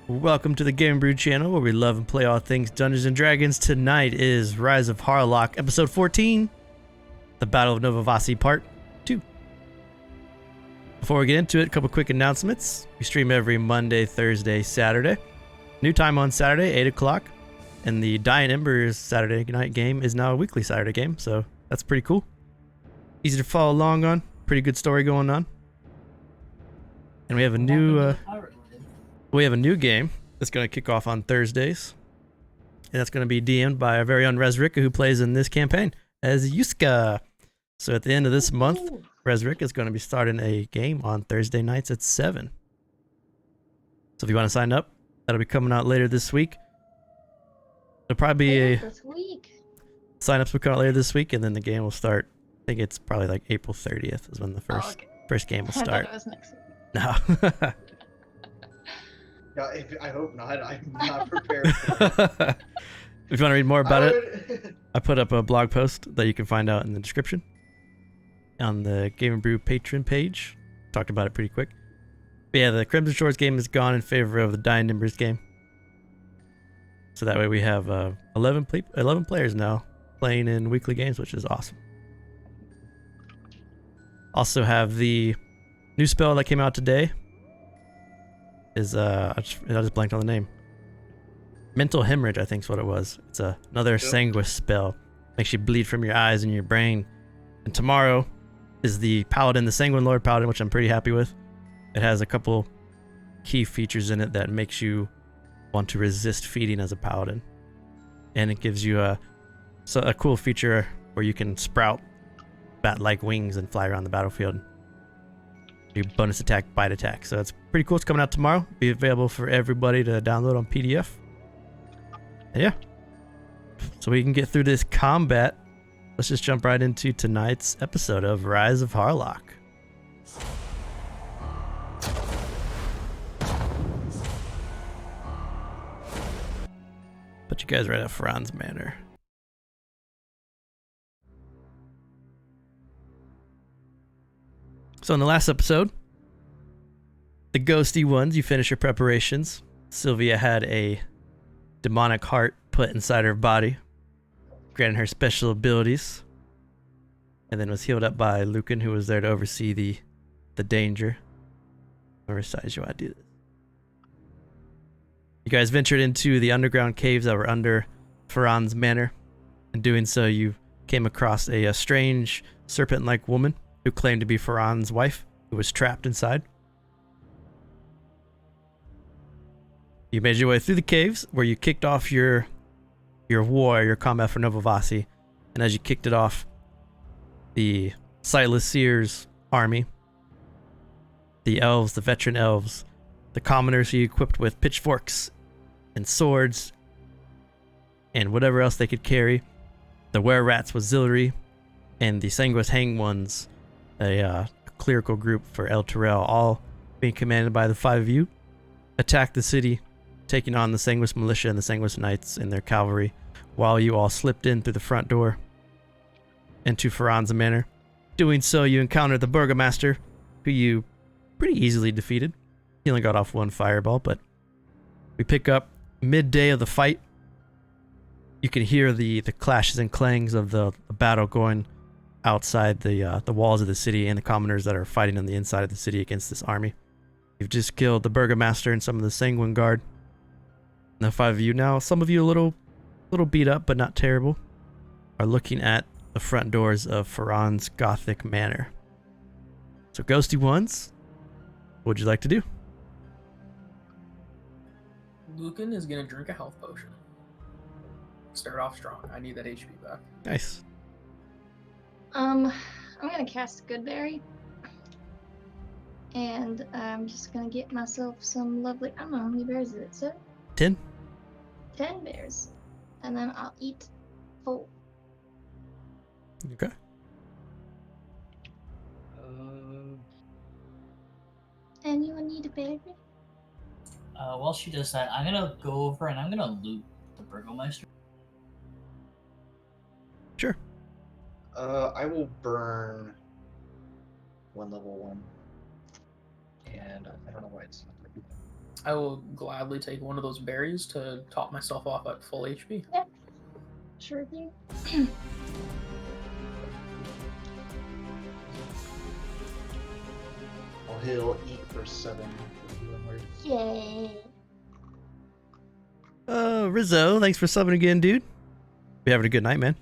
Welcome to the Gamingbrew channel, where we love and play all things Dungeons and Dragons. Tonight is Rise of Harlock, episode 14, the Battle of Nova Vaasi Part 2. Before we get into it, a couple quick announcements. We stream every Monday, Thursday, Saturday. New time on Saturday, 8 o'clock. And the Dying Embers Saturday night game is now a weekly Saturday game, so that's pretty cool. Easy to follow along on. Pretty good story going on. And we have a new game that's going to kick off on Thursdays. And that's going to be DM'd by our very own Resrick, who plays in this campaign as Yuska. So at the end of this month, Resrick is going to be starting a game on Thursday nights at 7. So if you want to sign up, that'll be coming out later this week. It'll probably be sign-ups will come out later this week, and then the game will start. I think it's probably like April 30th is when the first game will start. I thought it was next week. No. I hope not. I'm not prepared for it. If you want to read more about it, I put up a blog post that you can find out in the description on the Gamingbrew Patreon page. Talked about it pretty quick. But yeah, the Crimson Shores game is gone in favor of the Dying Embers game. So that way we have 11 players now playing in weekly games, which is awesome. Also have the new spell that came out today. Is I just blanked on the name. Mental Hemorrhage, I think is what it was. It's another Sanguis spell. Makes you bleed from your eyes and your brain. And tomorrow is the Paladin, the Sanguine Lord Paladin, which I'm pretty happy with. It has a couple key features in it that makes you want to resist feeding as a Paladin. And it gives you a cool feature where you can sprout bat-like wings and fly around the battlefield. Do bonus attack, bite attack. So it's pretty cool. It's coming out tomorrow. Be available for everybody to download on PDF. And yeah. So we can get through this combat. Let's just jump right into tonight's episode of Rise of Harlock. Put you guys right at Ferand's Manor. So in the last episode, the Ghosty ones, you finish your preparations. Sylvia had a demonic heart put inside her body, granting her special abilities, and then was healed up by Lucan, who was there to oversee the danger. Whoever decides you want to do this. You guys ventured into the underground caves that were under Ferand's Manor. In doing so, you came across a strange serpent-like woman who claimed to be Ferand's wife, who was trapped inside. You made your way through the caves, where you kicked off your combat for Nova Vaasi, and as you kicked it off, the Sightless Seer's army, the elves, the veteran elves, the commoners who you equipped with pitchforks and swords, and whatever else they could carry, the were-rats with Zillery, and the Sanguis Hang Ones, a clerical group for El Terrell, all being commanded by the five of you, attacked the city, taking on the Sanguis Militia and the Sanguis Knights and their cavalry, while you all slipped in through the front door into Ferand's Manor. Doing so, you encountered the Burgomaster, who you pretty easily defeated. He only got off one fireball, but we pick up midday of the fight. You can hear the clashes and clangs of the battle going outside the walls of the city, and the commoners that are fighting on the inside of the city against this army. You've just killed the Burgomaster and some of the Sanguine Guard. And the five of you now, some of you a little beat up, but not terrible, are looking at the front doors of Ferand's Gothic Manor. So Ghosty ones, what would you like to do? Lucan is gonna drink a health potion. Start off strong. I need that HP back. Nice. I'm gonna cast Goodberry. And I'm just gonna get myself some lovely, I don't know how many berries is it, so? 10? 10 berries. And then I'll eat 4. Okay. Anyone need a berry? While she does that, I'm gonna go over and I'm gonna loot the Burgomeister. Sure. I will burn one level 1. And I don't know why it's not. I will gladly take one of those berries to top myself off at full HP. Yeah. Sure thing. Well, he'll eat for 7 healing word. Yay. Rizzo, thanks for subbing again, dude. We having a good night, man.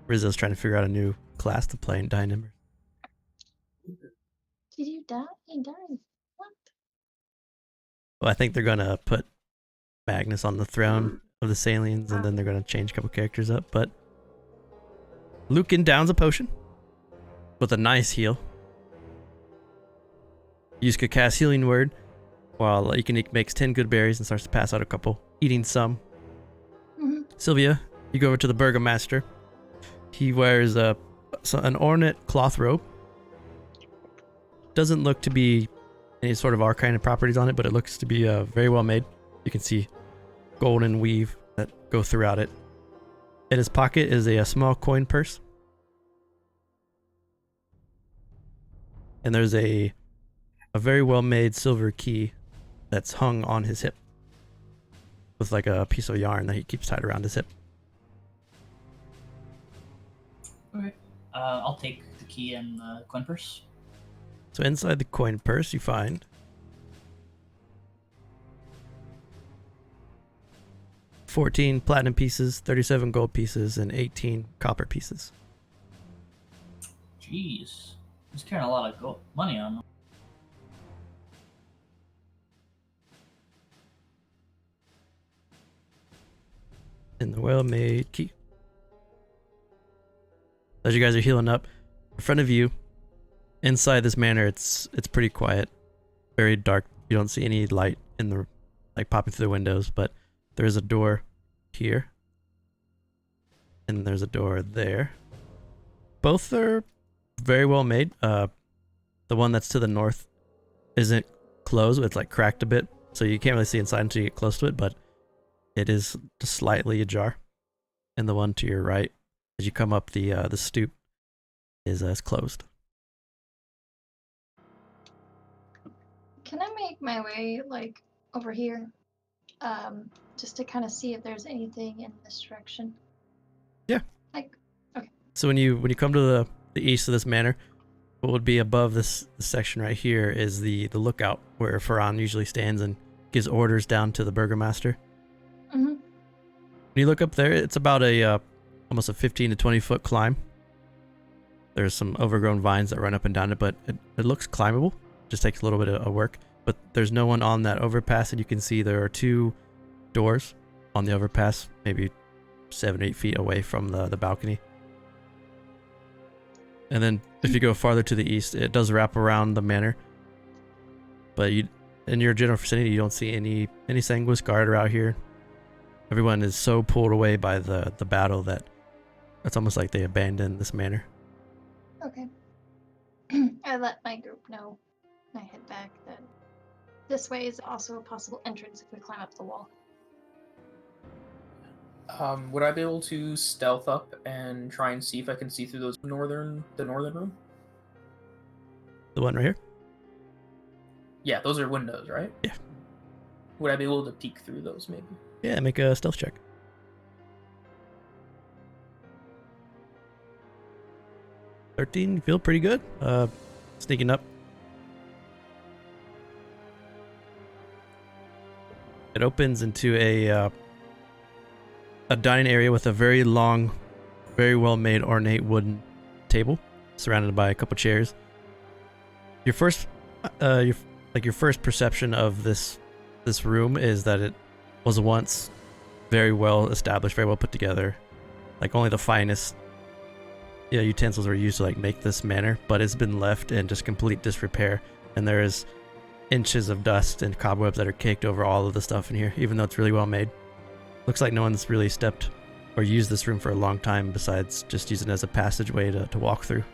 Rizzo's trying to figure out a new class to play in Dynamite. Did you die? He died. What? Well, I think they're gonna put Magnus on the throne of the Salians, and then they're gonna change a couple characters up. But Lucan downs a potion with a nice heal. Yuska casts Healing Word, while Ikanik makes 10 good berries and starts to pass out a couple, eating some. Mm-hmm. Sylvia, you go over to the Burgomaster. He wears an ornate cloth robe. Doesn't look to be any sort of arcane properties on it, but it looks to be very well made. You can see golden weave that go throughout it. In his pocket is a small coin purse. And there's a very well made silver key that's hung on his hip with like a piece of yarn that he keeps tied around his hip. Okay. I'll take the key and the coin purse. So inside the coin purse you find 14 platinum pieces, 37 gold pieces, and 18 copper pieces. Jeez. He's carrying a lot of money on him. In the well-made key. As you guys are healing up, in front of you, inside this manor, it's pretty quiet, very dark. You don't see any light in the popping through the windows, but there is a door here, and there's a door there. Both are very well made. The one that's to the north isn't closed; it's like cracked a bit, so you can't really see inside until you get close to it. But it is just slightly ajar. And the one to your right, as you come up the stoop, is closed. Can I make my way like over here? Just to kind of see if there's anything in this direction. Yeah. Like, okay. So when you come to the east of this manor, what would be above this section right here is the lookout where Ferand usually stands and gives orders down to the Burgomaster. Mm-hmm. When you look up there, it's about almost a 15 to 20 foot climb. There's some overgrown vines that run up and down it, but it looks climbable. Just takes a little bit of work. But there's no one on that overpass, and you can see there are 2 doors on the overpass, maybe 7 or 8 feet away from the balcony. And then if you go farther to the east, it does wrap around the manor. But in your general vicinity, you don't see any Sanguis guard out here. Everyone is so pulled away by the battle that it's almost like they abandoned this manor. Okay. I let my group know. I head back that this way is also a possible entrance if we climb up the wall. Would I be able to stealth up and try and see if I can see through the northern room? The one right here? Yeah, those are windows, right? Yeah. Would I be able to peek through those, maybe? Yeah, make a stealth check. 13, you feel pretty good. Sneaking up. It opens into a dining area with a very long, very well made ornate wooden table surrounded by a couple chairs. Your first perception of this room is that it was once very well established, very well put together. Like only the finest utensils were used to like make this manor, but it's been left in just complete disrepair, and there is inches of dust and cobwebs that are caked over all of the stuff in here, even though it's really well made. Looks like no one's really stepped or used this room for a long time besides just using it as a passageway to walk through.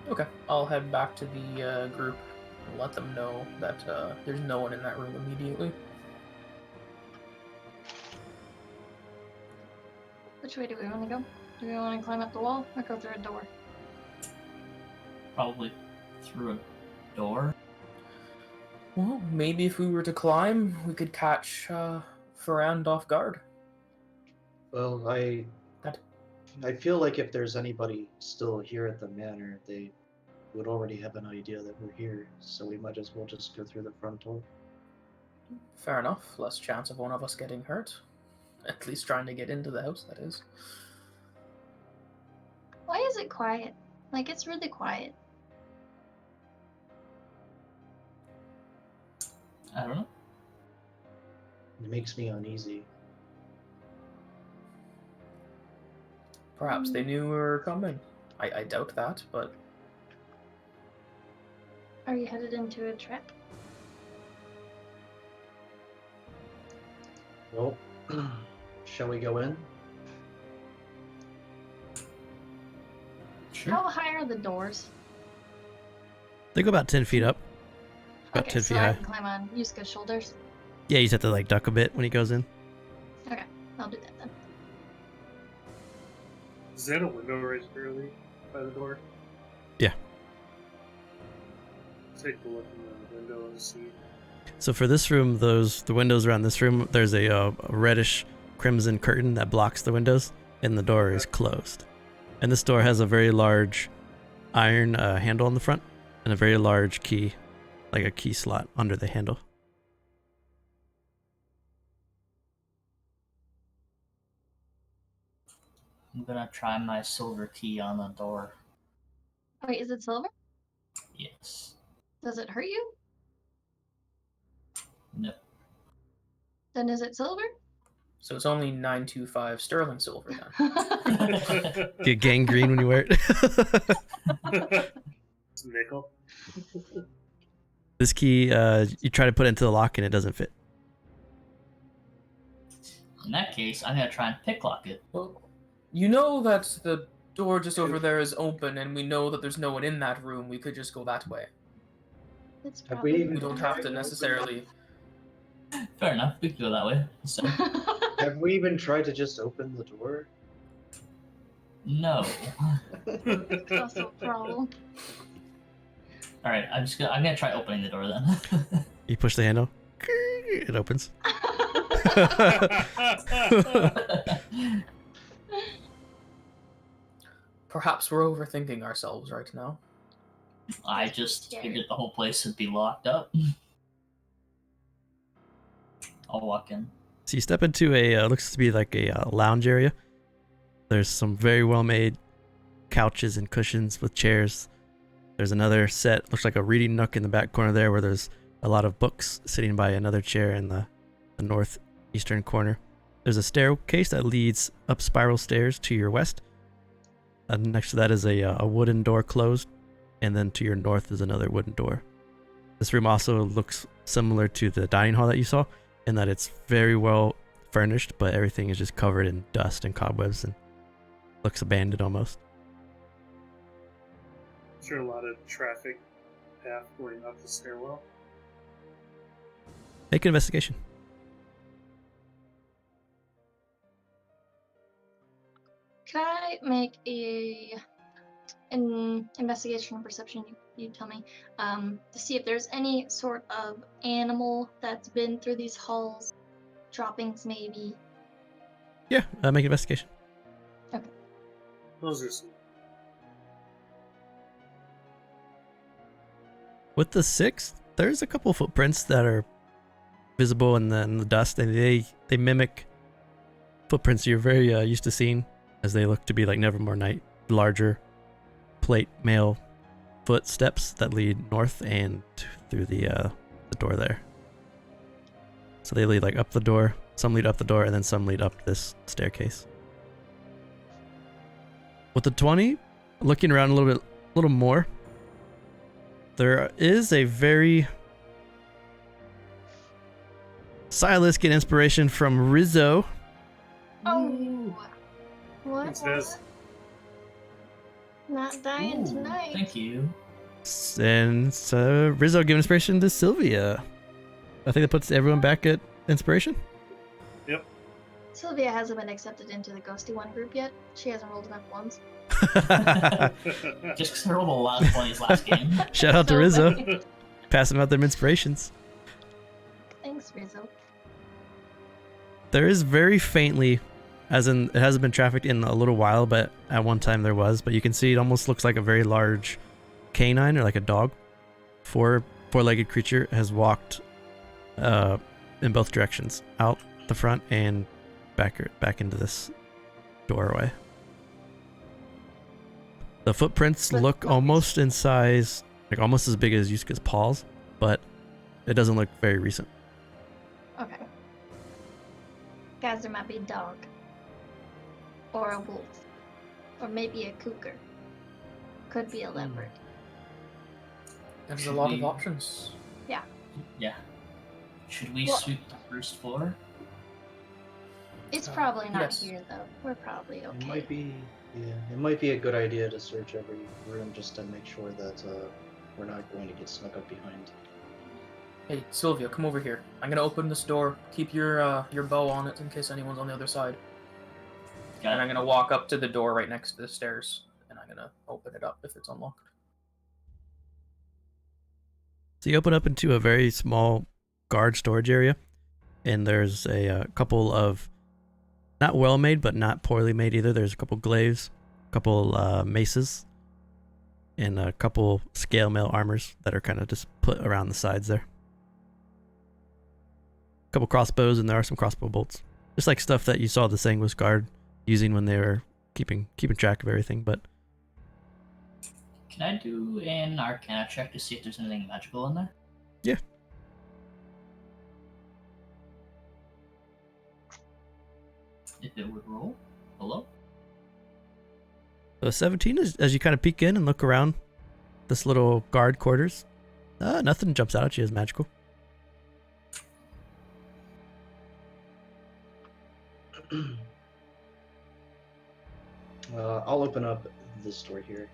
Okay, I'll head back to the group and let them know that there's no one in that room immediately. Which way do we want to go? Do we want to climb up the wall or go through a door? probably through a door. Well, maybe if we were to climb, we could catch Ferand off guard. Well, I That- feel like if there's anybody still here at the manor, they would already have an idea that we're here, so we might as well just go through the front door. Fair enough. Less chance of one of us getting hurt. At least trying to get into the house, that is. Why is it quiet? Like, it's really quiet. I don't know. It makes me uneasy. Perhaps they knew we were coming. I doubt that, but Are you headed into a trap? Well, shall we go in? Sure. How high are the doors? They go about 10 feet up. About Okay, 10 so feet I high. can climb on Yuska's shoulders. Yeah, you just have to like duck a bit when he goes in. Okay, I'll do that then. Is that a window right early by the door? Yeah. Take a look in the window and see. So for this room, the windows around this room, there's a reddish crimson curtain that blocks the windows, and the door is closed. And this door has a very large iron handle on the front, and a very large key, like a key slot under the handle. I'm gonna try my silver key on the door. Wait, is it silver? Yes. Does it hurt you? No. Then is it silver? so it's only 925 sterling silver then. Get gangrene when you wear it. It's a nickel. This key, you try to put it into the lock and it doesn't fit. In that case, I'm gonna try and picklock it. Well, you know that the door just over there is open, and we know that there's no one in that room. We could just go that way. It's Have we probably even We don't have to necessarily. Fair enough, we can go that way. So, Have we even tried to just open the door? no. That's also a problem. Alright, I'm gonna try opening the door then. You push the handle, it opens. Perhaps we're overthinking ourselves right now. I just figured the whole place would be locked up. I'll walk in. So you step into a looks to be like a lounge area. There's some very well made couches and cushions with chairs. There's another set, looks like a reading nook in the back corner there, where there's a lot of books sitting by another chair in the northeastern corner. There's a staircase that leads up spiral stairs to your west. And next to that is a wooden door closed, and then to your north is another wooden door. This room also looks similar to the dining hall that you saw, in that it's very well furnished, but everything is just covered in dust and cobwebs and looks abandoned almost. Is there a lot of traffic path going up the stairwell? Make an investigation. Can I make an investigation or perception? You tell me. To see if there's any sort of animal that's been through these halls, droppings maybe. Yeah, make an investigation. Those are some. With the 6, there's a couple footprints that are visible in the dust, and they mimic footprints you're very used to seeing, as they look to be like Nevermore Night, larger plate mail footsteps that lead north and through the door there. So they lead like up the door, some lead up the door, and then some lead up this staircase. With the 20, looking around a little more, there is a very Silas get inspiration from Rizzo. Oh, what? It says- Not dying Ooh, tonight. Thank you. And Rizzo giving inspiration to Sylvia. I think that puts everyone back at inspiration. Sylvia hasn't been accepted into the Ghosty one group yet. She hasn't rolled enough ones. Just because I rolled a lot of 20s last game. Shout out to So Rizzo. funny. Passing out them inspirations. Thanks, Rizzo. There is very faintly, as in it hasn't been trafficked in a little while, but at one time there was. But you can see it almost looks like a very large canine or like a dog. Four-legged creature has walked in both directions, out the front and back into this doorway. The footprints But look what almost in size, like almost as big as Yusuke's paws, but it doesn't look very recent. Okay. Guys, there might be a dog. Or a wolf. Or maybe a cougar. Could be a leopard. There's a Should lot we- of options. Yeah. Should we Well- sweep the first floor? It's probably not yes. here, though. We're probably okay. It might be, yeah, it might be a good idea to search every room just to make sure that we're not going to get snuck up behind. Hey, Sylvia, come over here. I'm gonna open this door. Keep your bow on it in case anyone's on the other side. Got And it. I'm gonna walk up to the door right next to the stairs, and I'm gonna open it up if it's unlocked. So you open up into a very small guard storage area, and there's a couple of, not well made, but not poorly made either. There's a couple glaives, a couple maces, and a couple scale mail armors that are kind of just put around the sides there. A couple crossbows, and there are some crossbow bolts. Just like stuff that you saw the Sanguis guard using when they were keeping track of everything, but Can I do an Arcana check to see if there's anything magical in there? Yeah. If it would roll. Hello? So 17 is as you kind of peek in and look around this little guard quarters. Nothing jumps out at you as magical. I'll open up this door here.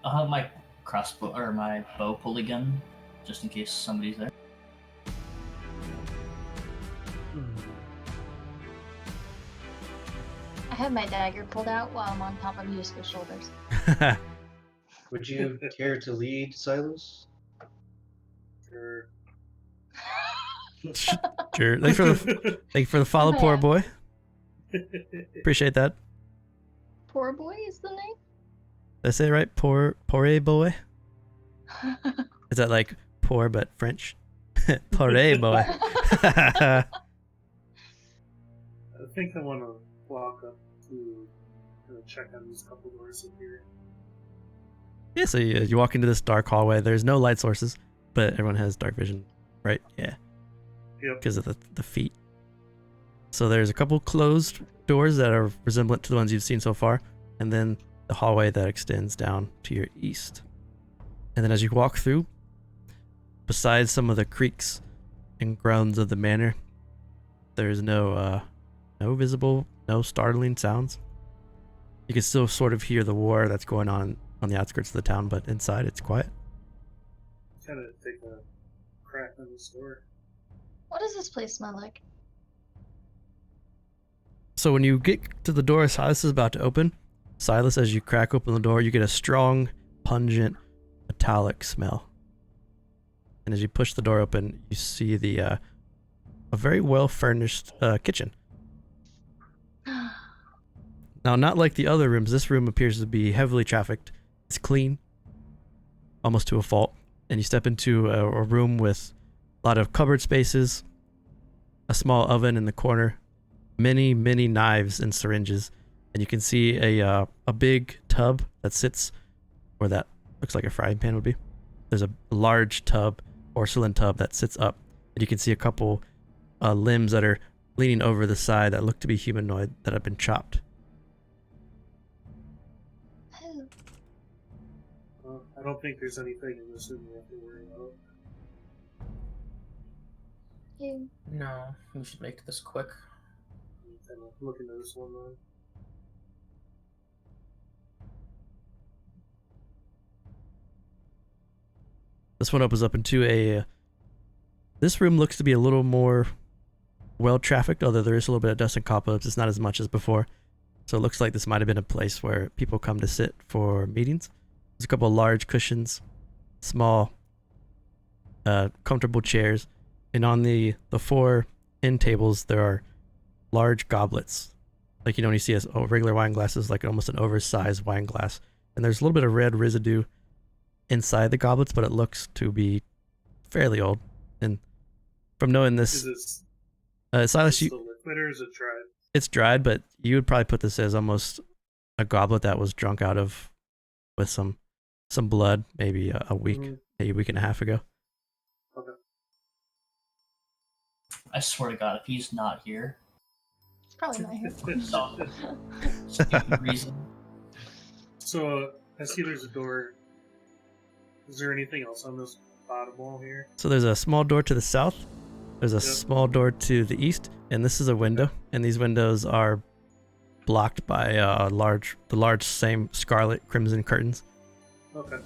I'll have my crossbow or my bow pulley gun just in case somebody's there. I have my dagger pulled out while I'm on top of Yusuke's shoulders. Would you care to lead, Silas? Or... Sure. Thanks for the follow, poor Man. boy. Appreciate that. Poor boy is the name? Did I say it right? Poor boy? Is that like poor but French? Poor boy. I think I want to walk up to check on these couple doors in here. Yeah, so you walk into this dark hallway. There's no light sources, but everyone has dark vision, right? Yeah. Yep. Because of the feet. So there's a couple closed doors that are resemblant to the ones you've seen so far, and then the hallway that extends down to your east. And then as you walk through, besides some of the creaks and groans of the manor, there's no visible, no startling sounds. You can still sort of hear the war that's going on the outskirts of the town, but inside it's quiet. Kind of take a crack on this door. What does this place smell like? So when you get to the door Silas is about to open, Silas, as you crack open the door, you get a strong, pungent, metallic smell. And as you push the door open, you see a very well-furnished kitchen. Now, not like the other rooms, this room appears to be heavily trafficked. It's clean, almost to a fault. And you step into a room with a lot of cupboard spaces, a small oven in the corner, many knives and syringes, and you can see a big tub that sits where that looks like a frying pan would be. There's a large tub, porcelain tub, that sits up, and you can see a couple limbs that are leaning over the side that look to be humanoid that have been chopped. Oh, I don't think there's anything in this room we have to worry about. ew. No, we should make this quick. Kind of look into this one though. This one opens up into this room looks to be a little more well trafficked, although there is a little bit of dust and cobwebs. It's not as much as before. So it looks like this might have been a place where people come to sit for meetings. There's a couple of large cushions, small, comfortable chairs, and on the 4 end tables there are large goblets. Like, you know, when you see a regular wine glass is like almost an oversized wine glass. And there's a little bit of red residue inside the goblets, but it looks to be fairly old. And from knowing this, Silas, is this the liquid or is it dried? It's dried, but you would probably put this as almost a goblet that was drunk out of with some blood, maybe a week, maybe a week and a half ago. Okay. I swear to God, if he's not here, It's probably not here. for some stupid reason. So I see there's a door. Is there anything else on this bottom wall here? So there's a small door to the south. There's a small door to the east, and this is a window. And these windows are blocked by the large same scarlet crimson curtains. Okay.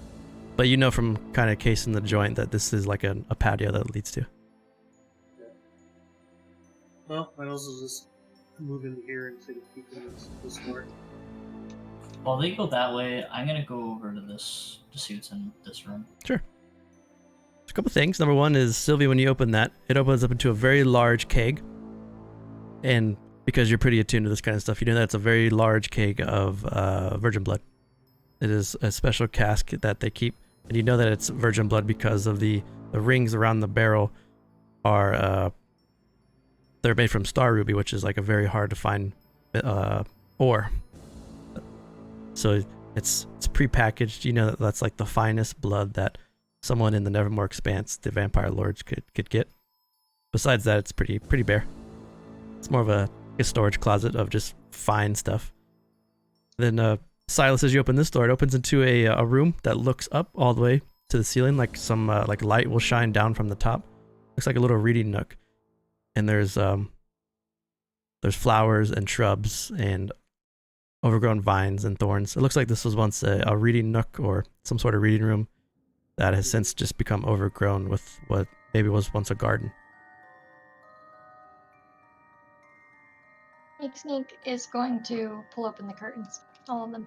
But you know from kind of casing the joint that this is like a patio that leads to. Yeah. Well, I also just move into here and take a peek in this door. While they go that way, I'm gonna go over to this to see what's in this room. Sure. There's a couple things. Number one is, Sylvia, when you open that, it opens up into a very large keg. And because you're pretty attuned to this kind of stuff, you know that it's a very large keg of virgin blood. It is a special cask that they keep, and you know that it's virgin blood because of the rings around the barrel are they're made from star ruby, which is like a very hard to find ore. So it's prepackaged. You know that's like the finest blood that someone in the Nevermore Expanse, the Vampire Lords, could get. Besides that, it's pretty bare. It's more of a storage closet of just fine stuff. Then Silas, as you open this door, it opens into a room that looks up all the way to the ceiling, like some like light will shine down from the top. Looks like a little reading nook, and there's flowers and shrubs and overgrown vines and thorns. It looks like this was once a reading nook or some sort of reading room that has since just become overgrown with what maybe was once a garden. Sneak is going to pull open the curtains, all of them.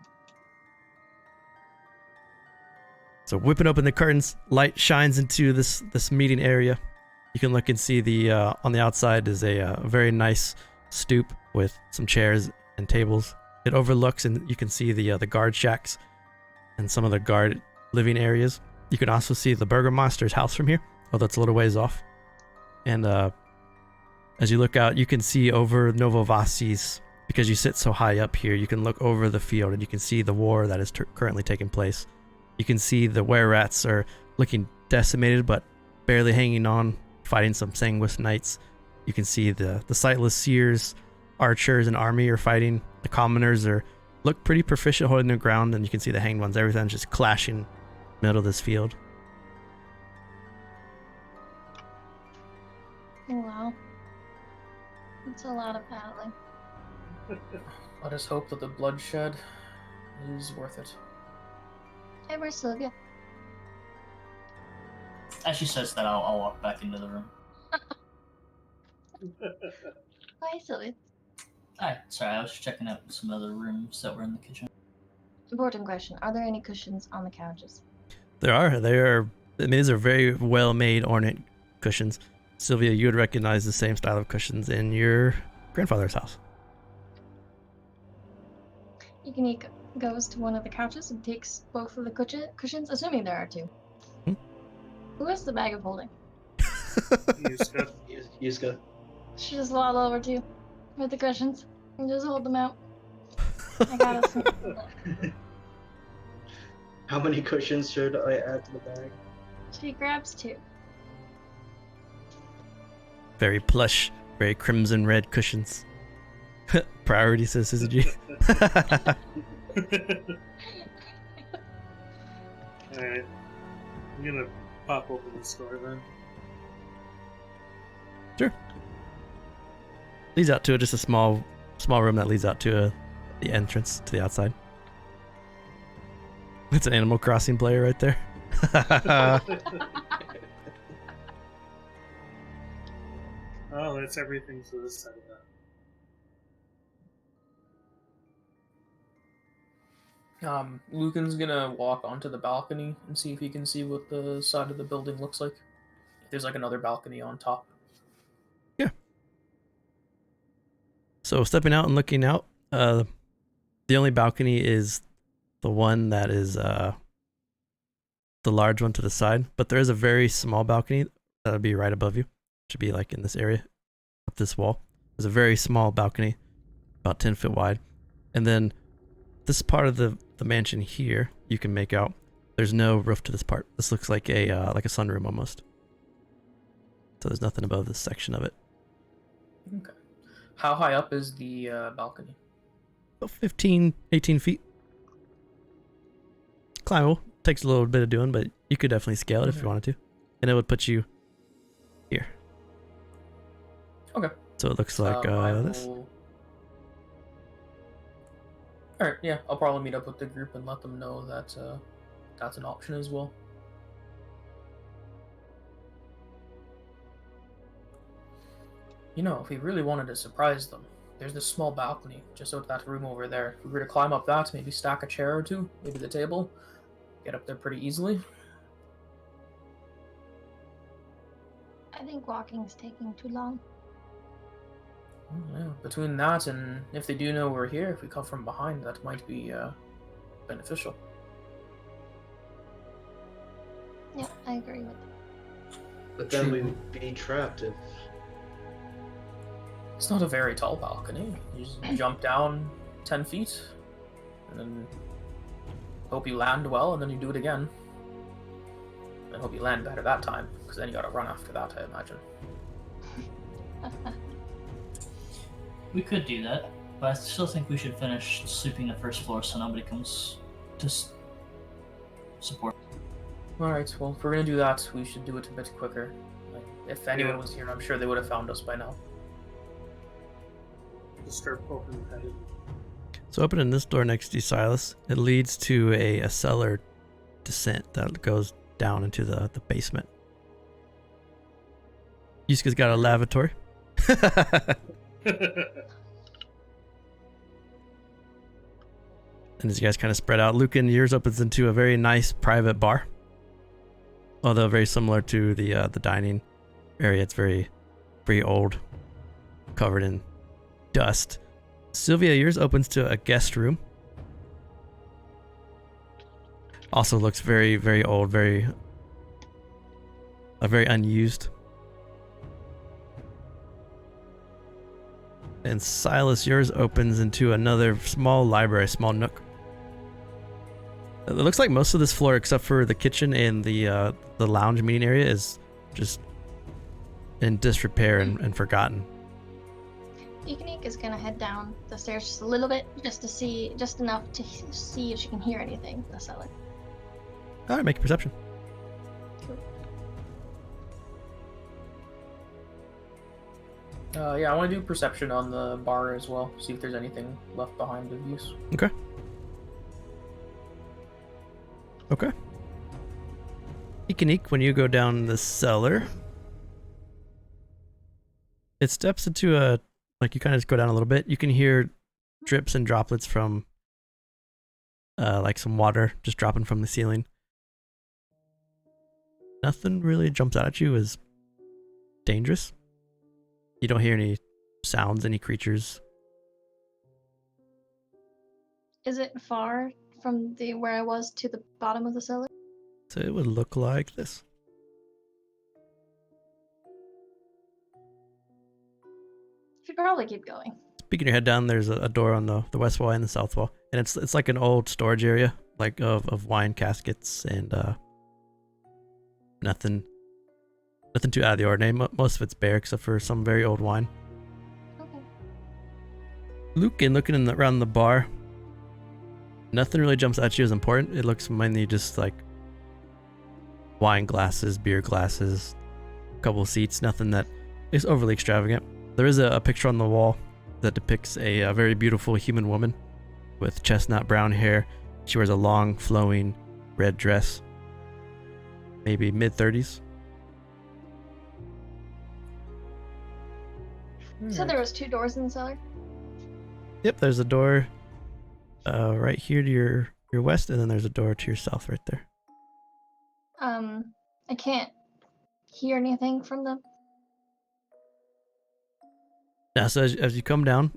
So whipping open the curtains, light shines into this meeting area. You can look and see the on the outside is a very nice stoop with some chairs and tables. It overlooks, and you can see the guard shacks and some of the guard living areas. You can also see the Burgomaster's house from here, although it's a little ways off. And as you look out, you can see over Nova Vaasi's, because you sit so high up here, you can look over the field and you can see the war that is currently taking place. You can see the were-rats are looking decimated but barely hanging on, fighting some sanguis knights. You can see the sightless seers, archers, and army are fighting. The commoners look pretty proficient holding their ground, and you can see the hanged ones. Everything's just clashing in the middle of this field. Wow. It's a lot of battling. Let us hope that the bloodshed is worth it. Hey, where's Sylvia? As she says that, I'll walk back into the room. Hi, Sylvia. Hi, sorry, I was checking out some other rooms that were in the kitchen. Important question. Are there any cushions on the couches? There are. I mean, these are very well-made, ornate cushions. Sylvia, you would recognize the same style of cushions in your grandfather's house. Unique goes to one of the couches and takes both of the cushions, assuming there are two. Who has the bag of holding? Yuska. She just waddle over to you with the cushions and just hold them out. I got us. How many cushions should I add to the bag? She grabs two. Very plush, very crimson red cushions. Priority, says Susie G. Alright. I'm gonna pop open this door then. Sure. Leads out to just a small room that leads out to the entrance to the outside. It's an Animal Crossing player right there. Oh, that's everything to this side of that. Lucan's gonna walk onto the balcony and see if he can see what the side of the building looks like. If there's like another balcony on top. Yeah. So stepping out and looking out, the only balcony is the one that is the large one to the side, but there is a very small balcony that would be right above you. It should be like in this area, up this wall. There's a very small balcony, about 10 feet wide, and then this part of the mansion here, you can make out there's no roof to this part. This looks like a sunroom almost. So there's nothing above this section of it. Okay. How high up is the balcony? About 15, 18 feet. Climbable. Takes a little bit of doing, but you could definitely scale it if you wanted to. And it would put you here. Okay. So it looks like this. Alright, yeah, I'll probably meet up with the group and let them know that that's an option as well. You know, if we really wanted to surprise them, there's this small balcony just out that room over there. If we were to climb up that, maybe stack a chair or two, maybe the table, get up there pretty easily. I think walking's taking too long. Yeah, between that and if they do know we're here, if we come from behind, that might be beneficial. Yeah, I agree with that. But then we would be trapped if. It's not a very tall balcony. You just jump down 10 feet, and then hope you land well, and then you do it again. And hope you land better that time, because then you gotta run after that, I imagine. We could do that, but I still think we should finish sweeping the first floor so nobody comes to support. Alright, well, if we're gonna do that, we should do it a bit quicker. Like, if anyone was here, I'm sure they would have found us by now. Just start poking the head in. So opening this door next to you, Silas, it leads to a cellar descent that goes down into the basement. Yusuke's got a lavatory. And as you guys kind of spread out, Lucan, yours opens into a very nice private bar. Although very similar to the dining area, it's very old, covered in dust. Sylvia, yours opens to a guest room. Also looks very old, very unused. And Silas, yours opens into another small library, small nook. It looks like most of this floor, except for the kitchen and the lounge meeting area, is just in disrepair and forgotten. Ekanik is gonna head down the stairs just a little bit, just enough to see if she can hear anything in the cellar. All right, make a perception. Yeah, I want to do perception on the bar as well, see if there's anything left behind of use. Okay. Ekanik, when you go down the cellar, it steps into a, like, you kind of just go down a little bit. You can hear drips and droplets from like some water just dropping from the ceiling. Nothing really jumps out at you as dangerous. You don't hear any sounds, any creatures. Is it far from where I was to the bottom of the cellar? So it would look like this. Should probably keep going. Peeking your head down, there's a door on the west wall and the south wall, and it's like an old storage area, like of wine caskets and nothing too out of the ordinary. Most of it's bare except for some very old wine. Okay. Lucan, looking around the bar, nothing really jumps at you as important. It looks mainly just like wine glasses, beer glasses, a couple of seats, nothing that is overly extravagant. There is a picture on the wall that depicts a very beautiful human woman with chestnut brown hair. She wears a long, flowing red dress, maybe mid-30s. So there was 2 doors in the cellar? Yep, there's a door right here to your your west, and then there's a door to your south right there. I can't hear anything from them. Yeah, so as you come down,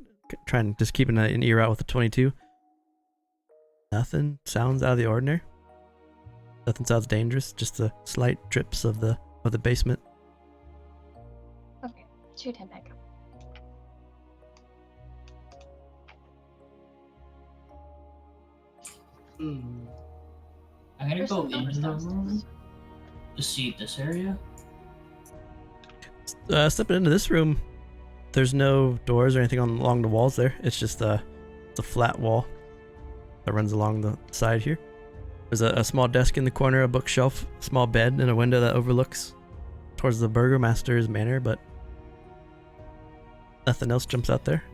try and just keeping an ear out with the 22. Nothing sounds out of the ordinary. Nothing sounds dangerous. Just the slight drips of the basement. Okay, shoot him back up. Hmm. I'm gonna There's go some doors into the downstairs. room to see this area. Stepping into this room, there's no doors or anything along the walls there. It's just it's a flat wall that runs along the side here. There's a small desk in the corner, a bookshelf, a small bed, and a window that overlooks towards the burgomaster's manor, but nothing else jumps out there.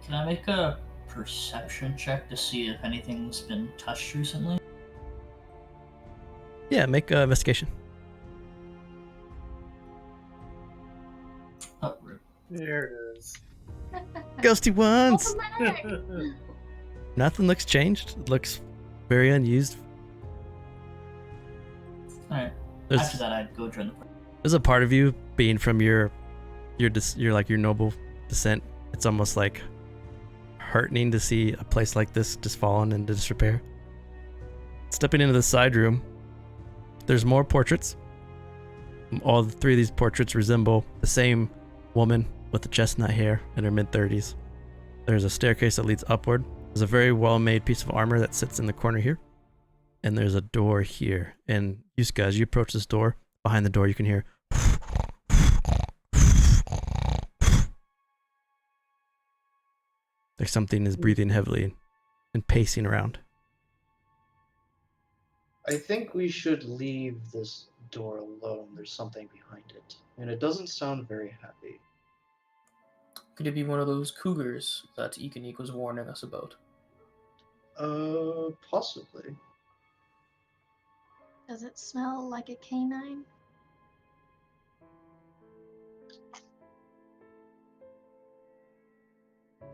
Can I make a perception check to see if anything's been touched recently? Yeah, make an investigation. Oh, rude. There it is. Ghosty ones! Welcome back! Nothing looks changed. It looks very unused. Alright. There's, After that, I'd go join the party. there's a part of you being from your like your noble descent. It's almost like heartening to see a place like this just fallen into disrepair. Stepping into the side room, there's more portraits. All three of these portraits resemble the same woman with the chestnut hair in her mid-30s. There's a staircase that leads upward. There's a very well-made piece of armor that sits in the corner here. And there's a door here. And Yusuke, as you approach this door, behind the door you can hear like something is breathing heavily and pacing around. I think we should leave this door alone. There's something behind it. And it doesn't sound very happy. Could it be one of those cougars that Ikanik was warning us about? Possibly. Does it smell like a canine?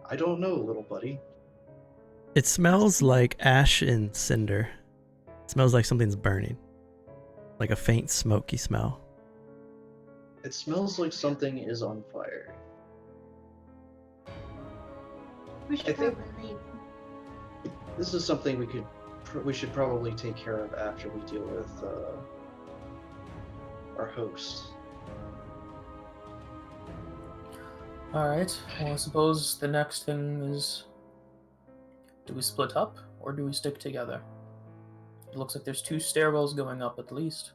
I don't know, little buddy. It smells like ash and cinder. It smells like something's burning. Like a faint smoky smell. It smells like something is on fire. We should I think- probably leave. This is something we should probably take care of after we deal with our host. Alright, well I suppose the next thing is, do we split up or do we stick together? It looks like there's 2 stairwells going up at least.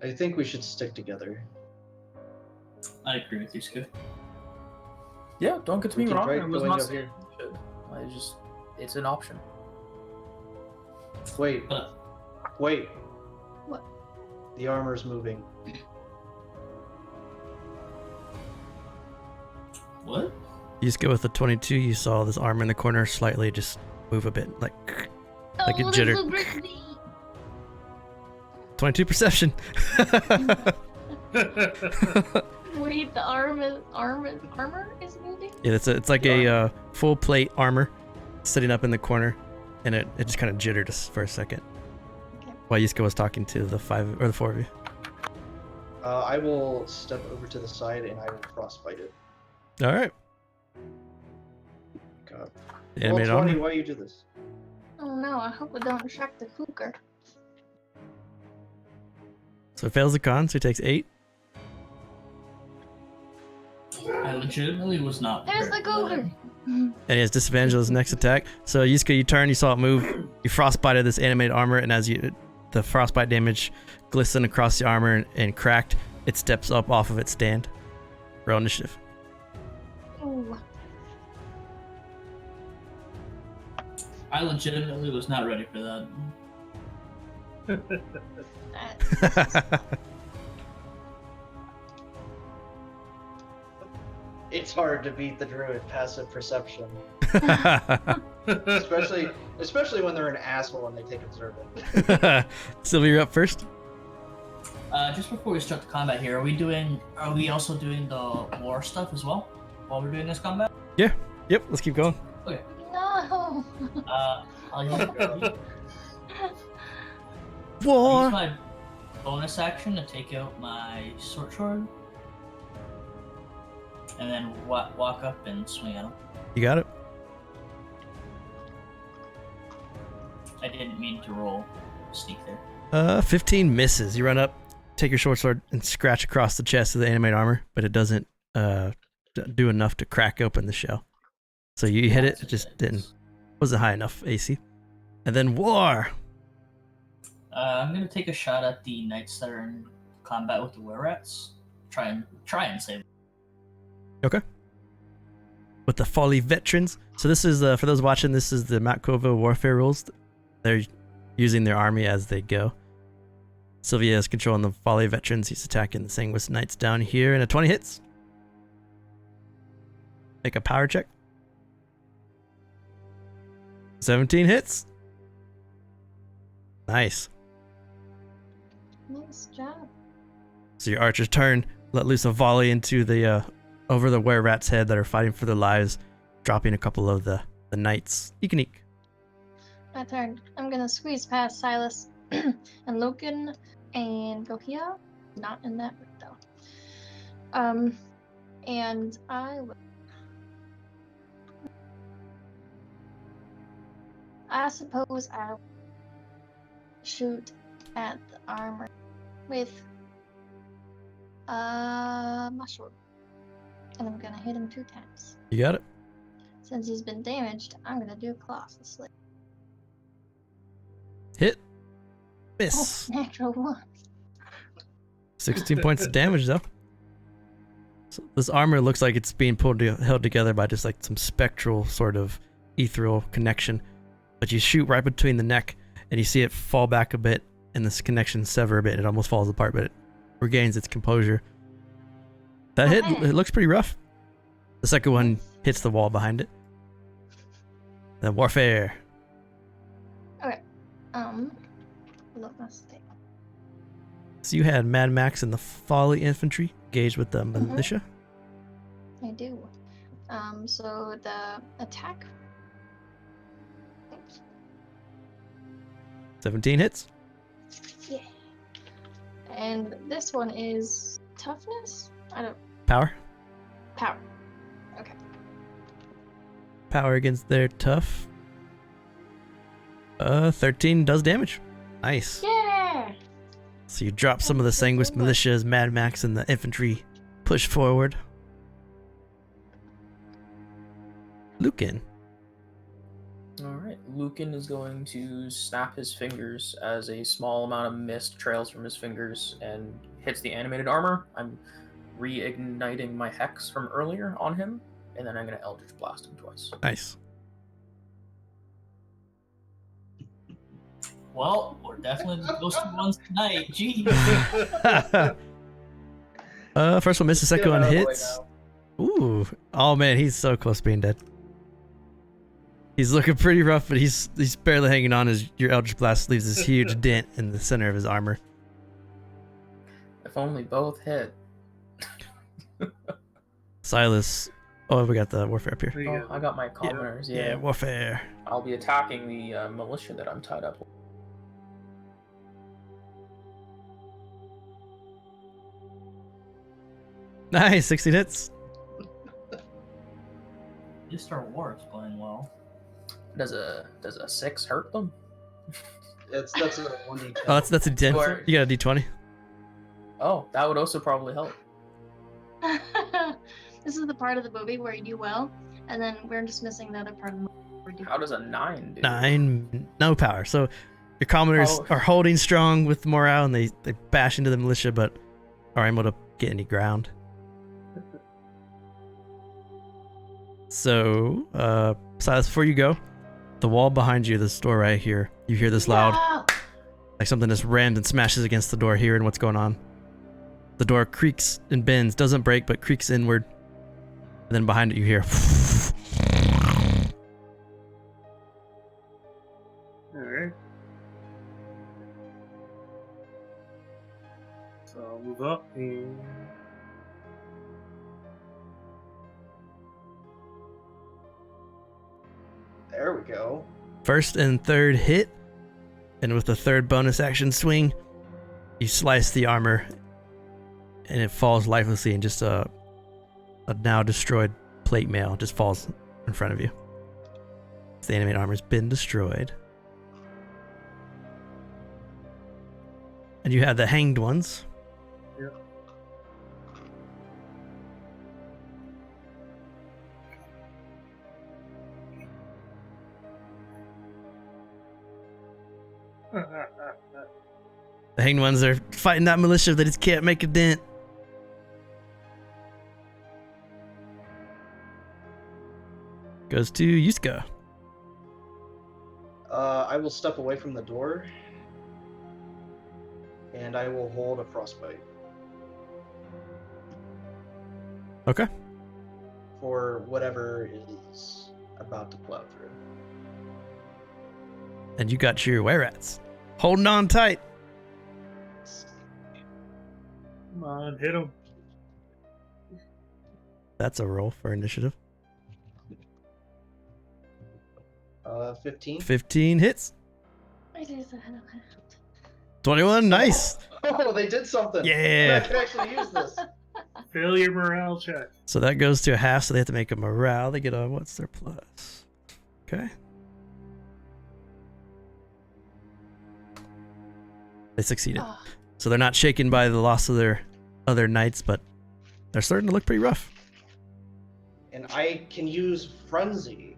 I think we should stick together. I agree with you, Scoot. Yeah, don't get We me can wrong, try I was going not up saying here. we should. It's an option. Wait, But wait. What? The armor's moving. what? You just go with the 22, you saw this armor in the corner slightly just move a bit, like Like a Oh, jitter. that's so crazy. 22 perception. Wait, the armor is moving? Yeah, it's like a full plate armor sitting up in the corner, and it just kind of jittered us for a second. Okay. While Yusuke was talking to the 4 of you. I will step over to the side and I will frostbite it. All right. God. The animated Well, 20, armor. why you do this? Oh no, I hope we don't attract the cougar. So it fails the con, so he takes 8. I legitimately was not. There's the prepared for that. cougar! And he has disadvantage on his next attack. So Yusuke, you turn, you saw it move, you frostbited this animated armor, and as the frostbite damage glistened across the armor and cracked, it steps up off of its stand. Roll initiative. Ooh. I legitimately was not ready for that. That- It's hard to beat the druid passive perception, especially when they're an asshole and they take observant. Sylvia, you're up first. Just before we start the combat here, are we also doing the war stuff as well while we're doing this combat? Yep, let's keep going. Okay. No! I'll use War. my bonus action to take out my short sword, and then walk up and swing at him. You got it. I didn't mean to roll sneak there. 15 misses. You run up, take your short sword, and scratch across the chest of the animate armor, but it doesn't do enough to crack open the shell. So you hit it, it just wasn't high enough AC. And then War. I'm gonna take a shot at the knights that are in combat with the were-rats. Try and save. Okay. With the Folly Veterans. So this is, for those watching, this is the Matkova warfare rules. They're using their army as they go. Sylvia is controlling the Folly Veterans. He's attacking the Sanguis Knights down here, and a 20 hits. Make a power check. 17 hits. Nice. Nice job. So your archers turn, let loose a volley into the over the were-rats' head that are fighting for their lives, dropping a couple of the knights. Eek. My turn. I'm gonna squeeze past Silas and Loken and go here. Not in that route though. And I will. I suppose I will shoot at the armor with my sword. And I'm gonna hit him 2 times. You got it. Since he's been damaged, I'm gonna do Colossusly. Hit. Miss. Oh, natural 1. 16 points of damage though. So this armor looks like it's being held together by just like some spectral sort of ethereal connection. But you shoot right between the neck and you see it fall back a bit and this connection sever a bit. It almost falls apart, but it regains its composure. That hit, it looks pretty rough. The second one hits the wall behind it. Then warfare. Look, my stick. So you had Mad Max and the Folly Infantry engaged with the militia. I do. So the attack. Oops. 17 hits. Yeah. And this one is toughness? I don't. Power. Power. Okay. Power against their tough. 13 does damage. Nice. Yeah! So you drop some of the Sanguis militias, Mad Max, and the infantry push forward. Lucan. Alright, Lucan is going to snap his fingers as a small amount of mist trails from his fingers and hits the animated armor. I'm reigniting my hex from earlier on him, and then I'm going to Eldritch Blast him twice. Nice. Well, we're definitely the ghosty ones tonight. Jeez. First one misses, second Get one out of the way hits. Ooh. Oh man, he's so close to being dead. He's looking pretty rough, but he's barely hanging on as your Eldritch Blast leaves this huge dent in the center of his armor. If only both hit. Silas. Oh, we got the warfare up here. There you Oh, go. I got my commoners, yeah. Warfare. I'll be attacking the militia that I'm tied up with. Nice, 16 hits. At least our war is going well. Does a 6 hurt them? That's a 1d10. Oh, that's a D10. Or- You got a D20. Oh, that would also probably help. This is the part of the movie where you do well, and then we're just missing the other part of the movie where you do How does a 9 do? 9, no power. So your commoners Oh. are holding strong with morale, and they bash into the militia, but are able to get any ground. So, Silas, before you go, the wall behind you, this door right here, you hear this loud, No! like something just rammed and smashes against the door, hearing what's going on. The door creaks and bends, doesn't break, but creaks inward. And then behind it, you hear. Alright. So I'll move up and There we go. First and third hit, and with the third bonus action swing, you slice the armor, and it falls lifelessly, and just a now destroyed plate mail just falls in front of you. The animate armor's been destroyed. And you have the hanged ones. Yep. The hanged ones are fighting that militia. They just can't make a dent. Goes to Yuska. I will step away from the door, and I will hold a frostbite. Okay. For whatever is about to plow through. And you got your were-rats. Holding on tight. Come on, hit him. That's a roll for initiative. 15. 15 hits. I do that. 21, nice. Oh, they did something. Yeah. I can actually use this. Failure morale check. So that goes to a half, so they have to make a morale. They get a, what's their plus? Okay. They succeeded. Oh, So they're not shaken by the loss of their other knights, but they're starting to look pretty rough. And I can use Frenzy.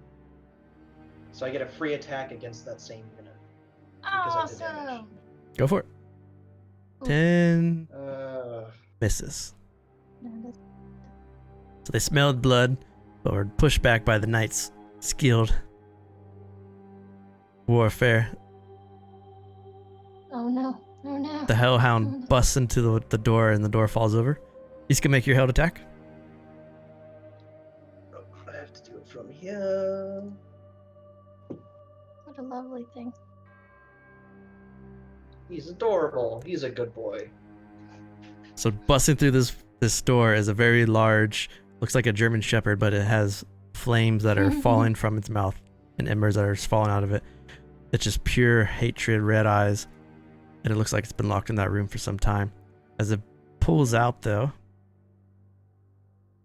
So I get a free attack against that same unit. I did damage. awesome. Go for it. Ooh. 10 Uh, misses. No, that's- So they smelled blood, but were pushed back by the knights' skilled warfare. Oh no. Oh no. The hellhound busts into the door, and the door falls over. You can make your held attack. I have to do it from here. What a lovely thing. He's adorable. He's a good boy. So busting through this door is a very large, looks like a German Shepherd, but it has flames that are falling from its mouth and embers that are falling out of it. It's just pure hatred, red eyes, and it looks like it's been locked in that room for some time. As it pulls out, though,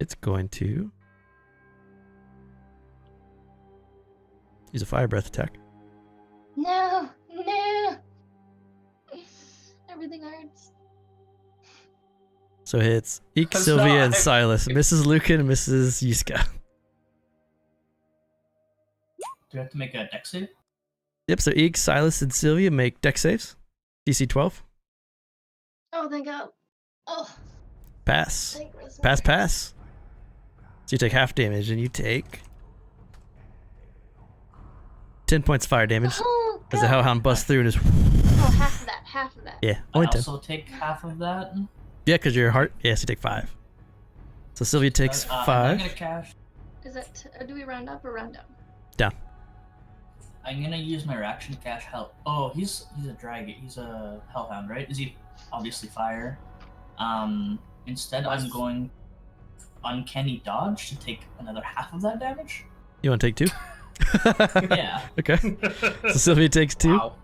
it's going to use a fire breath attack. No. No. Everything hurts. So it hits Eek, That's Sylvia, and not- Silas. Mrs. Lucan and Mrs. Yuska. Do I have to make a dex save? Yep, so Eek, Silas, and Sylvia make dex saves. DC 12. Oh, thank God. Oh, Pass. thank goodness. Pass. So you take half damage, and you take 10 points of fire damage Oh, as the God. hellhound busts through and just... Oh, half of that. Half of that. Yeah, I only 10. also take half of that. Yeah, because your heart... Yeah, so you take 5. So Sylvia takes I'm 5. gonna cash. Is it? Do we round up or round down? Down. I'm gonna use my reaction to cash hell. Oh, he's a dragon. He's a hellhound, right? Is he obviously fire? Instead, I'm going uncanny dodge to take another half of that damage. You want to take 2? Yeah. Okay. So Sylvia takes 2. Wow.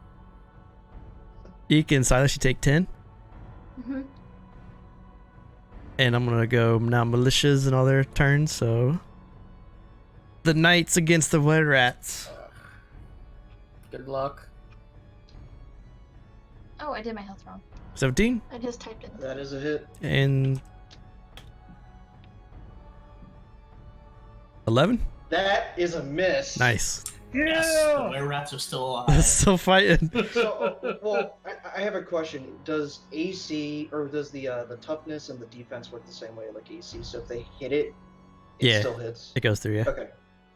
Eek and Silas, you take 10. Mm-hmm. And I'm going to go now militias and all their turns, so... The knights against the were rats. Good luck. Oh, I did my health wrong. 17 I just typed it. That is a hit. and 11. That is a miss. Nice. Yes. The Yeah. were rats are still That's alive. still fighting. So, well, I have a question. Does AC or does the toughness and the defense work the same way like AC? So if they hit it, it Yeah. still hits. It goes through, yeah. Okay.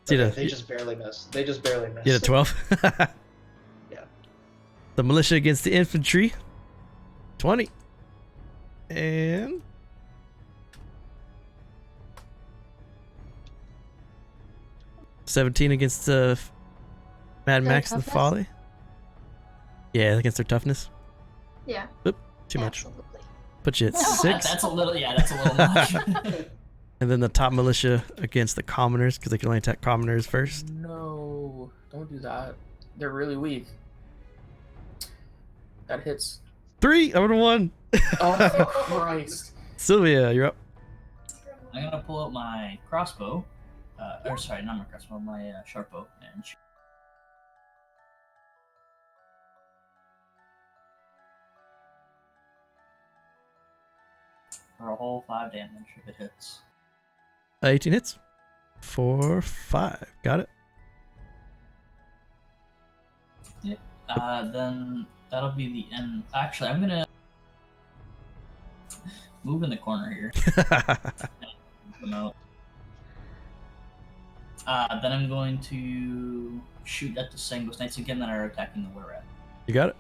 See Okay, the- they just barely miss. They just barely miss. You had a 12. Yeah. The militia against the infantry. 20. And 17 against the Mad Their Max and the toughness? Folly. Yeah, against their toughness. Yeah. Too much. Absolutely. Put you at No, 6. That's a little. Yeah, that's a little much. And then the top militia against the commoners, because they can only attack commoners first. No, don't do that. They're really weak. That hits. 3 over 1. Oh Christ! Sylvia, you're up. I'm gonna pull out my crossbow. Or sorry, not my crossbow, my short bow, and shoot. For a whole 5 damage if it hits. 18 hits. 4, 5. Got it. Yep. Then that'll be the end. Actually, I'm gonna move in the corner here. Come out. Then I'm going to shoot at the same ghost knights again that are attacking the were rat. You got it.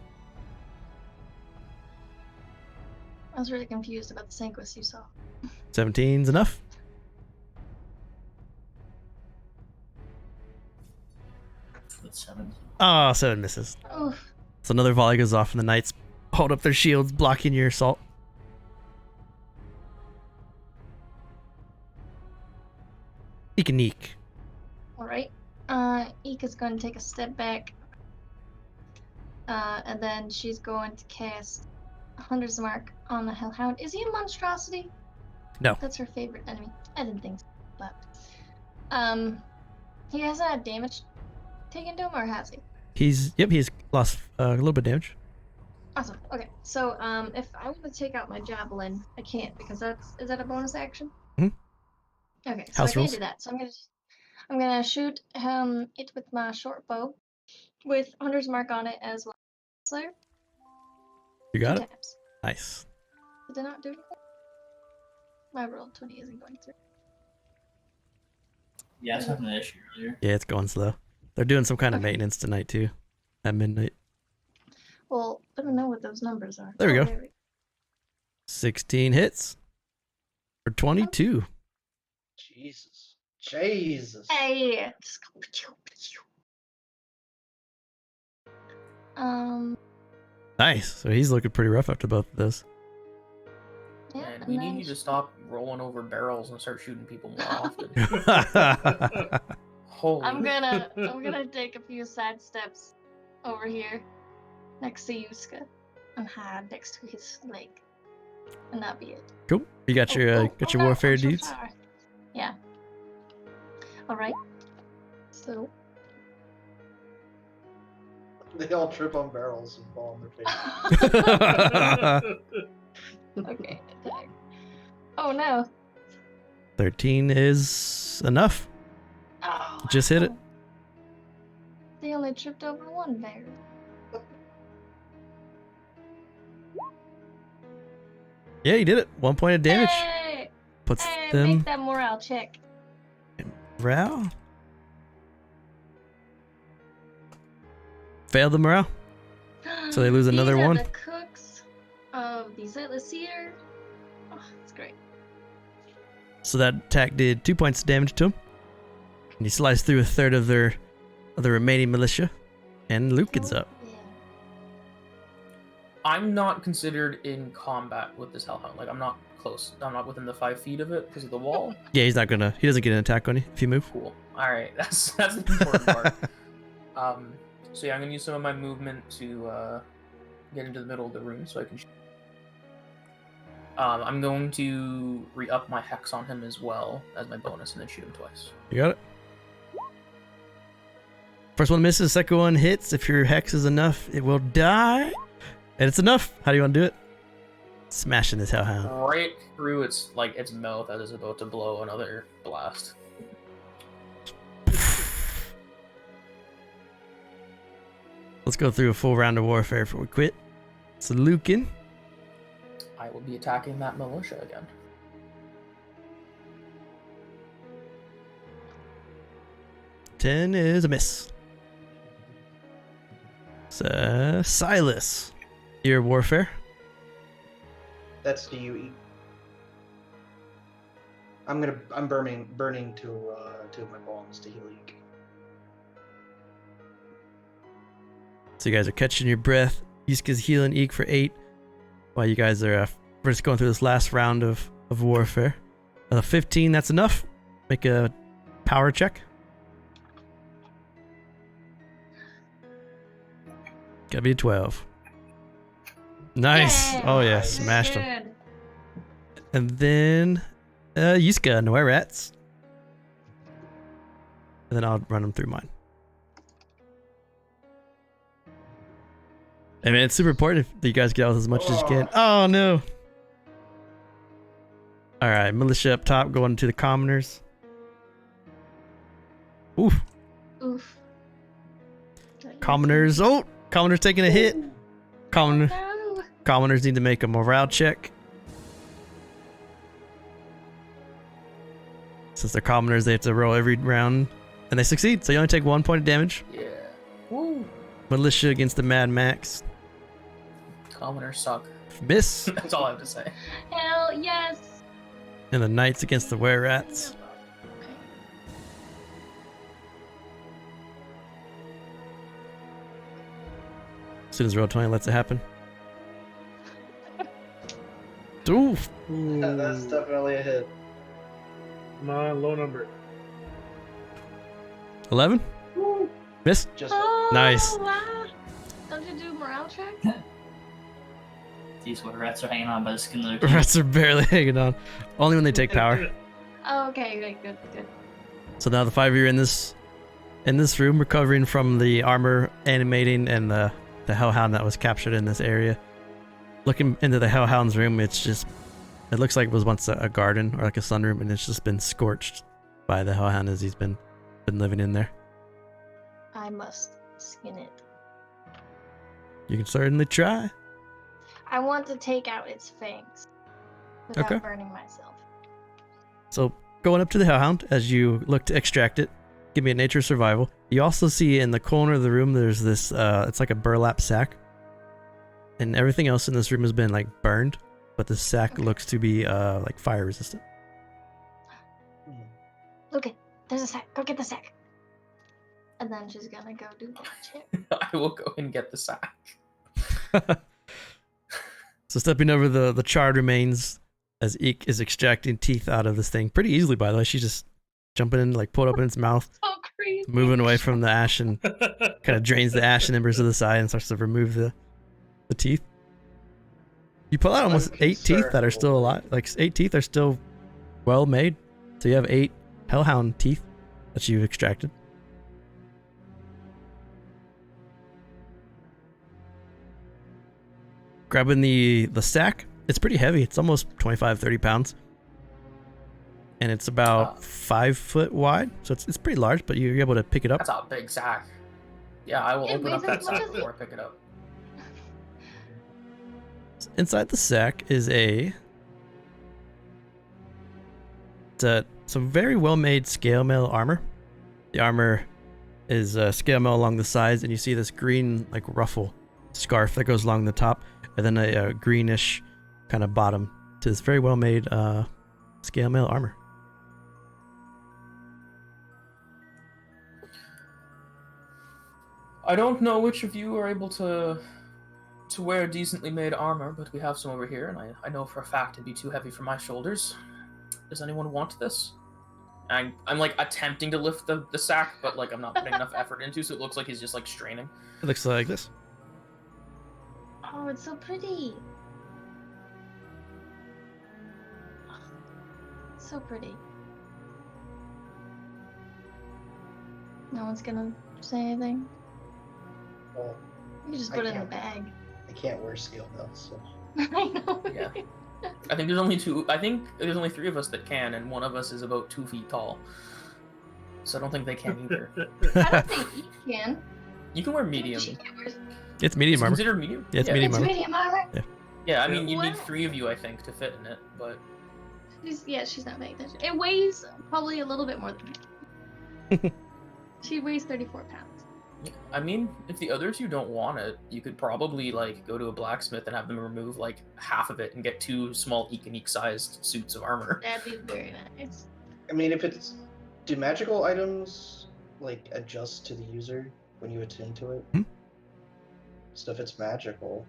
I was really confused about the Sanquist you saw. 17's enough. With 7. Ah, 7 misses. Oof. So another volley goes off, and the knights hold up their shields, blocking your assault. Eek and eek. Alright. Eek is going to take a step back. And then she's going to cast Hunter's Mark on the Hellhound. Is he a monstrosity? No. That's her favorite enemy. I didn't think so, but he hasn't had damage taken to him, or has he? He's lost a little bit of damage. Awesome. Okay, so if I want to take out my javelin, I can't because is that a bonus action? Mhm. Okay, so House I can't rules. do that. So I'm gonna shoot it with my short bow, with Hunter's Mark on it as well. Slayer. You got 2 it. times. Nice. Did I not do anything? My roll 20 isn't going through. Yeah, I was having an issue earlier. Yeah, it's going slow. They're doing some kind of maintenance tonight too, at midnight. Well, I don't know what those numbers are. There we go. There we go. 16 hits for 22. Jesus. Jesus. Hey, just go. Nice. So he's looking pretty rough after both of those. Yeah, Man, and we then need you to stop rolling over barrels and start shooting people more often. Holy. I'm gonna take a few side steps over here, next to Yuska, and hide next to his leg, and that'll be it. Cool. You got your no, warfare I'm so dudes. sorry. Yeah. All right. So. They all trip on barrels and fall on their face. Okay. Attack. Oh no. 13 is enough. Oh, Just hit it. They only tripped over 1 barrel. Yeah, you did it. 1 point of damage. Hey! Puts Hey, them make that morale check. morale. Failed the morale. So they lose another These are one. the cooks of the Zealous Seer. Oh, that's great. So that attack did 2 points of damage to him. And he sliced through a third of the remaining militia. And Luke gets up. Yeah. I'm not considered in combat with this hellhound. Like, I'm not close. I'm not within the 5 feet of it because of the wall. Yeah, he doesn't get an attack on you if you move. Cool. All right, that's the important part. So yeah, I'm gonna use some of my movement to get into the middle of the room so I can. I'm going to re-up my hex on him as well as my bonus, and then shoot him twice. You got it. First one misses, second one hits. If your hex is enough, it will die. And it's enough. How do you want to do it? Smashing this hellhound. Right through its mouth as it's about to blow another blast. Let's go through a full round of warfare before we quit. So Lucan. I will be attacking that militia again. Ten is a miss. So Silas, your warfare. That's do you eat? I'm burning two of my bombs to heal Eek. So you guys are catching your breath. Yuska's healing Eek for 8. While you guys are first going through this last round of warfare. 15, that's enough. Make a power check. Gotta be a 12. Nice. Yeah, Oh yeah, nice. smashed him. Good. And then Yiska, no rats. And then I'll run them through mine. I mean, it's super important that you guys get out with as much as you can. Oh no. All right, militia up top, going to the commoners. Oof. Oof. Commoners. Oh, commoners taking a hit. Commoners No. need to make a morale check. Since they're commoners, they have to roll every round, and they succeed. So you only take 1 point of damage. Yeah. Woo. Militia against the Mad Max. Commoners suck. Miss. That's all I have to say. Hell yes. And the Knights against the Were Rats. Okay. As soon as roll 20 lets it happen. Oof. That's definitely a hit. Come on, low number. 11. Miss. Just Oh, Nice. Wow. Don't you do morale check? These what rats are hanging on by the skin of their Rats are barely hanging on. Only when they take power. Oh, okay, good. So now the 5 of you are in this room, recovering from the armor animating and the hellhound that was captured in this area. Looking into the hellhound's room, it looks like it was once a garden or like a sunroom, and it's just been scorched by the hellhound as he's been living in there. I must skin it. You can certainly try. I want to take out its fangs without Okay. burning myself. So going up to the hellhound as you look to extract it, give me a nature survival. You also see in the corner of the room there's this it's like a burlap sack, and everything else in this room has been like burned, but the sack looks to be like fire resistant. Look, there's a sack. Go get the sack. And then she's gonna go do that shit. I will go and get the sack. So stepping over the charred remains as Eek is extracting teeth out of this thing pretty easily, by the way. She's just jumping in, like pulled up in its mouth, So crazy. moving away from the ash, and kind of drains the ash and embers to the side and starts to remove the teeth. You pull out almost 8 teeth that are still alive. Like 8 teeth are still well made. So you have 8 hellhound teeth that you've extracted. Grabbing the sack, it's pretty heavy. It's almost 25-30 pounds. And it's about 5 foot wide. So it's pretty large, but you're able to pick it up. That's a big sack. Yeah, I will It open up weighs that as much sack as before I pick it up. Inside the sack is some very well made scale mail armor. The armor is scale mail along the sides, and you see this green like ruffle scarf that goes along the top, and then a greenish kind of bottom to this very well made scale mail armor. I don't know which of you are able to wear decently made armor, but we have some over here, and I know for a fact it'd be too heavy for my shoulders. Does anyone want this? I'm like attempting to lift the sack, but like I'm not putting enough effort into, so it looks like he's just like straining. It looks like this. Oh, it's so pretty. So pretty. No one's gonna say anything. Well, You can just I put it in the can't. bag. I can't wear scale mail, so I know. Yeah. I think there's only 3 of us that can, and one of us is about 2 feet tall. So I don't think they can either. I don't think you can. You can wear medium. She can't wear- It's medium Is it armor. considered medium? Yeah, it's medium It's armor. medium armor. Yeah, I mean, you need Wow. 3 of you, I think, to fit in it, but She's not paying attention. It weighs probably a little bit more than me. She weighs 34 pounds. I mean, if the other 2 don't want it, you could probably like go to a blacksmith and have them remove like half of it and get 2 small Eek sized suits of armor. That'd be very nice. I mean, do magical items like adjust to the user when you attune to it? Hmm? So if it's magical,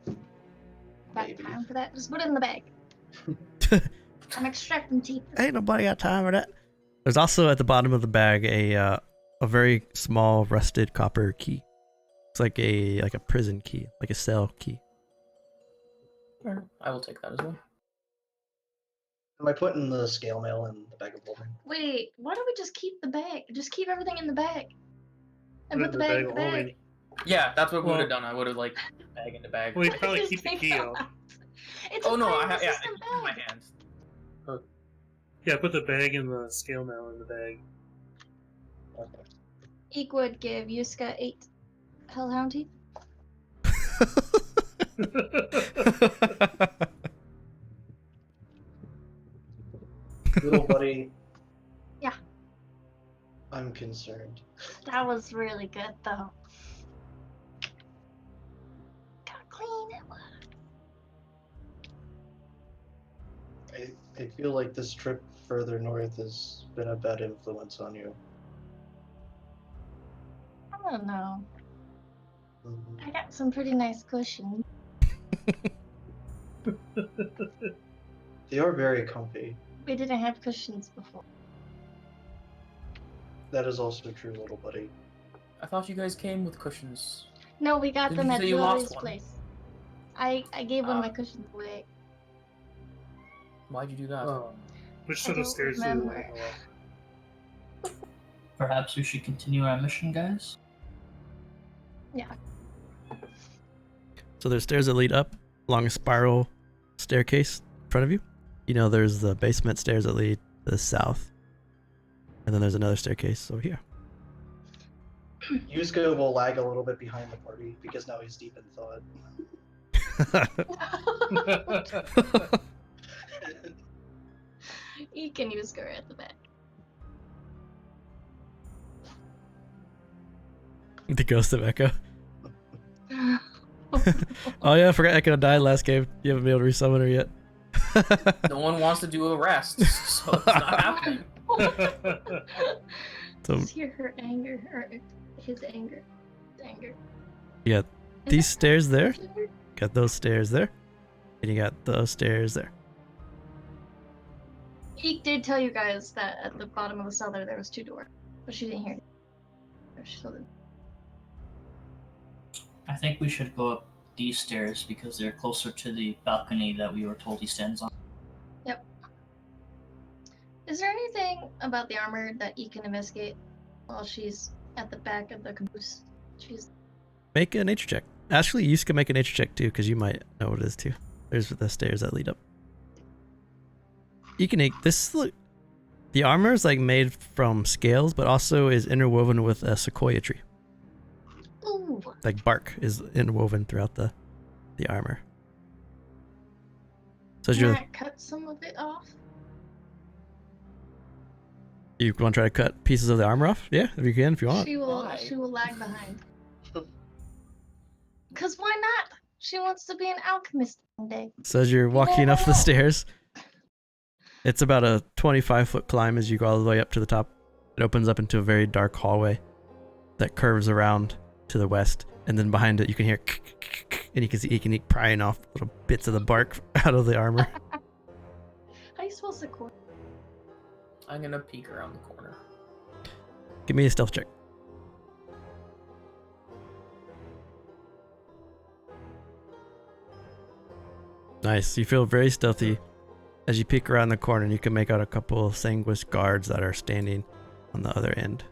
Got maybe. time for that? Just put it in the bag. I'm extracting teeth. Ain't nobody got time for that. There's also at the bottom of the bag a very small rusted copper key. Looks like a prison key, like a cell key. Alright, I will take that as well. Am I putting the scale mail in the bag of holding? Wait, why don't we just keep the bag? Just keep everything in the bag. And Put put the in bag in of the bag. holding. Yeah, that's what we would Well- have done. I would have like bag into bag. Well, you probably Just keep the take key it out. out. It's Oh a no, fire I have yeah, resistant it's in my bag. hands. Yeah, put the bag and the scale mail in the bag. Okay. Eek would give Yuska 8 hellhound teeth. Little buddy. Yeah. I'm concerned. That was really good though. Gotta clean it. I feel like this trip further north has been a bad influence on you. I don't know. Mhm. I got some pretty nice cushions. They are very comfy. We didn't have cushions before. That is also true, little buddy. I thought you guys came with cushions. No, we got Didn't them you at say you lost Julie's one? place. I gave one of Ah. my cushions away. Why'd you do that? Which I set of don't stairs do you want remember. to go up? Perhaps we should continue our mission, guys? So there's stairs that lead up along a spiral staircase in front of you. You know, there's the basement stairs that lead to the south. And then there's another staircase over here. Yusuke will lag a little bit behind the party because now he's deep in thought. You can use her at the back. The ghost of Echo. Oh yeah, I forgot Echo died last game. You haven't been able to resummon her yet. No one wants to do a rest, so it's not happening. So Just hear her anger, or his anger. His anger. yeah, Is these that stairs there, anger? got those stairs there, and you got those stairs there. Eek did tell you guys that at the bottom of the cellar there was 2 doors, but she didn't hear it. Or she told it. I think we should go up these stairs because they're closer to the balcony that we were told he stands on. Is there anything about the armor that Eek can investigate while she's at the back of the caboose? She's Make a nature check. Actually, you can make a nature check too, because you might know what it is too. There's the stairs that lead up. You can make this. The armor is like made from scales, but also is interwoven with a sequoia tree. ooh. Like bark is interwoven throughout the armor. So as Can you're, I cut some of it off? you want to try to cut pieces of the armor off? Yeah, if you can, if you want. She will. Why? She will lag behind. Cause why not? She wants to be an alchemist one day. So as you're walking up the stairs, it's about a 25-foot climb as you go all the way up to the top. It opens up into a very dark hallway that curves around to the west, and then behind it you can hear and you can see Eek prying off little bits of the bark out of the armor. How do you spell sequoia? I'm gonna peek around the corner. Give me a stealth check. Nice. You feel very stealthy as you peek around the corner, and you can make out a couple of sanguis guards that are standing on the other end.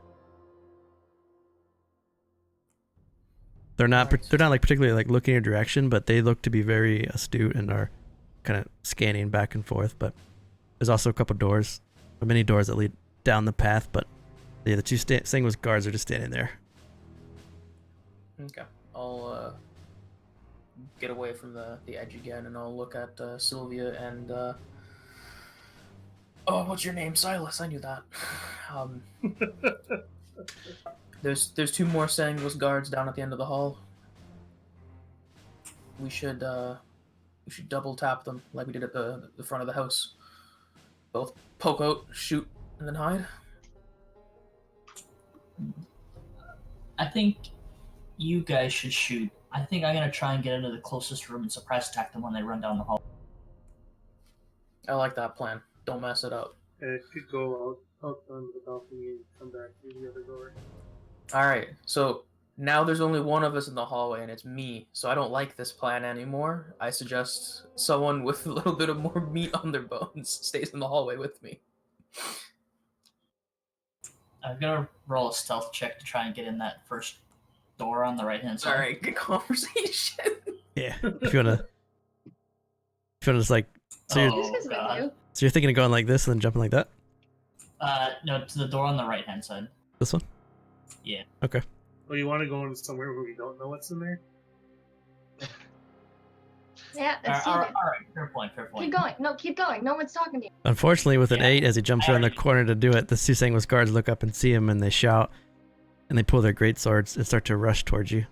They're not Nice. they're not like particularly like looking your direction, but they look to be very astute and are kind of scanning back and forth. But there's also a couple doors, or many doors that lead down the path. But yeah, the two sanguis guards are just standing there. Okay, I'll get away from the edge again, and I'll look at Sylvia and oh, what's your name? Silas. I knew that. There's 2 more Sanguis guards down at the end of the hall. We should double tap them like we did at the front of the house. Both poke out, shoot, and then hide. I think you guys should shoot. I think I'm gonna try and get into the closest room and surprise attack them when they run down the hall. I like that plan. Don't mess it up. And it could go out on the balcony and come back through the other door. All right. So now there's only one of us in the hallway, and it's me. So I don't like this plan anymore. I suggest someone with a little bit of more meat on their bones stays in the hallway with me. I'm gonna roll a stealth check to try and get in that first door on the right-hand side. Sorry, good conversation. Yeah. If you wanna just like, so you're, This is with God. you. so you're thinking of going like this and then jumping like that? No, to the door on the right-hand side. This one? Yeah. Okay. Oh, you want to go into somewhere where we don't know what's in there? Yeah, it's All Ziegler. right, fair point. Keep going. No, keep going. No one's talking to you. Unfortunately, with an Yeah. 8, as he jumps I around the already- corner to do it, the Susangwas guards look up and see him, and they shout, and they pull their great swords and start to rush towards you.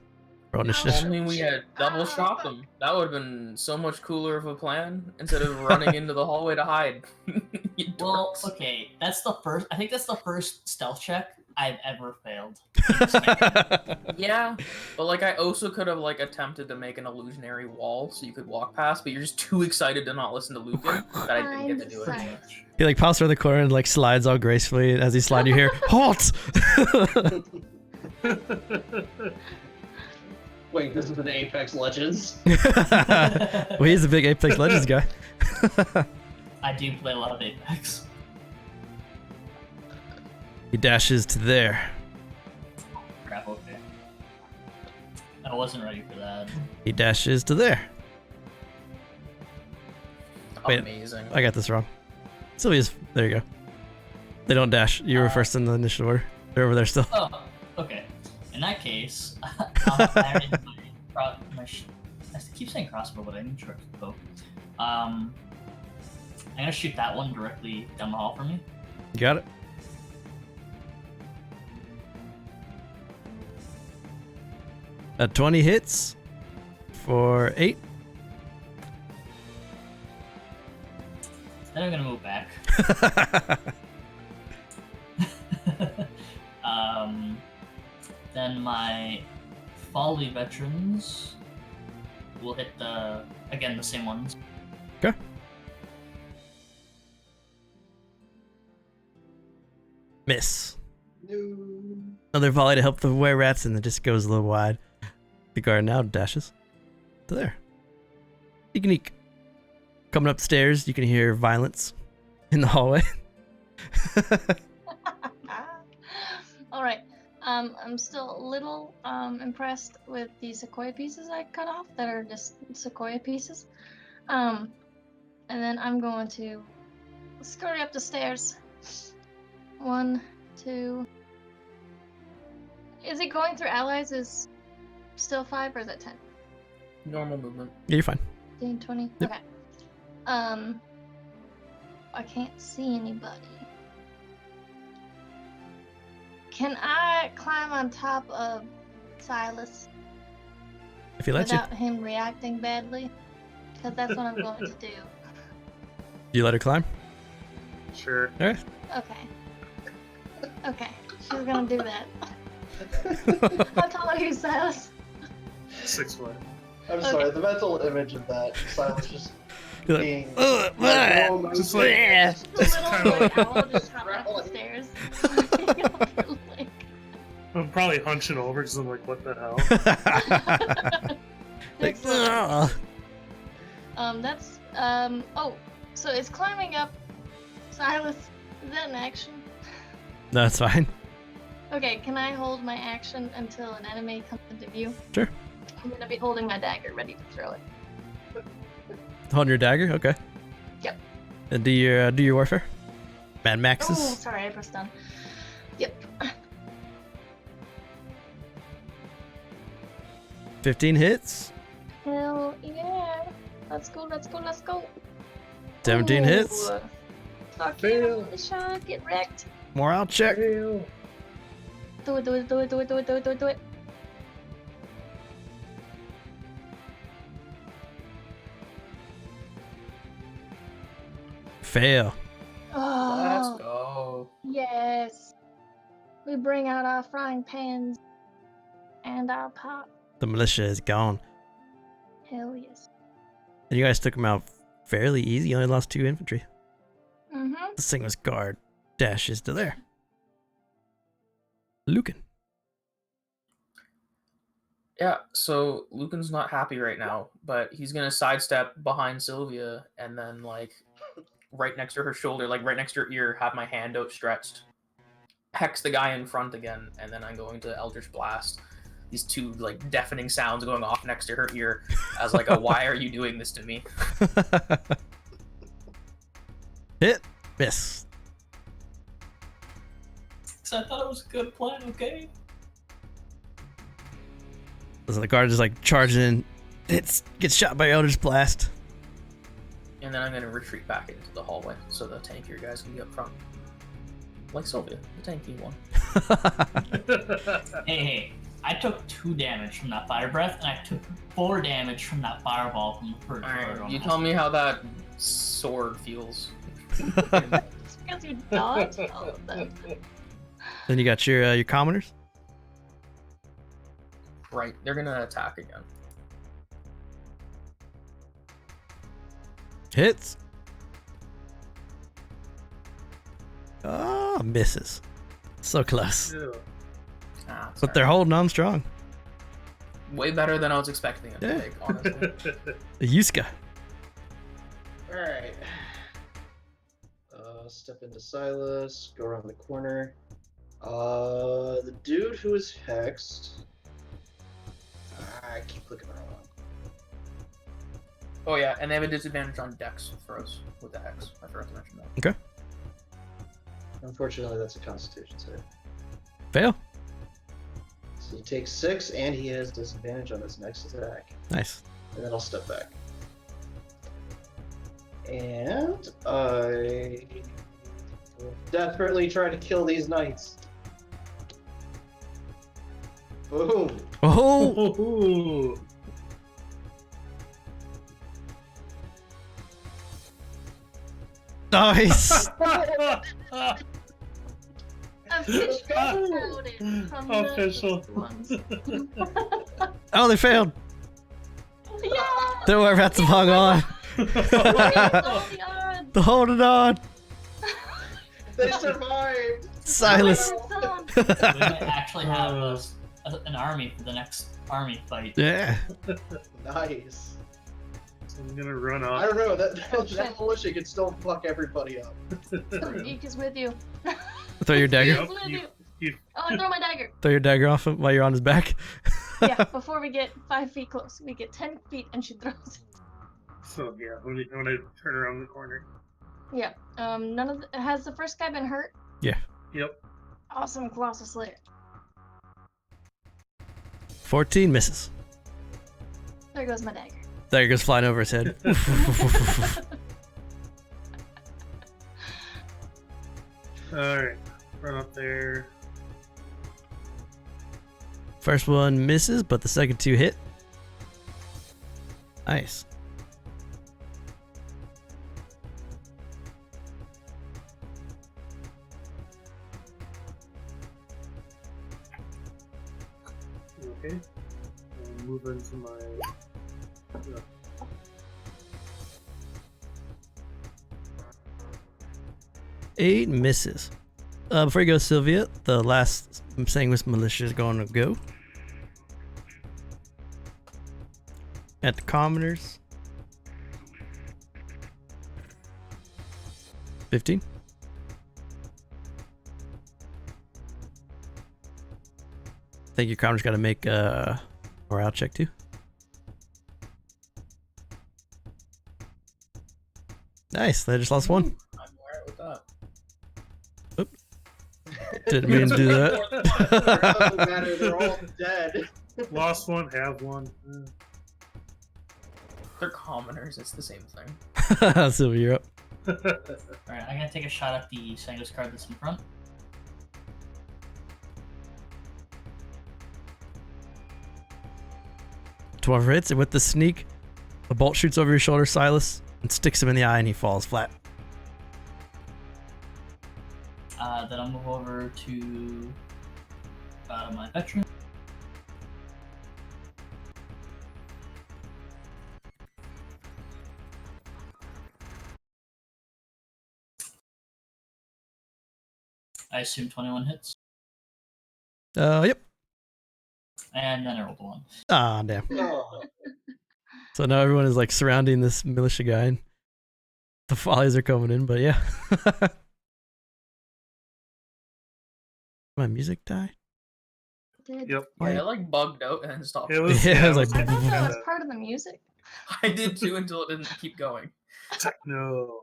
Roll initiative. Only we had double shot them. That would have been so much cooler of a plan instead of running into the hallway to hide. You Well, dorks. okay, that's the first. I think that's the first stealth check I've ever failed. Yeah, but like I also could have like attempted to make an illusionary wall so you could walk past, but you're just too excited to not listen to Lucan that I didn't get to do it. Hindsight. He like pops around the corner and like slides all gracefully, and as he slides, you hear halt. Wait, this is an Apex Legends. Well, he's a big Apex Legends guy. I do play a lot of Apex. He dashes to there. Crap, okay. I wasn't ready for that. He dashes to there. Wait. Amazing. I got this wrong. Sylvia's. There you go. They don't dash. You were first in the initiative order. They're over there still. Oh, okay. In that case, I keep saying crossbow, but I need short bow. I'm gonna shoot that one directly down the hall for me. You got it. A 20 hits for 8. Then I'm gonna move back. Then my Folly veterans will hit the same ones. Okay. Miss. No. Another volley to help the were rats, and it just goes a little wide. The guard now dashes to there. Sneak. Coming upstairs, you can hear violence in the hallway. All right. I'm still a little impressed with the sequoia pieces I cut off that are just sequoia pieces. And then I'm going to scurry up the stairs. 1, 2. Is it going through allies? Is still 5 or is it 10? Normal movement. Yeah, you're fine. 15, 20? Yep. Okay. I can't see anybody. Can I climb on top of Silas If he lets you. without him reacting badly? Because that's what I'm going to do. You let her climb? Sure. Alright. Okay. Okay. She's gonna do that. How tall are you, Silas? 6 foot. I'm sorry, the mental image of that Silas just You're like, being "Ugh, like, bleh." no Just motion. like- Yeah. Just a little kinda like owl just hopping up the stairs. Like, I'm probably hunching over because I'm like, what the hell? Like, excellent. "Ugh." That's oh, so it's climbing up. Silas, is that an action? No, it's fine. Okay, can I hold my action until an enemy comes into view? Sure. I'm gonna be holding my dagger ready to throw it. Holding your dagger? Okay. Yep. And do your warfare? Mad Oh, Max's? sorry, I pressed done. Yep. 15 hits. Hell yeah. Let's go, let's go, let's go. 17 hits. Ooh. Fuck Fail. yeah, the shot, get wrecked. Morale check. Do it, do it, do it, do it, do it, do it, do it, do it. Fail. Let's Oh, go. yes. We bring out our frying pans and our pot. The militia is gone. Hell yes. And you guys took them out fairly easy. You only lost 2 infantry. Mm-hmm. The Sigma's guard dashes to there. Lucan. Yeah, so Lucan's not happy right now, but he's gonna sidestep behind Sylvia and then like right next to her shoulder, like right next to her ear, have my hand outstretched, hex the guy in front again, and then I'm going to Eldritch Blast. These two like deafening sounds going off next to her ear as like a why are you doing this to me? Hit. Miss. Because I thought it was a good plan, okay? So the guard is like charging in. Gets shot by Eldritch Blast. And then I'm gonna retreat back into the hallway so the tankier guys can be up front. Like Sylvia, the tanky one. Hey, I took 2 damage from that fire breath, and I took 4 damage from that fireball from the first Alright, you tell me how that sword feels. It's because you dodged all of them. Then you got your commoners. Right, they're gonna attack again. Hits. Ah, misses. So close. Yeah. Ah, But they're holding on strong. way better than I was expecting it to Yeah. take, honestly. Yuska. Alright. Step into Silas, go around the corner. The dude who is hexed. I keep clicking around. Oh yeah, and they have a disadvantage on dex for us with the hex. I forgot to mention that. Okay. Unfortunately, that's a Constitution save. Fail. So he takes 6, and he has disadvantage on his next attack. Nice. And then I'll step back. And I will desperately try to kill these knights. Boom! Oh. Ooh. Nice. Official noted from Official. the ones. Oh, they failed. Yeah! Don't worry, Rats have hung on. They're holding on. They survived! Silas. We might actually have an army for the next army fight. Yeah. Nice. I'm gonna run I off. don't know, that militia could still fuck everybody up. The geek is with you. Throw your dagger. Yep, With you- you. Oh, I throw my dagger. Throw your dagger off him while you're on his back. Yeah, before we get 5 feet close, we get 10 feet and she throws it. So yeah, when I turn around the corner. Yeah. Has the first guy been hurt? Yeah. Yep. Awesome, Colossal Slayer. 14 misses. There goes my dagger. Dagger goes flying over his head. Alright. Run up there. First one misses, but the second 2 hit. Nice. Okay. And move into my. Yeah. Eight misses. Before you go, Sylvia, the last Sanguis militia is going to go. At the commoners. 15. I think your commoners got to make a morale check too. Nice, they just lost one. I'm alright with that. Didn't mean to do that. It doesn't matter, they're all dead. Lost one, have one. They're commoners, it's the same thing. Sylvia, you're up. Alright, I'm gonna take a shot at the Sangus card that's in front. Twelve hits, and with the sneak, a bolt shoots over your shoulder, Silas, and sticks him in the eye, and he falls flat. Then I'll move over to my veteran. I assume 21 hits. Yep. And then I rolled a 1. Ah, damn. Oh, So now everyone is like surrounding this militia guy, and the follies are coming in. But yeah, my music die. Did Yep. Yeah, it like bugged out and then stopped. It was. Yeah, Yeah, I was it was like- I thought that was kinda part of the music. I did too until it didn't keep going. techno.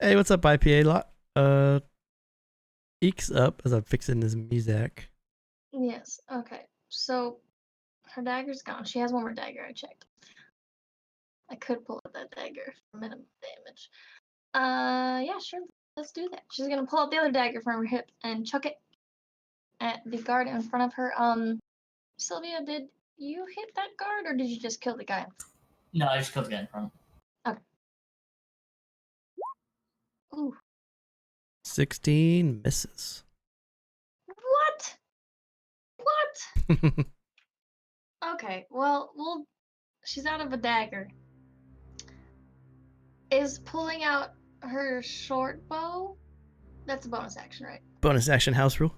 Hey, what's up, IPA lot? Eek's up as I'm fixing this music. Yes. Okay. So her dagger's gone. She has one more dagger. I checked. I could pull out that dagger for minimum damage. Yeah, sure. Let's do that. She's gonna pull out the other dagger from her hip and chuck it at the guard in front of her. Sylvia, did you hit that guard or did you just kill the guy? No, I just killed the guy in front. Ooh. 16 misses. What? What? Okay. Well, she's out of a dagger. Is pulling out her short bow? That's a bonus action, right? Bonus action house rule.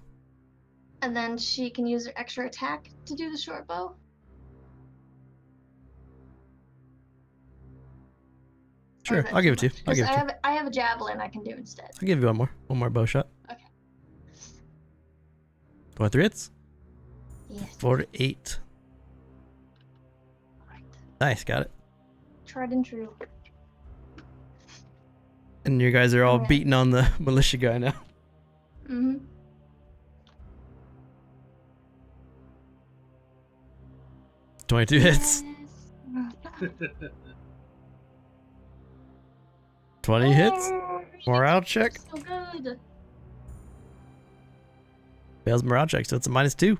And then she can use her extra attack to do the short bow? Or Sure, is that I'll give it too to you. much? I'll give 'Cause it to you. I have a javelin I can do instead. I'll give you one more bow shot. Okay. Going 3 hits. Yes. 4 to 8. Alright. Nice, got it. Tried and true. And you guys are all Alright. beating on the militia guy now. Mm-hmm. 22 hits. 20 hits. Morale check. So good. Fails morale check, so it's a -2.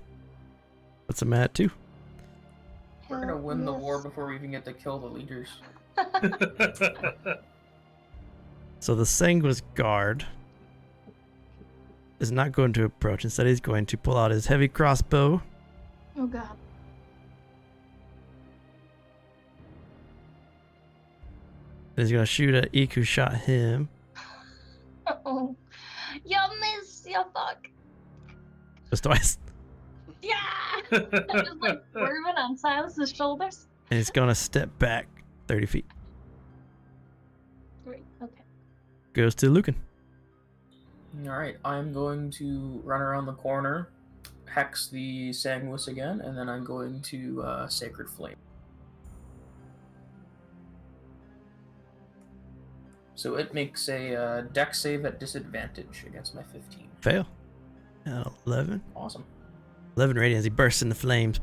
Puts him at 2. We're gonna Hell win the yes. war before we even get to kill the leaders. So the Sanguis guard is not going to approach. Instead, he's going to pull out his heavy crossbow. Oh god. And he's going to shoot at Eek, who shot him. Oh. You miss, you fuck. Just twice. Yeah! I'm just like swerving on Silas's shoulders. And he's going to step back 30 feet. Great, okay. Goes to Lucan. Alright, I'm going to run around the corner, hex the Sanguis again, and then I'm going to Sacred Flame. So it makes a dex save at disadvantage against my 15. Fail. And 11. Awesome. 11 radiant as he bursts into flames.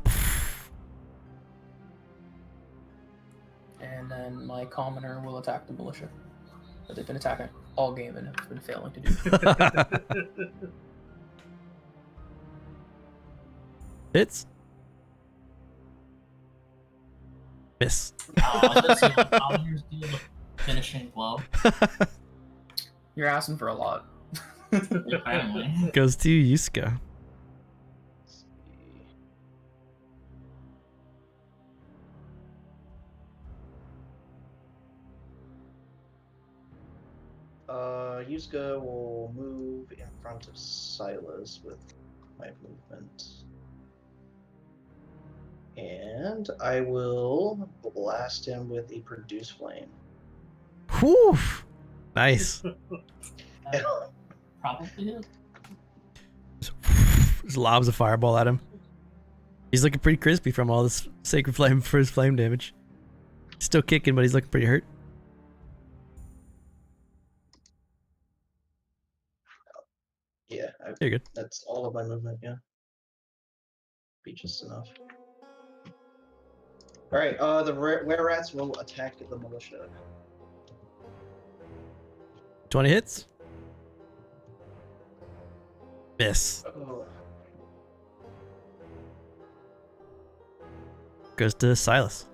And then my commoner will attack the militia. But they've been attacking all game and have been failing to do. Hits. Miss. I was gonna say, commoners do the finishing blow. You're asking for a lot. Apparently. Goes to Yuska. Yuska will move in front of Silas with my movement. And I will blast him with a Produce Flame. Whew. Nice. Probably is. Just lobs a fireball at him. He's looking pretty crispy from all this sacred flame for his flame damage. He's still kicking, but he's looking pretty hurt. Yeah, You're good. that's all of my movement, yeah. Be just enough. Alright, the were-rats will attack the militia. 20 hits. Miss. Oh. Goes to Silas.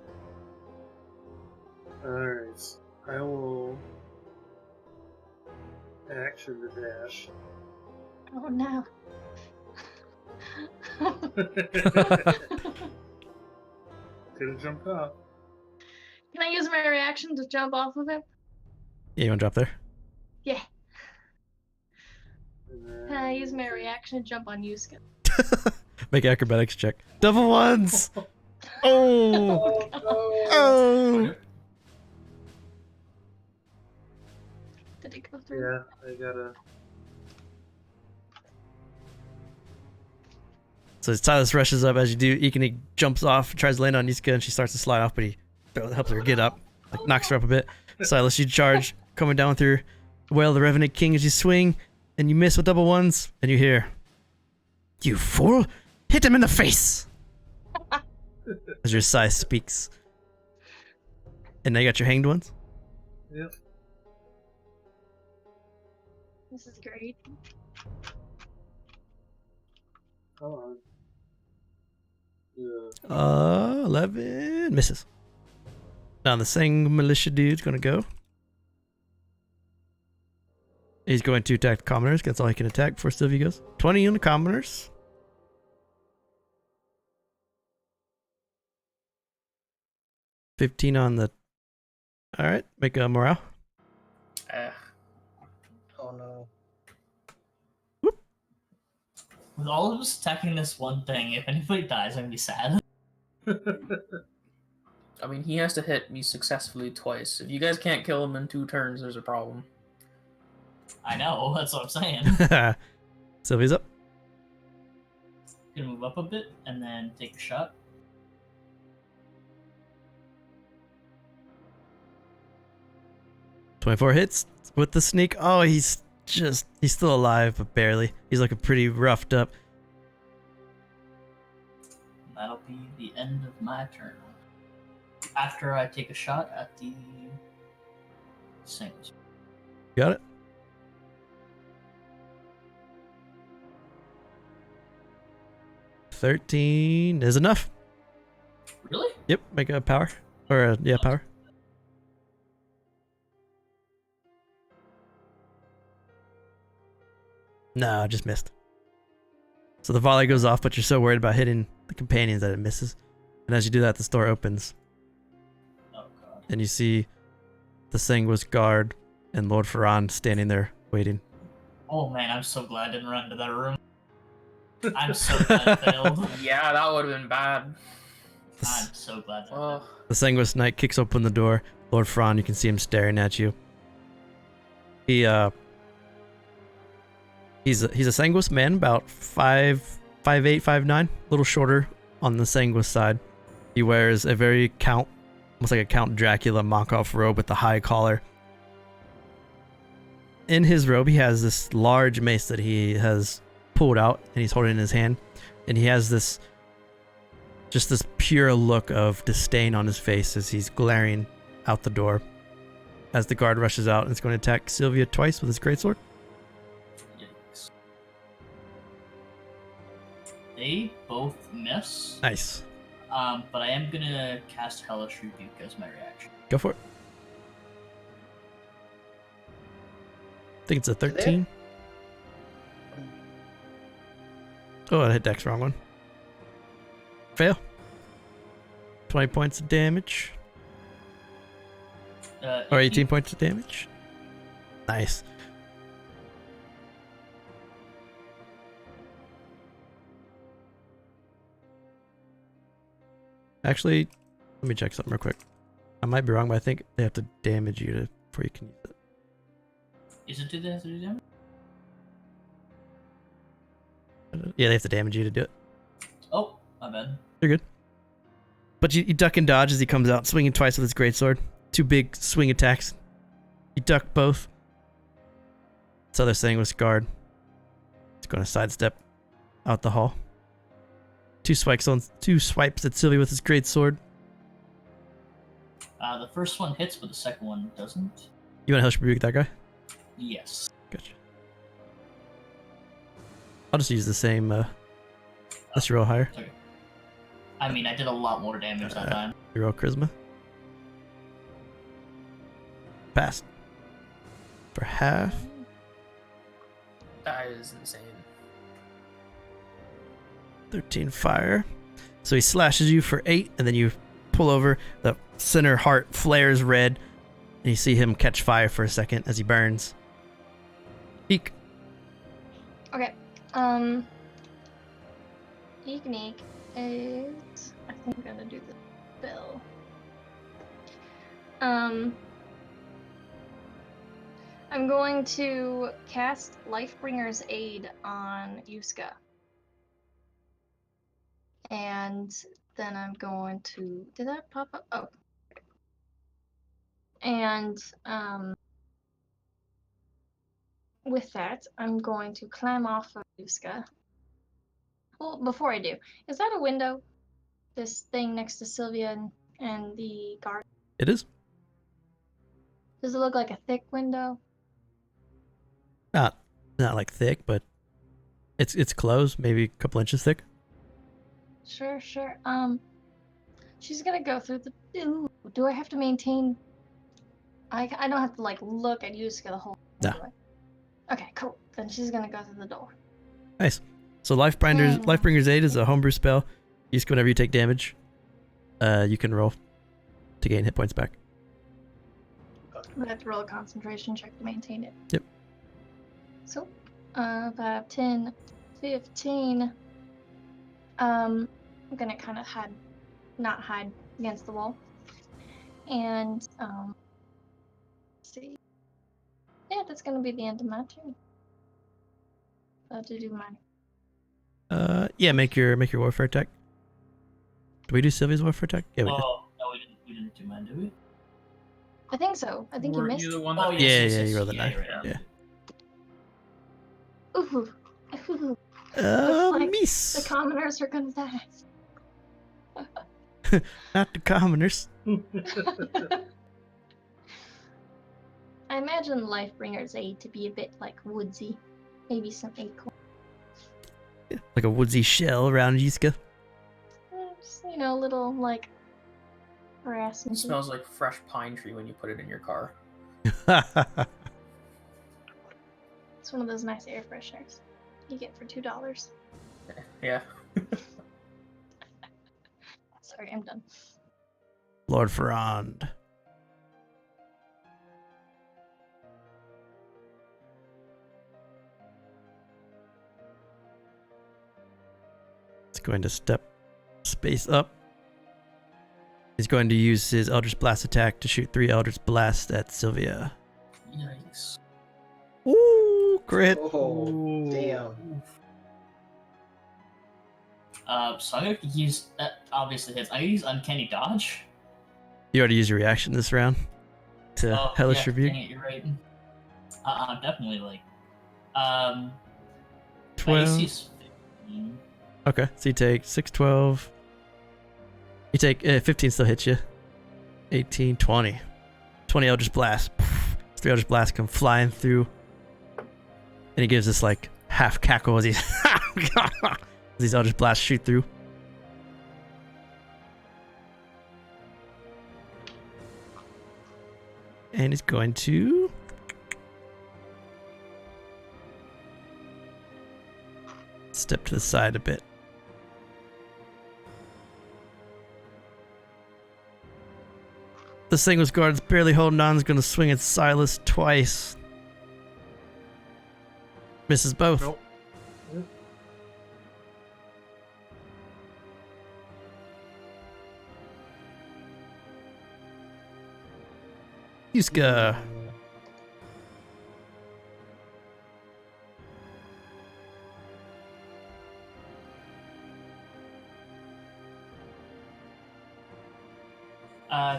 Alright. I will action the dash. Oh no. Could've jumped off. Can I use my reaction to jump off of him? Yeah, you want to drop there? Yeah. And then, Can I use my reaction to jump on Yusuke? Make acrobatics check. Double ones. Oh. Oh, no. Oh. Did it go through? Yeah, I gotta. So Silas rushes up as you do. Ikini jumps off, tries to land on Yusuke, and she starts to slide off, but he helps her get up, like knocks her up a bit. Silas, you charge, coming down with your Wail of the Revenant King as you swing, and you miss with double ones, and you hear, "You fool! Hit him in the face!" As your Sai speaks. And now you got your hanged ones? Yep. This is great. Come on. Yeah. 11 misses. Now the Sang militia dude's gonna go. He's going to attack the commoners. That's all he can attack before Sylvia goes. 20 on the commoners. $15 on the. Alright, make a morale. Oh no. With all of us attacking this one thing, if anybody dies, I'm gonna be sad. I mean, he has to hit me successfully twice. If you guys can't kill him in 2 turns, there's a problem. I know, that's what I'm saying. Sylvia's up. Gonna move up a bit and then take a shot. $24 hits with the sneak. Oh, he's still alive, but barely. He's looking pretty roughed up. That'll be the end of my turn. After I take a shot at the singles. Got it? $13 is enough. Really? Yep, make a power. Or, yeah, power. No, I just missed. So the volley goes off, but you're so worried about hitting the companions that it misses. And as you do that, the door opens. Oh god. And you see the Sanguis guard and Lord Ferand standing there waiting. Oh man, I'm so glad I didn't run into that room. I'm so glad I failed. Yeah, that would have been bad. I'm so glad that I Oh, failed. The Sanguis Knight kicks open the door. Lord Ferand, you can see him staring at you. He's a Sanguis man, about 5'8", 5'9", a little shorter on the Sanguis side. He wears a very almost like a Count Dracula mock-off robe with the high collar. In his robe, he has this large mace that he has pulled out, and he's holding in his hand. And he has this pure look of disdain on his face as he's glaring out the door. As the guard rushes out and is going to attack Sylvia twice with his greatsword. Yikes. They both miss. Nice. But I am gonna cast Hellish Rebuke as my reaction. Go for it. I think it's a 13. Oh, I hit Dex, wrong one. Fail. 20 points of damage. Or 18 points of damage. Nice. Actually, let me check something real quick. I might be wrong, but I think they have to damage you before you can use it. Is it do they have to do damage? Yeah, they have to damage you to do it. Oh, my bad. You're good. But you duck and dodge as he comes out, swinging twice with his greatsword. 2 big swing attacks. You duck both. This other thing was guard. It's going to sidestep out the hall. 2 swipes at Sylvia with his greatsword. The first one hits, but the second one doesn't. You want to Hellish Rebuke that guy? Yes. Gotcha. I'll just use the same. Let's roll higher. Okay. I mean, I did a lot more damage that time. You roll charisma. Passed. For half. that is insane. 13 fire. So he slashes you for 8, and then you pull over. The center heart flares red, and you see him catch fire for a second as he burns. Eek. Okay. Eek is. I think I'm gonna do the spell. I'm going to cast Lifebringer's Aid on Yuska. And then I'm going to. Did that pop up? Oh. And with that, I'm going to climb off of Yuska. Well, before I do, is that a window? This thing next to Sylvia and the guard? It is. Does it look like a thick window? Not like thick, but it's closed, maybe a couple inches thick. Sure. She's gonna go through the. Ooh, do I have to maintain? I don't have to like look at Yusuke the whole. No. Do I? Okay, cool. Then she's gonna go through the door. Nice. So Lifebringer's Aid is a homebrew spell. Used whenever you take damage. You can roll to gain hit points back. I have to roll a concentration check to maintain it. Yep. So, 5, 10, 15. I'm gonna kind of not hide against the wall. And, let's see. Yeah, that's gonna be the end of my turn. To do mine. Yeah, make your warfare attack. Do we do Sylvia's warfare attack? Yeah, we did. Oh, no, we didn't do mine, did we? I think so. I think you Weren't missed. you the one Oh, that- Yeah, you rolled a 9. you're right. Yeah. Ooh. Looks like Miss. the commoners are gonna die. Not the commoners. I imagine Lifebringer's Aid to be a bit like woodsy. Maybe some acorn. Yeah, like a woodsy shell around Yiska. Just, little, like, grass and It smells like fresh pine tree when you put it in your car. It's one of those nice air fresheners you get for $2. Yeah. Sorry, I'm done. Lord Ferand. It's going to step space up. He's going to use his Eldritch Blast attack to shoot 3 Eldritch Blasts at Sylvia. Yikes. Ooh, crit. Oh, damn. So I'm gonna use obviously hits. I'm gonna use Uncanny Dodge. You already used your reaction this round to Hellish yeah, Rebuke. dang it, you're right. Definitely like 12. my AC is 15. Okay, so you take 6, 12. You take 15 still hits you. 18, 20. 20 Eldritch Blast. 3 Eldritch Blasts come flying through. And he gives this like half cackle as these Eldritch Blasts shoot through. And he's going to step to the side a bit. This thing with guards barely holding on is going to swing at Silas twice. Misses both. Nope. Yuska.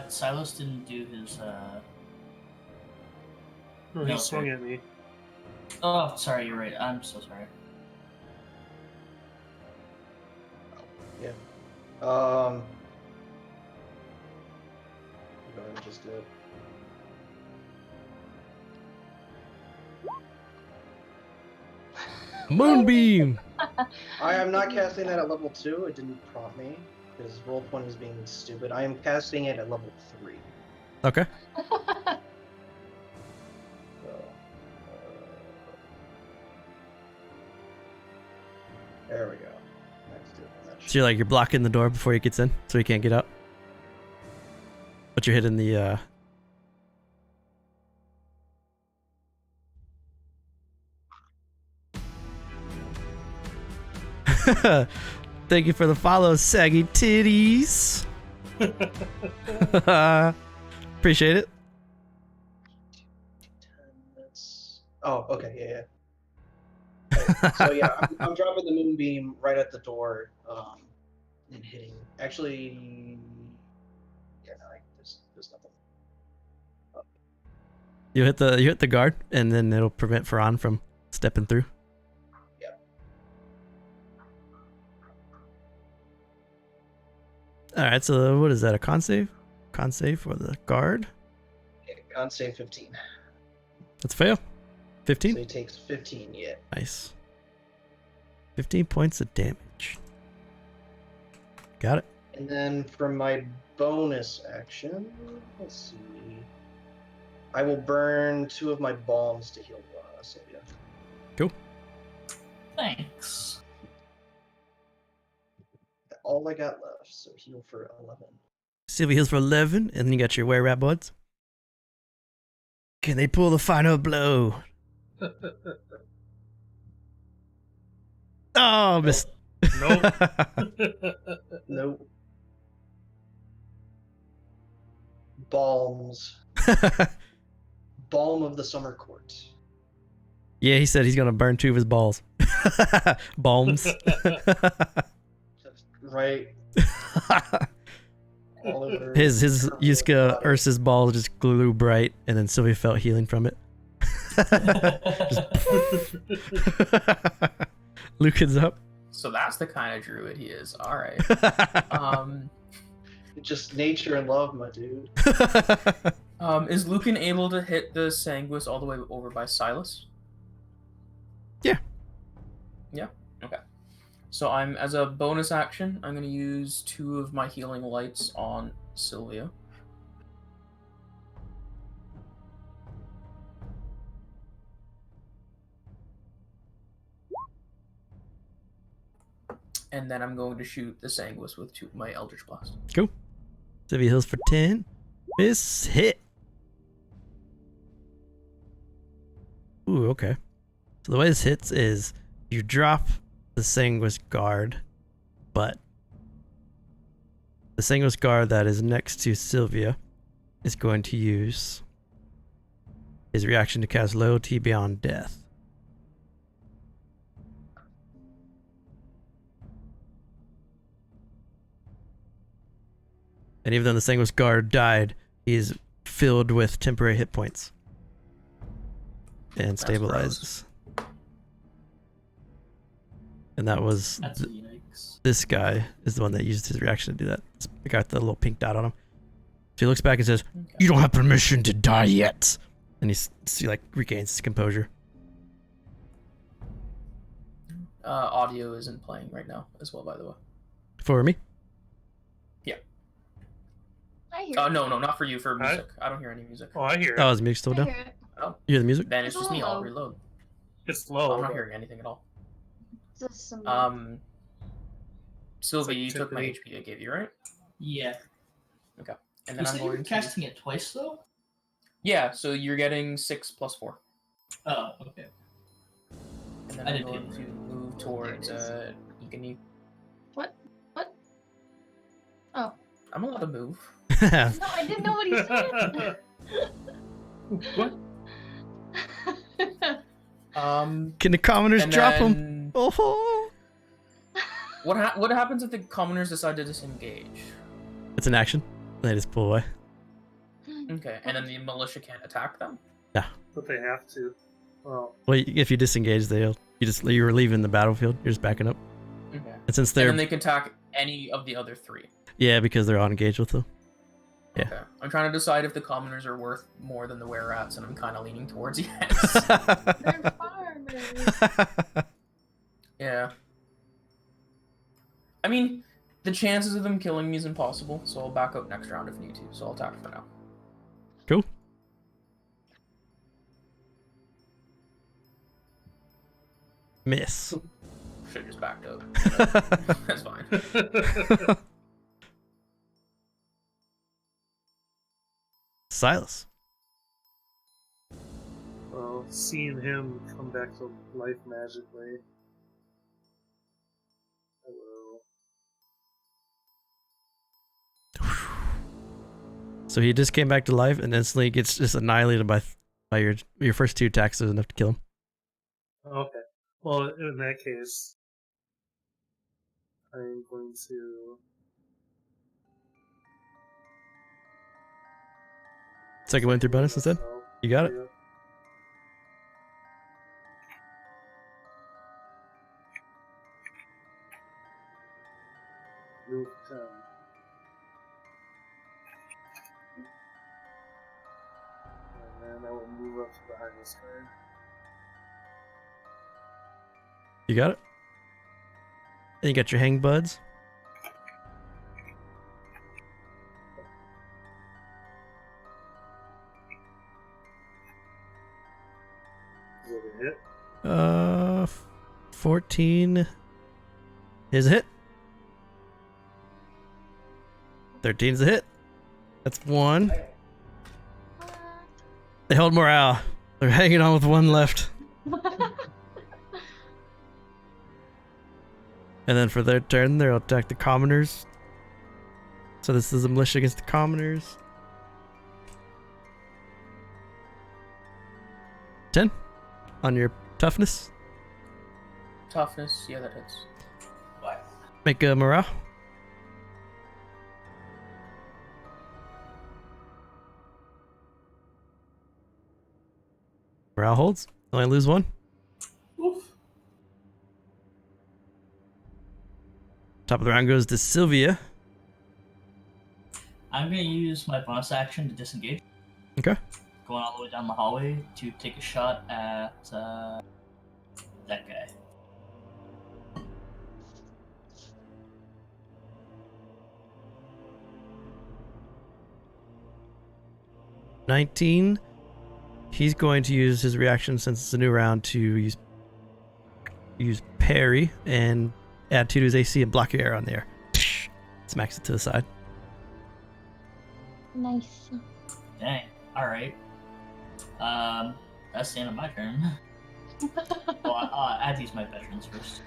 Silas didn't do his No, he No, swung sorry. at me. Oh, sorry, you're right. I'm so sorry. Go ahead and just do it. Moonbeam. I am not casting that at level 2. It didn't prompt me because Roll20 is being stupid. I am casting it at level 3. Okay. So, there we go. Next to it. So you're blocking the door before he gets in, so he can't get out. But you're hitting the Thank you for the follow, saggy titties. Appreciate it. 10 minutes. Oh, okay, yeah. So yeah, I'm dropping the moonbeam right at the door, and hitting. Actually, yeah, no, there's nothing. You hit the guard, and then it'll prevent Ferand from stepping through. Yeah. All right. So what is that? A con save? Con save for the guard. Yeah, con save 15. That's fail. 15. So he takes 15. Yeah. Nice. 15 points of damage. Got it. And then for my bonus action, let's see. I will burn 2 of my bombs to heal Sylvia. Cool. Thanks. All I got left, so heal for 11. Sylvia heals for 11, and then you got your were-rat buds. Can they pull the final blow? Oh, missed. Nope. Nope. Balms. Balm of the Summer Court. Yeah, he said he's gonna burn 2 of his balls. Balms. Right. All over. His Yuska Ursa's balls just glue bright, and then Sylvia felt healing from it. Lucan's up. So that's the kind of druid he is. All right. Just nature and love, my dude. Is Lucan able to hit the Sanguis all the way over by Silas? Yeah. Yeah? Okay. So as a bonus action, I'm going to use 2 of my healing lights on Sylvia. And then I'm going to shoot the Sanguis with 2 of my Eldritch Blast. Cool. Sylvia heals for 10. Miss hit. Ooh, okay. So the way this hits is you drop the Sanguis guard, but the Sanguis guard that is next to Sylvia is going to use his reaction to cast Loyalty Beyond Death. And even though the Sanguis guard died, he's filled with temporary hit points. And stabilizes. And that was Yikes. this guy is the one that used his reaction to do that. The guy with the little pink dot on him. So he looks back and says, Okay. "You don't have permission to die yet." And he like regains his composure. Audio isn't playing right now as well, by the way. For me? I hear Oh, it. no, not for you, for Hi? music. I don't hear any music. Oh, I hear it. Oh, is the music still I down? hear it. Oh, You hear the music? then it's It's just me. a I'll low. reload. It's low. I'm not hearing anything at all. Just some Sylvie, like you took my timpani. HP I gave you, right? Yeah. And You then I'm said you were going to... casting it twice, though? Yeah, so you're getting 6 plus 4. Oh, okay. And then I I'm didn't going do to it. move towards There it Ikani. What? Oh. I'm allowed to move. No, I didn't know what he said. What? Can the commoners And drop him? then Oh, what happens if the commoners decide to disengage? it's an action. They just pull away. Okay, and then the militia can't attack them? But they have to. Well, Well, if you disengage, you're leaving the battlefield. You're just backing up. Okay. And since And they're then they can attack any of the other 3. yeah, because they're all engaged with them. Yeah. Okay. I'm trying to decide if the commoners are worth more than the were-rats, and I'm kind of leaning towards yes. They're farmers. Yeah. I mean, the chances of them killing me is impossible, so I'll back up next round if need to, so I'll attack for now. Cool. Miss. Should've just backed up. That's fine. Silas. well, seeing him come back to life magically. So he just came back to life and instantly gets just annihilated by your first 2 attacks is enough to kill him. Okay. Well, in that case, I'm going to. Second win through bonus instead? You got it? Yeah. Move 10. And then I will move up to behind this guy. You got it? And you got your hang buds. Is it a hit? 14 is a hit. 13's a hit. That's 1. They hold morale. They're hanging on with 1 left. And then for their turn, they'll attack the commoners. So this is a militia against the commoners. 10 on your toughness. Toughness, yeah, that hits. Make a morale. Morale holds. Only lose 1. Oof. Top of the round goes to Sylvia. I'm gonna use my bonus action to disengage. Okay. Going all the way down the hallway to take a shot at that guy. $19. He's going to use his reaction since it's a new round to use parry and add 2 to his AC and block your arrow on there. Smacks it to the side. Nice. Dang. Alright. That's the end of my turn. Well, I'll add these my veterans first.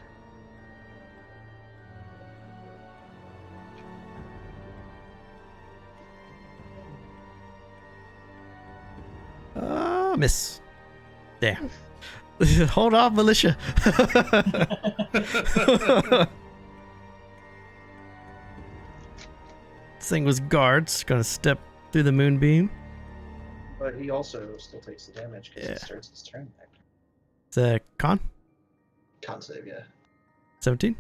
Miss. Damn. Hold on, militia. This thing was guards. Gonna step through the moonbeam. But he also still takes the damage because Yeah. he starts his turn back. It's a con. Con save, yeah. 17.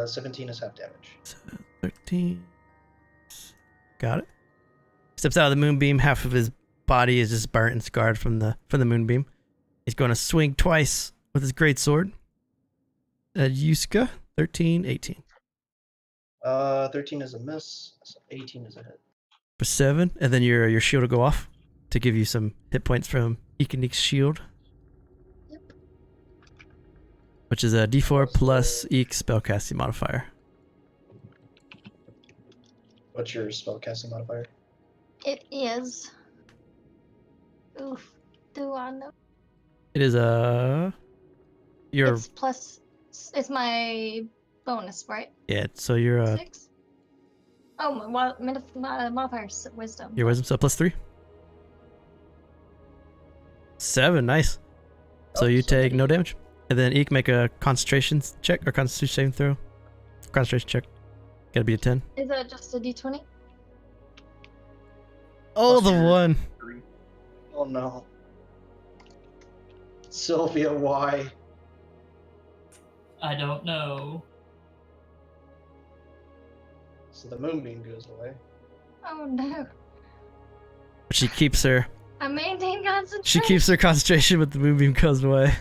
17 is half damage. 13. Got it. Steps out of the moonbeam. Half of his body is just burnt and scarred from the moonbeam. He's going to swing twice with his greatsword. At Yuska. 13, 18. 13 is a miss. 18 is a hit. For 7, and then your shield will go off to give you some hit points from Ikanik's shield. Yep. Which is a D4 plus Eek spellcasting modifier. What's your spellcasting modifier? It is. Oof. Do I know? It is a your It's plus. It's my bonus, right? yeah. So you're 6. Oh, my modifier's wisdom. your wisdom, so plus 3. 7, nice. So you take no damage, and then Eek make a concentration check or constitution saving throw. Concentration check. Gotta be a 10. Is that just a d20? Oh, Plus the your 1. 3. Oh no. Sylvia, why? I don't know. So the moonbeam goes away. Oh no. But she keeps her. I maintain concentration. She keeps her concentration, but the moonbeam goes away.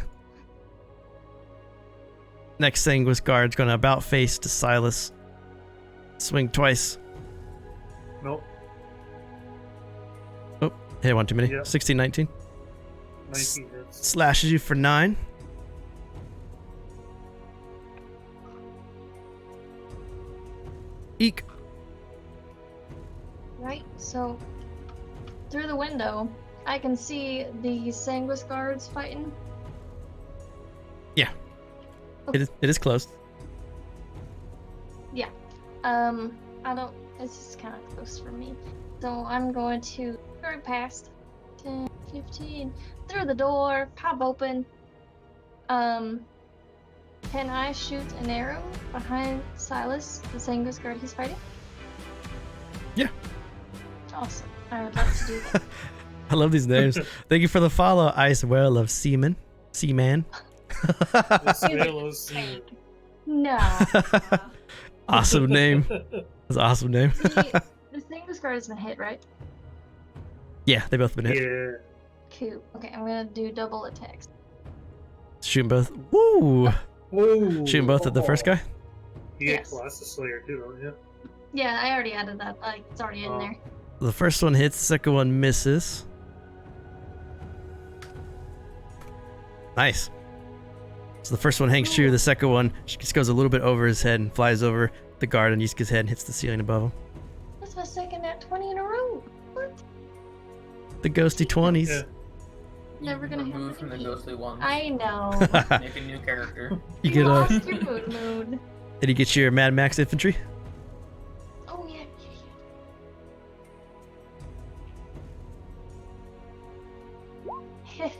Next thing was guards gonna about face to Silas. Swing twice. Nope. Hit 1 too many. Yeah. 16, 19. 19 hits. Slashes you for 9. Eek. Right, so through the window, I can see the Sanguis guards fighting. It is closed. I don't It's just kind of close for me. So I'm going to hurry past 10, 15, through the door, pop open. Can I shoot an arrow behind Silas, the Sanguis guard he's fighting? Yeah. Awesome. I would love to do that. I love these names. Thank you for the follow, Ice Well of Seaman. Seaman. No. Awesome name. That's an awesome name. The Sanguis guard has been hit, right? Yeah, they both been hit. Yeah. Cool. Okay, I'm gonna do double attacks. Shoot 'em both. Woo! Ooh. Shoot 'em both at the first guy. You get Yes. Colossus Slayer too, don't you? Yeah, I already added that. Like, it's already in Oh. there. The first one hits, the second one misses. Nice. So the first one hangs true, the second one just goes a little bit over his head and flies over the guard on Yusuke's head and hits the ceiling above him. That's my second nat 20 in a row. What? The ghosty 20s. Yeah. Never gonna Remove happen from the again. ghostly ones. I know. Make a new character. You get lost a. your mood. Did you get your Mad Max infantry? Oh yeah, yeah.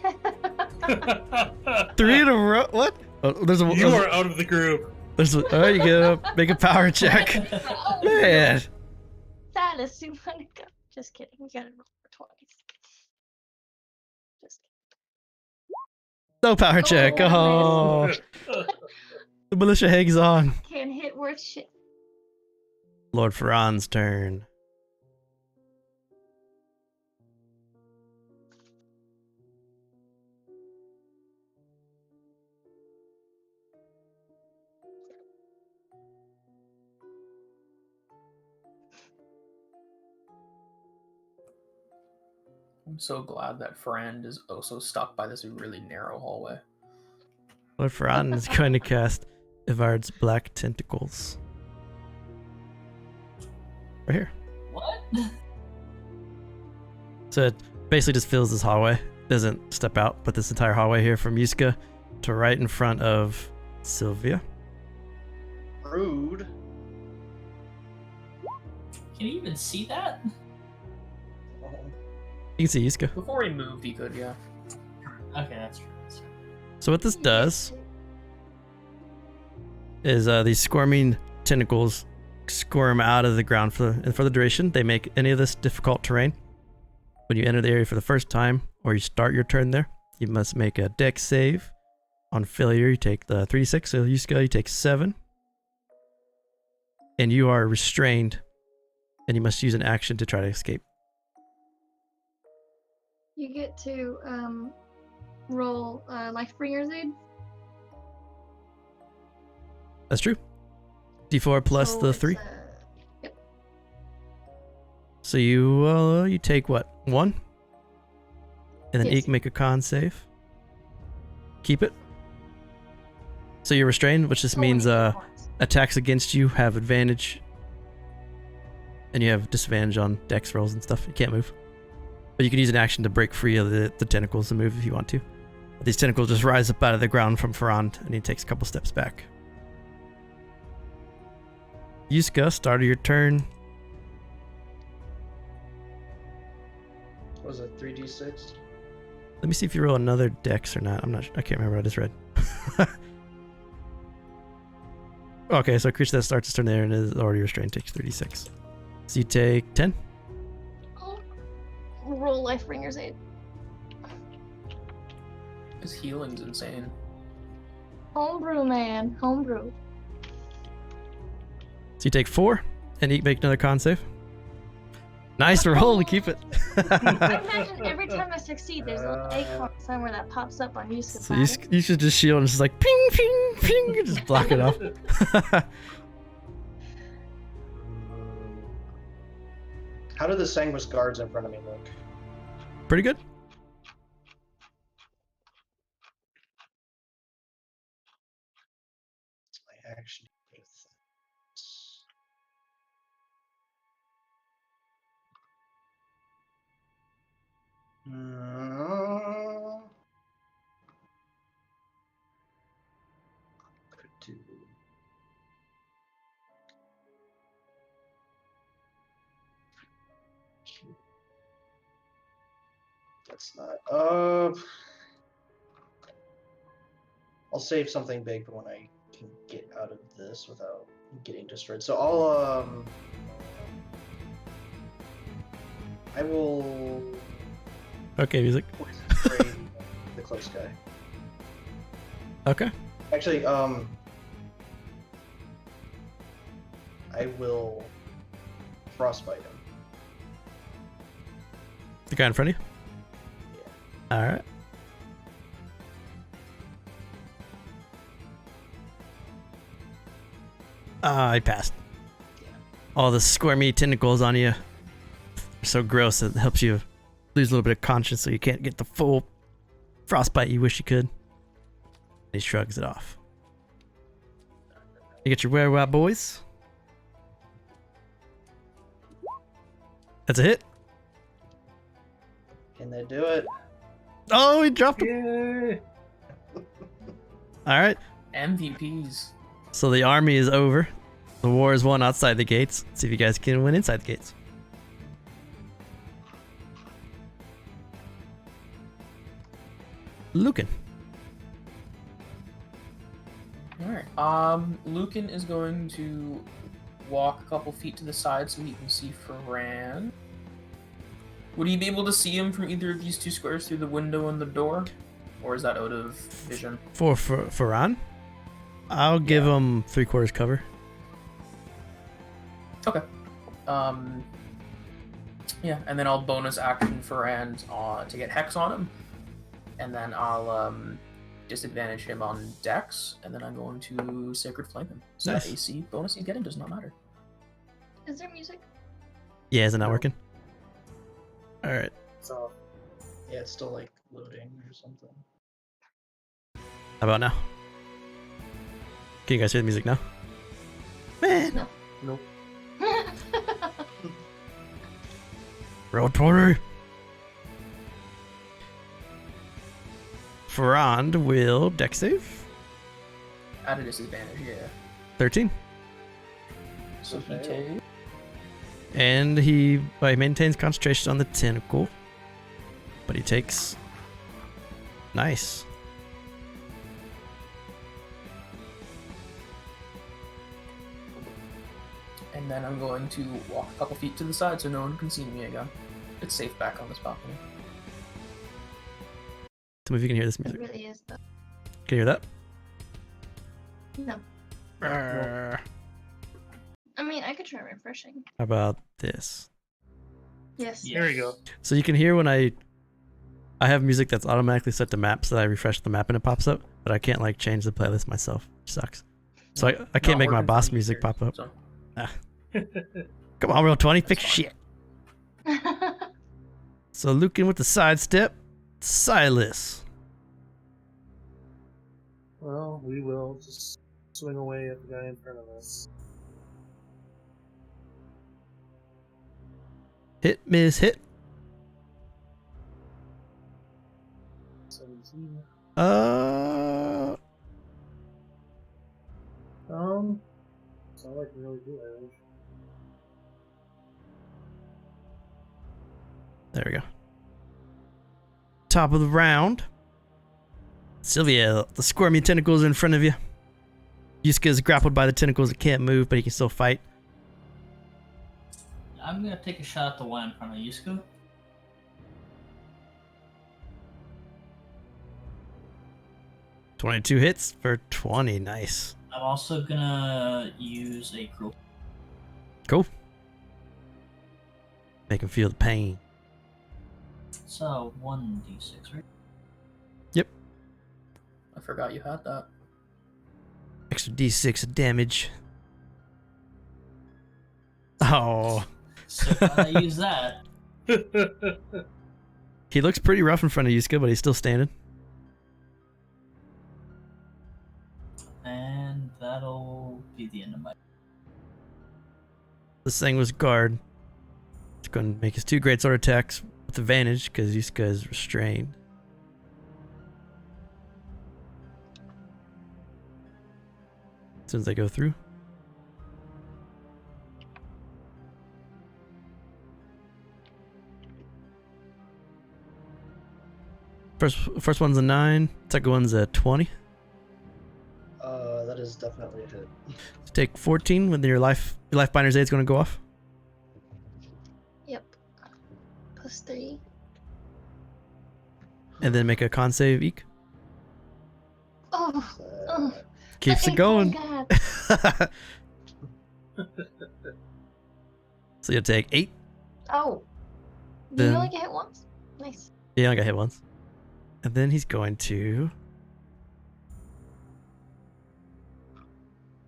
3 in a row. What? Oh, there's a. You are out of the group. There's a. Oh, you get a. Make a power check. Oh, Man. Silas, you wanna go? Just kidding. You gotta roll for 20s. Just No power check. Oh. The militia hangs on. kidding. Can't hit worth shit. Lord Ferand's turn. I'm so glad that Ferand is also stuck by this really narrow hallway. Lord Ferand is going to cast Ivard's Black Tentacles. Right here. What? So it basically just fills this hallway. Doesn't step out, but this entire hallway here from Yuska to right in front of Sylvia. Rude. Can you even see that? You can see Yuska. Before he moved, he could, yeah. Okay, that's true. That's true. So what this does is these squirming tentacles squirm out of the ground for the duration. They make any of this difficult terrain. When you enter the area for the first time, or you start your turn there, you must make a dex save. On failure, you take the 3d6, so Yuska, you take 7. And you are restrained, and you must use an action to try to escape. You get to roll Lifebringer's Aid. That's true. D4 plus So the it's, 3. Yep. So you take what? 1? And then Yes. Eek make a con save. Keep it. So you're restrained, which just means attacks against you have advantage. And you have disadvantage on dex rolls and stuff. You can't move. But you can use an action to break free of the tentacles and move if you want to. But these tentacles just rise up out of the ground from Ferand, and he takes a couple steps back. Yuska, start of your turn. What was it, 3d6? Let me see if you roll another dex or not. I can't remember what I just read. Okay, so a creature that starts its turn there and is already restrained takes 36. So you take 10. I'll roll Lifebringer's Aid. His healing's insane. Homebrew, man. Homebrew. So you take 4, and you make another con save. Nice roll to keep it. I imagine every time I succeed, there's a little acorn somewhere that pops up on Yuska's So body. you should just shield and just like ping, ping, ping, and just block it off. How do the Sanguis guards in front of me look? Pretty good. What's my action with that? Could do. That's not. I'll save something big for when I can get out of this without getting destroyed. So I will Okay, music. poison spray the close guy. Okay. Actually, I will frostbite him. The guy in front of you? Yeah. Alright. I passed. Yeah. All the squirmy tentacles on you are so gross it helps you lose a little bit of conscience so you can't get the full frostbite you wish you could. He shrugs it off. You get your were-wap, boys. That's a hit. Can they do it? Oh, he dropped him. Yay! Alright. MVPs. So the army is over. The war is won outside the gates. Let's see if you guys can win inside the gates. Lucan. Alright. Lucan is going to walk a couple feet to the side so he can see Ferand. Would he be able to see him from either of these two squares through the window and the door? Or is that out of vision? For Ferand? I'll give him 3/4 cover. Okay. Yeah, and then I'll bonus action Ferand to get Hex on him. And then I'll disadvantage him on Dex, and then I'm going to Sacred Flame him. So Nice. that AC bonus he's getting does not matter. Is there music? Yeah, is it not working? Alright. So, Yeah, it's still like loading or something. How about now? Can you guys hear the music now? Man! No. nope. Roll 20! Ferand will Dex save. At a disadvantage, yeah. 13. So he Okay. takes... And he maintains concentration on the tentacle. But he takes... Nice. And then I'm going to walk a couple feet to the side so no one can see me again. It's safe back on this balcony. Tell me if you can hear this It music. really is, though. Can you hear that? No. How I mean, I could try refreshing. about this? Yes. Yeah. There we go. So you can hear when I have music that's automatically set to map, so that I refresh the map and it pops up, but I can't like change the playlist myself, which sucks. So I can't Not make my working for boss me music either, pop up. so- Come on, roll 20, fix fine. shit. So Lucan with the sidestep, Silas. Well, we will just swing away at the guy in front of us. Hit, miss, hit. 17. It's not like we really do damage. There we go. Top of the round. Sylvia, the squirmy tentacles in front of you. Yusuke is grappled by the tentacles and can't move, but he can still fight. I'm gonna take a shot at the one in front of Yusuke. $22 hits for 20. Nice. I'm also gonna use a cruel. Cool. Make him feel the pain. So 1d6, right? I forgot you had that. Extra d6 of damage. Oh. So glad I use that. He looks pretty rough in front of Yusuke, but he's still standing. And that'll be the end of my. This thing was guard. It's going to make his 2 greatsword attacks with advantage because Yusuke is restrained. As soon as they go through. First one's a 9. Second one's a 20. That is definitely a hit. Take 14 when your life binder's aid is going to go off. Yep. +3. And then make a con save, Eek. Oh. Uh, Keeps I it going. forgot. So you'll take 8. Oh. Did Then- you only get hit once? Nice. Yeah, I got hit once. And then he's going to...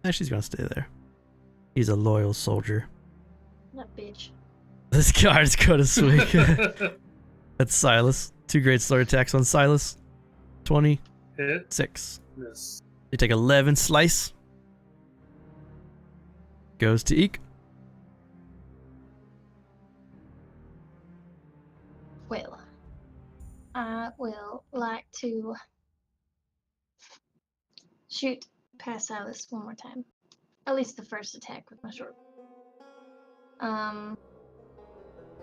Actually, he's going to stay there. He's a loyal soldier. That bitch. This card's going to swing. That's Silas. 2 great slur attacks on Silas. 26. Hit. Miss. You take 11 slice. Goes to Eek. Well, I will like to shoot past Silas one more time. At least the first attack with my short.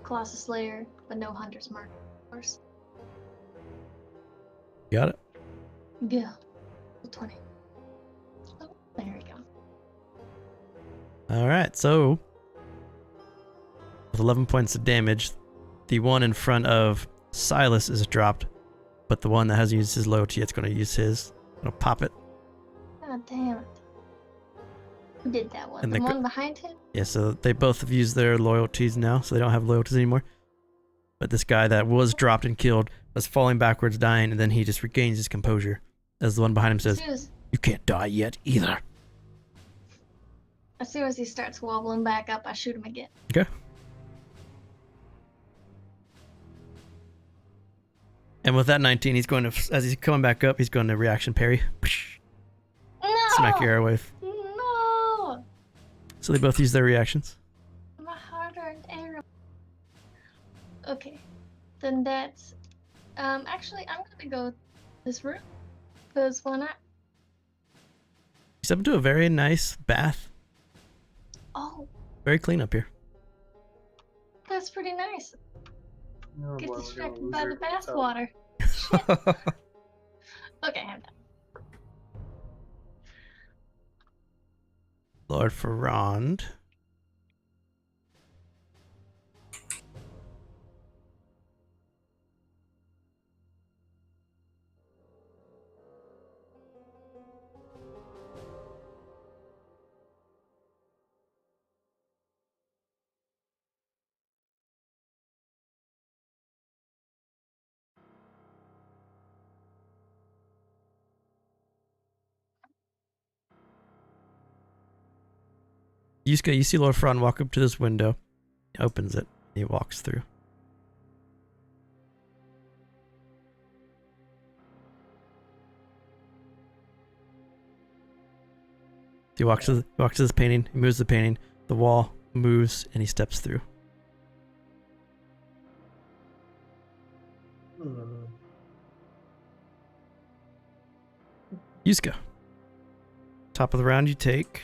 Colossus Slayer, but no Hunter's Mark, of course. Got it. Yeah. 20. Oh, there we go. Alright, so... with 11 points of damage, the one in front of Silas is dropped, but the one that hasn't used his loyalty, it's going to use his. Going to pop it. God damn it. Who did that one? And The the one behind him? Yeah, so they both have used their loyalties now, so they don't have loyalties anymore. But this guy that was dropped and killed was falling backwards, dying, and then he just regains his composure. As the one behind him says, "You can't die yet, either." As soon as he starts wobbling back up, I shoot him again. Okay. And with that 19, he's going to, as he's coming back up, he's going to reaction parry. No! Smack your arrow wave. No! So they both use their reactions. My hard-earned arrow. Okay. Then that's... actually, I'm gonna go this room. Because why not? You step into a very nice bath. Oh, Very clean up here. that's pretty nice. Oh, Get boy, we're gonna distracted lose by your the hotel. bathwater. Okay, I'm done. Lord Ferand. You see Lord Ferand walk up to this window. He opens it. He walks through. He walks to this painting. He moves the painting. The wall moves, and he steps through. Yuska. Top of the round, you take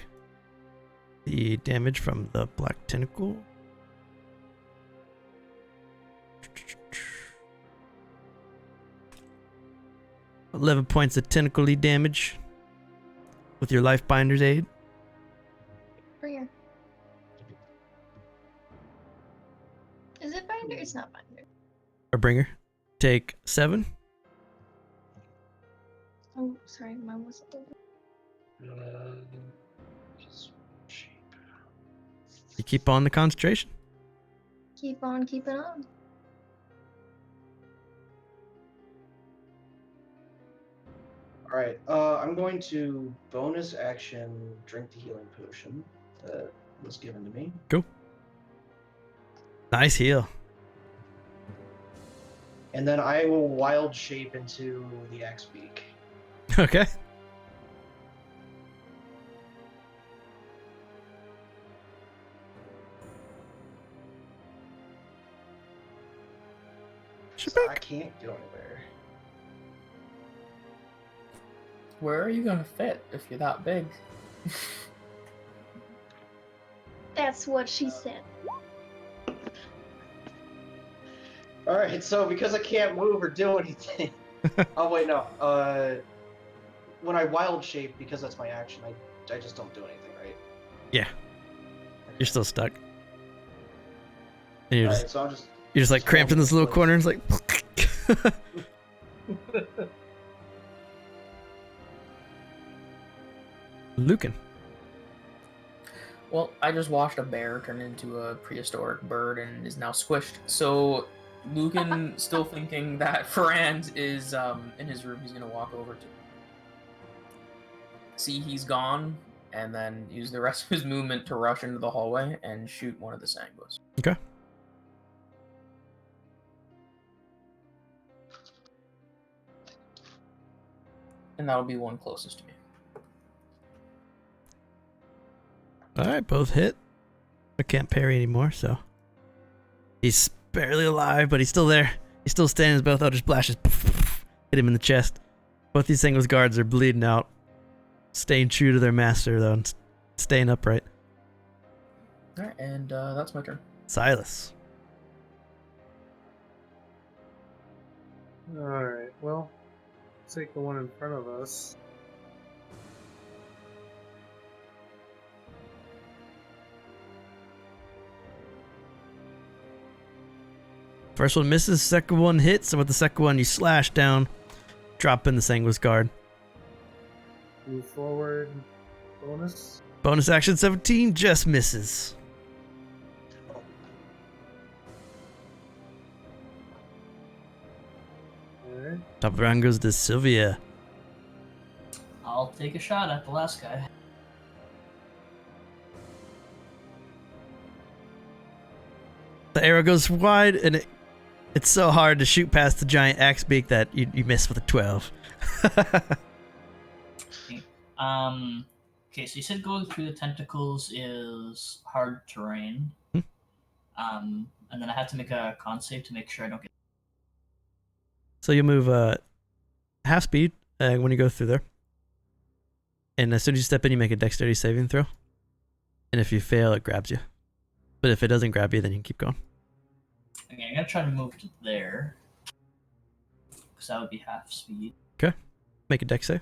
the damage from the black tentacle. $11 points of tentacle-y damage with your life binder's aid. Bringer. Is it binder? It's not binder. Or bringer. Take 7. Oh, sorry, mine was over. You keep on the concentration. Keep on keeping on. Alright, I'm going to bonus action drink the healing potion that was given to me. Go. Nice heal. And then I will wild shape into the axe beak. Okay. So I can't go anywhere. Where are you gonna fit if you're that big? That's what she said. Alright, so because I can't move or do anything, Oh wait, no. When I wild shape, because that's my action, I just don't do anything, right? Yeah. You're still stuck. And you're Alright, just so you're just like cramped in this little corner. And it's like. Lucan. Well, I just watched a bear turn into a prehistoric bird and is now squished. So, Lucan, still thinking that Ferand is in his room, he's gonna walk over to see he's gone, and then use the rest of his movement to rush into the hallway and shoot one of the sanguis. Okay. And that'll be one closest to me. Alright, both hit. I can't parry anymore, so. He's barely alive, but he's still there. He's still standing. His both Eldritch Blashes hit him in the chest. Both these Sanguis guards are bleeding out. Staying true to their master, though, and staying upright. Alright, and that's my turn. Silas. Alright, well, take the one in front of us. First one misses, second one hits, and with the second one you slash down, drop in the Sanguis guard. Move forward. Bonus. Bonus action 17 just misses. Alright. Top of the round goes to Sylvia. I'll take a shot at the last guy. The arrow goes wide, and it's so hard to shoot past the giant axe beak that you miss with a 12. Okay, so you said going through the tentacles is hard terrain. And then I have to make a con save to make sure I don't get... So you move half speed when you go through there. And as soon as you step in, you make a dexterity saving throw. And if you fail, it grabs you. But if it doesn't grab you, then you can keep going. Okay, I'm gonna try to move to there. Because that would be half speed. Okay. Make a dex save.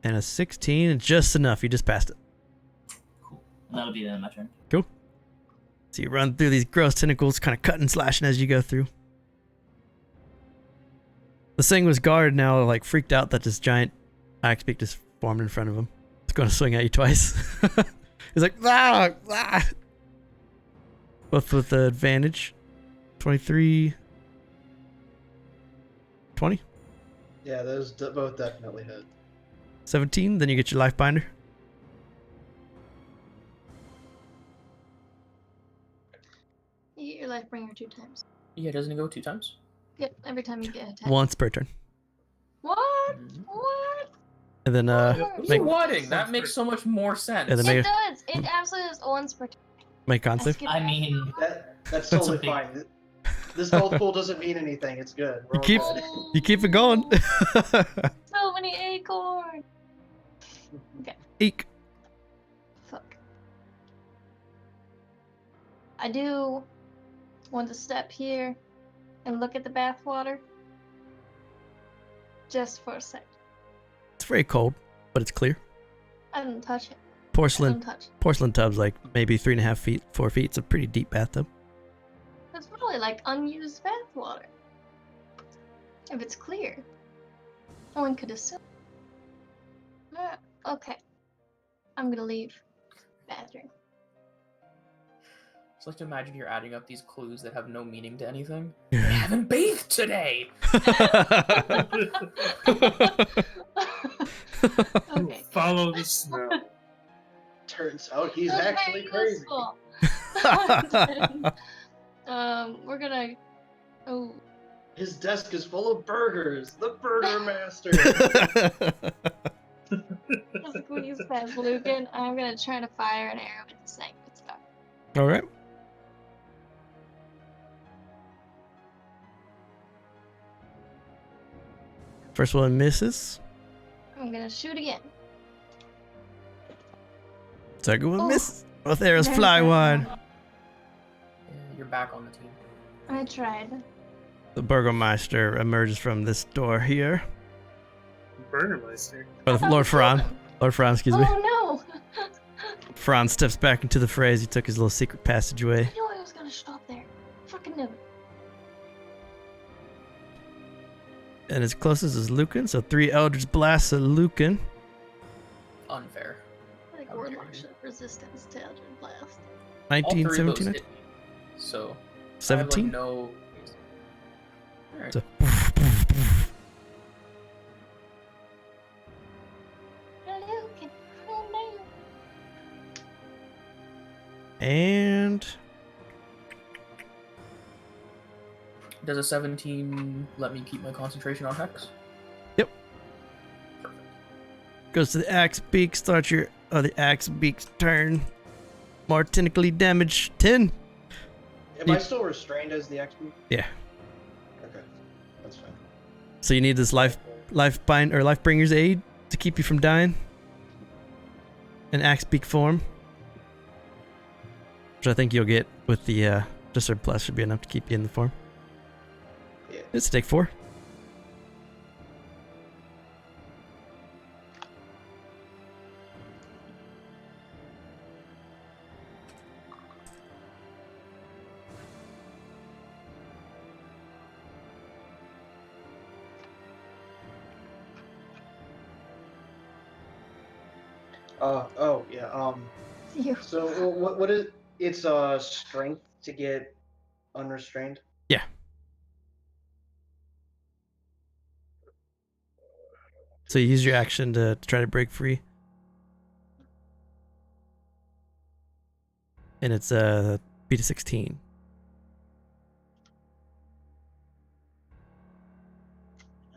And a 16, just enough. You just passed it. Cool. And that'll be the end of my turn. Cool. So you run through these gross tentacles, kind of cutting, slashing as you go through. The Sanguis guard now like freaked out that this giant axe beak just formed in front of him. It's going to swing at you twice. He's like, ah, ah. Both with the advantage. 23. 20. Yeah, those both definitely hit. 17. Then you get your life binder. You get your life bringer 2 times. Yeah, doesn't it go 2 times? Yep, every time you get attacked. Once per turn. What? Mhm. What? And then What? make Swatting! That makes so much more sense. Yeah, then It make does. It absolutely is once per turn. make con save. skipped I that. mean, That's That's a totally big- fine. This gold pool doesn't mean anything. It's good. We're all keep- good. You keep it going. So many acorns. Eek. Fuck. I do want to step here and look at the bathwater. Just for a sec. It's very cold, but it's clear. I didn't touch it. I Porcelain didn't touch it. porcelain tub's like maybe 3.5 feet, 4 feet. It's a pretty deep bathtub. It's probably like unused bathwater. If it's clear. No one could assume. Okay. I'm gonna leave. Bathroom. Just like to imagine you're adding up these clues that have no meaning to anything. I haven't bathed today! Okay. Follow the smell. Turns out he's That's actually very crazy. useful. We're gonna. Oh, His desk is full of burgers. The Burger Master. please, says Lucan. I'm gonna try to fire an arrow at the Sanguis guard. All right. First one misses. I'm gonna shoot again. Second one Oh. misses. Both arrows Very fly good. wide. Yeah, you're back on the team. I tried. The Burgermeister emerges from this door here. Burgermeister. Or Lord Ferand. Lord Ferand, excuse me. Oh no! Ferand steps back into the fray as he took his little secret passageway. I knew I was gonna stop there. Fucking knew it. And his closest is Lucan, so 3 Eldritch Blasts at Lucan. Unfair. Like How Warlock dare you. should have resistance to Eldritch Blast. 19, All 3 of those 17, hit me. So 17? I have, like, no. Alright. So- Hello, can calm down. And Does a 17 let me keep my concentration on Hex? Yep. Perfect. goes to the axe beak. Start your other axe beak's turn. More technically damage. 10. Am I still restrained as the XP? Yeah. Okay, that's fine. So you need this life bringer's aid to keep you from dying. An axe beak form, which I think you'll get with the surplus should be enough to keep you in the form. Yeah. It's take 4. Oh yeah. You. So what is it's strength to get unrestrained? Yeah. So you use your action to try to break free. And it's beat to 16.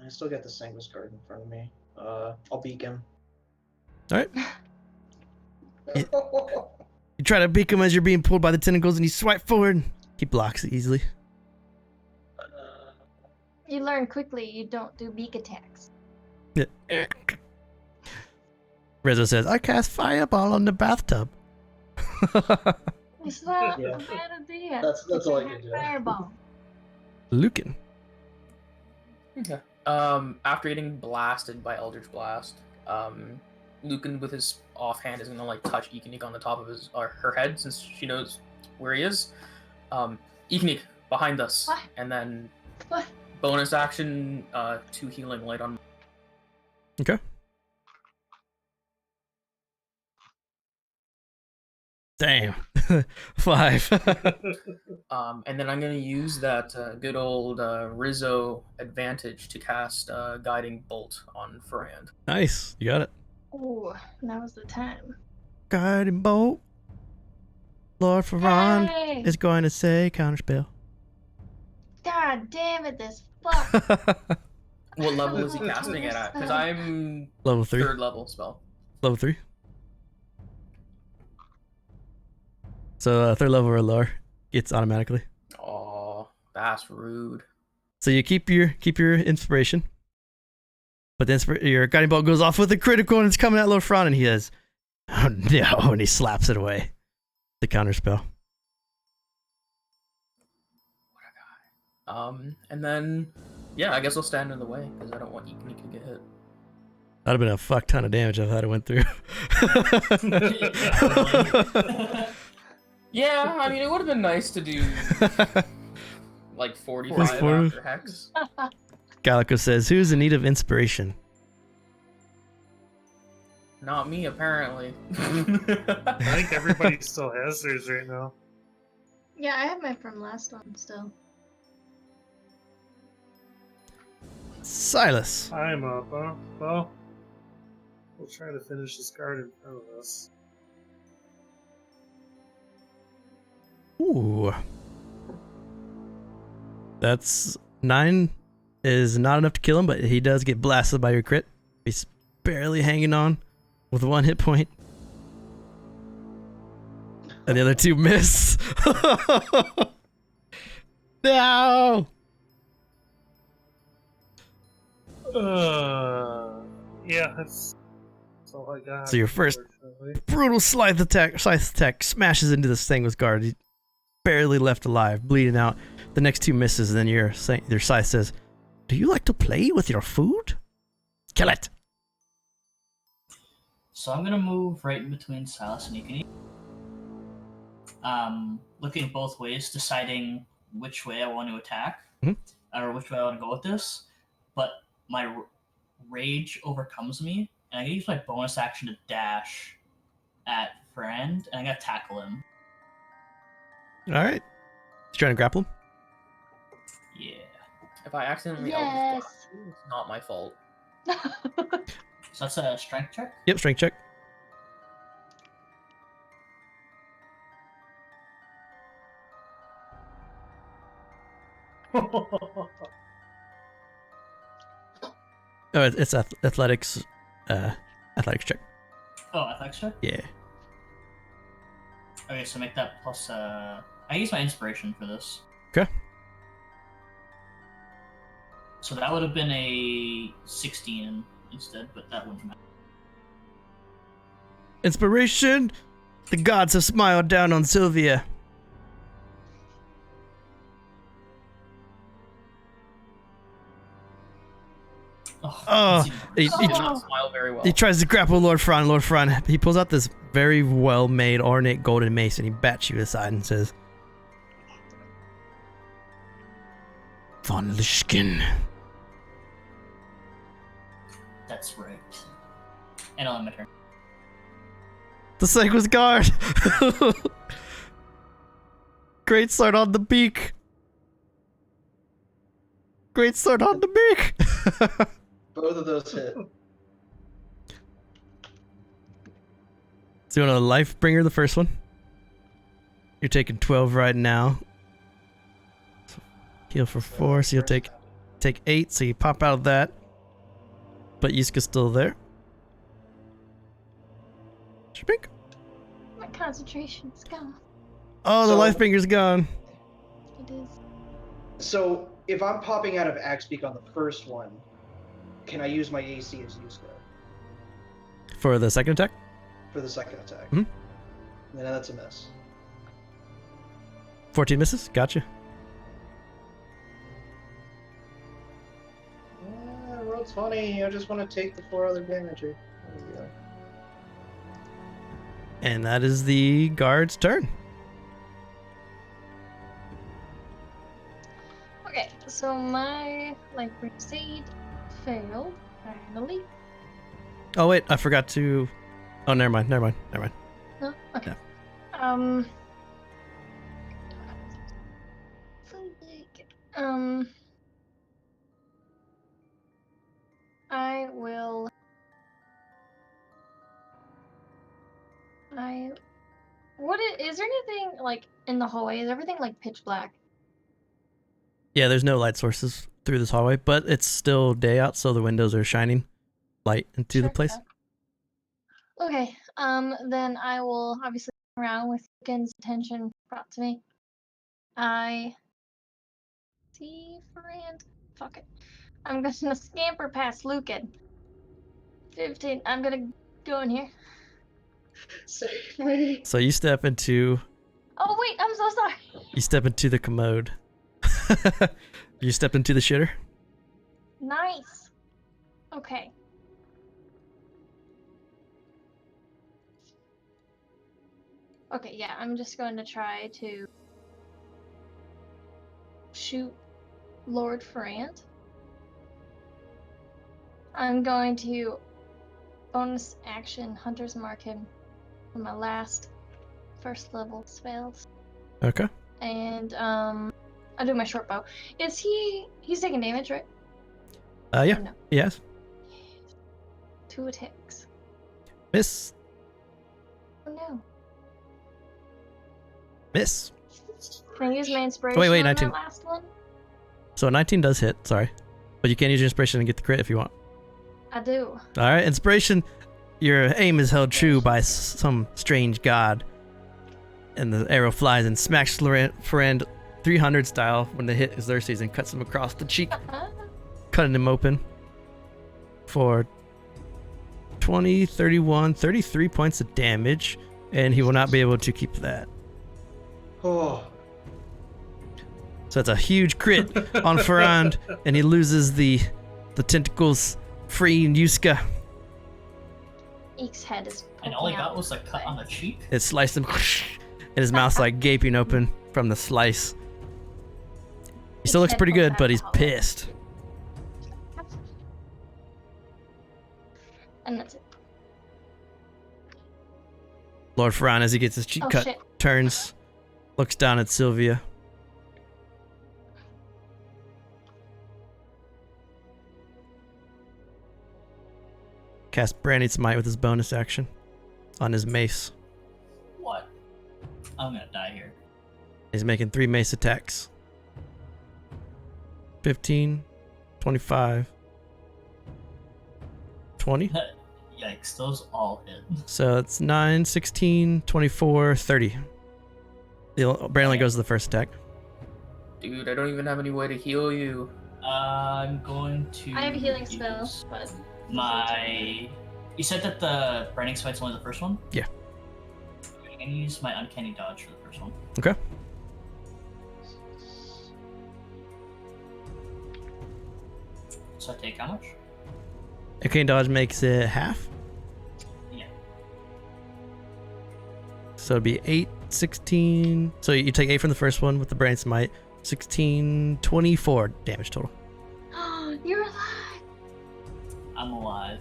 I still got the Sanguis card in front of me. I'll beak him. Alright. You try to beak him as you're being pulled by the tentacles and you swipe forward. He blocks it easily. You learn quickly you don't do beak attacks. Rizzo says, I cast Fireball on the bathtub. It's not Yeah. a bad idea. That's all I can do. Fireball. Lucan. Okay. After getting blasted by Eldritch Blast, Lucan with his offhand is gonna like touch Ekanik on the top of his or her head since she knows where he is. Ekanik, behind us. What? And then What? bonus action, 2 healing light on. Okay. Damn. 5. And then I'm gonna use that good old Rizzo advantage to cast Guiding Bolt on Ferand. Nice. You got it. Ooh, now's the time. Guiding bolt. Lord Ferand Hey! is going to say counterspell. God damn it, this fuck. What level is he casting it at? Because I'm Level 3. 3rd level spell. Level 3. So 3rd level or lower gets automatically. Oh, that's rude. So you keep your inspiration, but then your guiding bolt goes off with a critical and it's coming at Lord Ferand and he says, "Oh no!" and he slaps it away. The counterspell. And then, yeah, I guess I'll stand in the way because I don't want Ekanik to get hit. That'd have been a fuck ton of damage if that went through. Yeah, I mean, it would have been nice to do like 45 after Hex. Gallico says, "Who's in need of inspiration?" Not me, apparently. I think everybody still has theirs right now. Yeah, I have mine from last one still. Silas. I'm up, huh? Well, we'll try to finish this card in front of us. Ooh. That's 9 is not enough to kill him, but he does get blasted by your crit. He's barely hanging on with 1 hit point. And the other 2 miss. No! Yeah, that's all I got. So your first unfortunately. brutal scythe attack smashes into this thing with guard. barely left alive, bleeding out. The next 2 misses, and then your scythe says, "Do you like to play with your food? Kill it." So I'm gonna move right in between Silas and Ikini. Looking both ways, deciding which way I want to attack, or which way I want to go with this. But my rage overcomes me, and I'm gonna use my bonus action to dash at Ferand, and I'm gonna tackle him. All right. He's trying to grapple him. Yeah. If I accidentally Yes. outflash you, it's not my fault. So that's a strength check? Yep, strength check. Oh, it's athletics. Athletics check. Oh, athletics check? Yeah. Okay, so make that plus, I use my inspiration for this. Okay. So that would have been a 16 instead, but that wouldn't matter. Inspiration. The gods have smiled down on Sylvia. Oh, he Did not smile very well. He tries to grapple Lord Ferand. Lord Ferand, he pulls out this very well-made, ornate golden mace, and he bats you aside and says, "Von Lishkin." That's right. And I'll end my turn. The Sequus Guard. Great sword on the beak. Great sword on the beak. Both of those hit. So you want a life bringer, the first one? You're taking 12 right now. Heal for 4, so you'll take 8, so you pop out of that. But Yiska's still there. Spink. My concentration's gone. Oh, the So- life bringer's gone. It is. So if I'm popping out of Axebeak on the first one, can I use my AC as Yuska For the second attack? for the second attack? Mhm. Yeah, that's a miss. 14 misses. Gotcha. Yeah, roll's funny. I just want to take the 4 other damage. There we go. And that is the guard's turn. Okay, so my like crusade failed finally. Oh, wait. I forgot to... Oh, never mind. No? Okay. Yeah. I will. Is there anything like in the hallway? Is everything like pitch black? Yeah, there's no light sources through this hallway, but it's still day out, so the windows are shining light into the Sure, place. Okay. Then I will obviously turn around with Lucan's attention brought to me. I see Ferand. Fuck it. I'm gonna scamper past Lucan. 15. I'm gonna go in here. Save me. So you step into Oh wait, I'm so sorry. the commode. You step into the shitter. Nice. Okay. Okay, yeah, I'm just going to try to shoot Lord Ferand. I'm going to bonus action Hunter's Mark him for my last first level spells. Okay. And I'll do my short bow. He's taking damage, right? Yeah. Or no. Yes. 2 attacks. Miss. Oh no. Miss. Can I use my inspiration Wait, on 19. that last one? So a 19 does hit, sorry. But you can use your inspiration and get the crit if you want. I do. Alright, inspiration. Your aim is held true by some strange god. And the arrow flies and smacks Ferand 300 style when the hit is their season. Cuts him across the cheek, cutting him open for 20, 31, 33 points of damage. And he will not be able to keep that. Oh, So that's a huge crit on Ferand, and he loses the tentacles, freeing Yuska. Eek's head is And poking all he out. got was a cut on the cheek. It sliced him, and his mouth's like gaping open from the slice. He still looks pretty good, but he's pissed. And that's it. Lord Ferand, as he gets his cheek Oh, cut, shit. turns, looks down at Sylvia. Cast Branding Smite with his bonus action on his mace. What? I'm gonna die here. He's making 3 mace attacks. 15, 25, 20. Yikes, those all hit. So it's 9, 16, 24, 30. Brandon goes to the first attack. Dude, I don't even have any way to heal you. I'm going to. I have a healing use spell, but My. You said that the Branding Smite's only the first one? Yeah. I'm gonna use my Uncanny Dodge for the first one. Okay. So I take how much? Okay, dodge makes it half. Yeah. So it'd be 8, 16. So you take 8 from the first one with the Brand Smite. 16, 24 damage total. You're alive. I'm alive.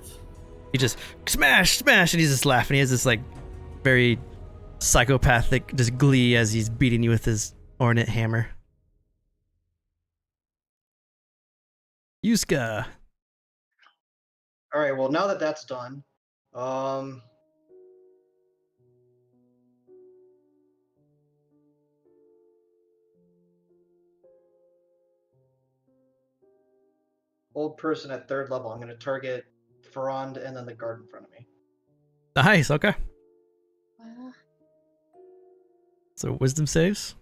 He just smash, and he's just laughing. He has this like very psychopathic just glee as he's beating you with his ornate hammer. Yuska. All right. Well, now that that's done, old person at 3rd level. I'm going to target Ferand and then the guard in front of me. Nice, okay. Wow. So wisdom saves.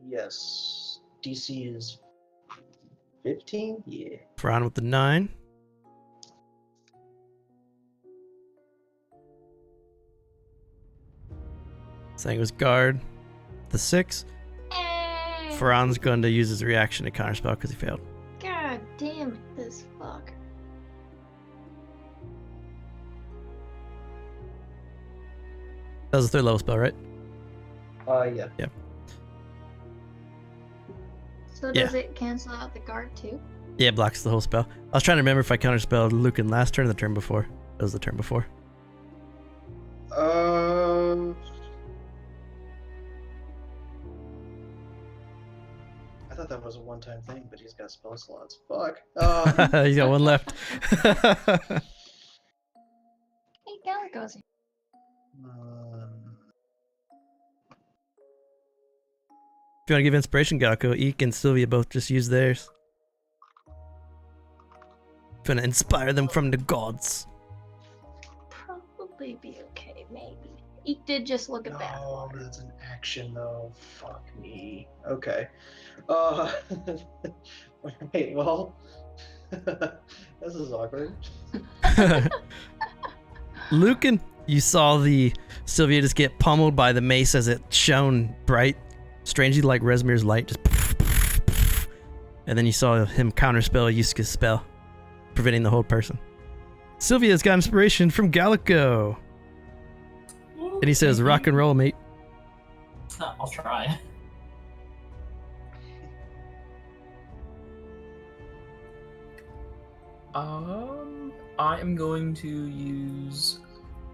Yes. DC is 15. Yeah. Ferran with the 9. Saying it was guard. The 6. Ferran's going to use his reaction to counterspell because he failed. God damn it, this fuck. That was a 3rd level spell, right? Yeah. Yeah. So does it cancel out the guard too? Yeah, it blocks the whole spell. I was trying to remember if I counterspelled Lucan last turn or the turn before. It was the turn before. I thought that was a one-time thing, but he's got spell slots. Fuck. He's got 1 left. Hey, Gallagher's here. If you want to give inspiration, Gakko, Eek and Sylvia both just use theirs. If you want to inspire them from the gods. Probably be okay, maybe. Eek did just look at that. No, that's an action though. Fuck me. Okay. Wait, well, this is awkward. Lucan, you saw the Sylvia just get pummeled by the mace as it shone bright, strangely like Resmir's light, just and then you saw him counterspell Yuska's spell, preventing the whole person. Sylvia's got inspiration from Gallico. And he says, rock and roll, mate. I'll try. I am going to use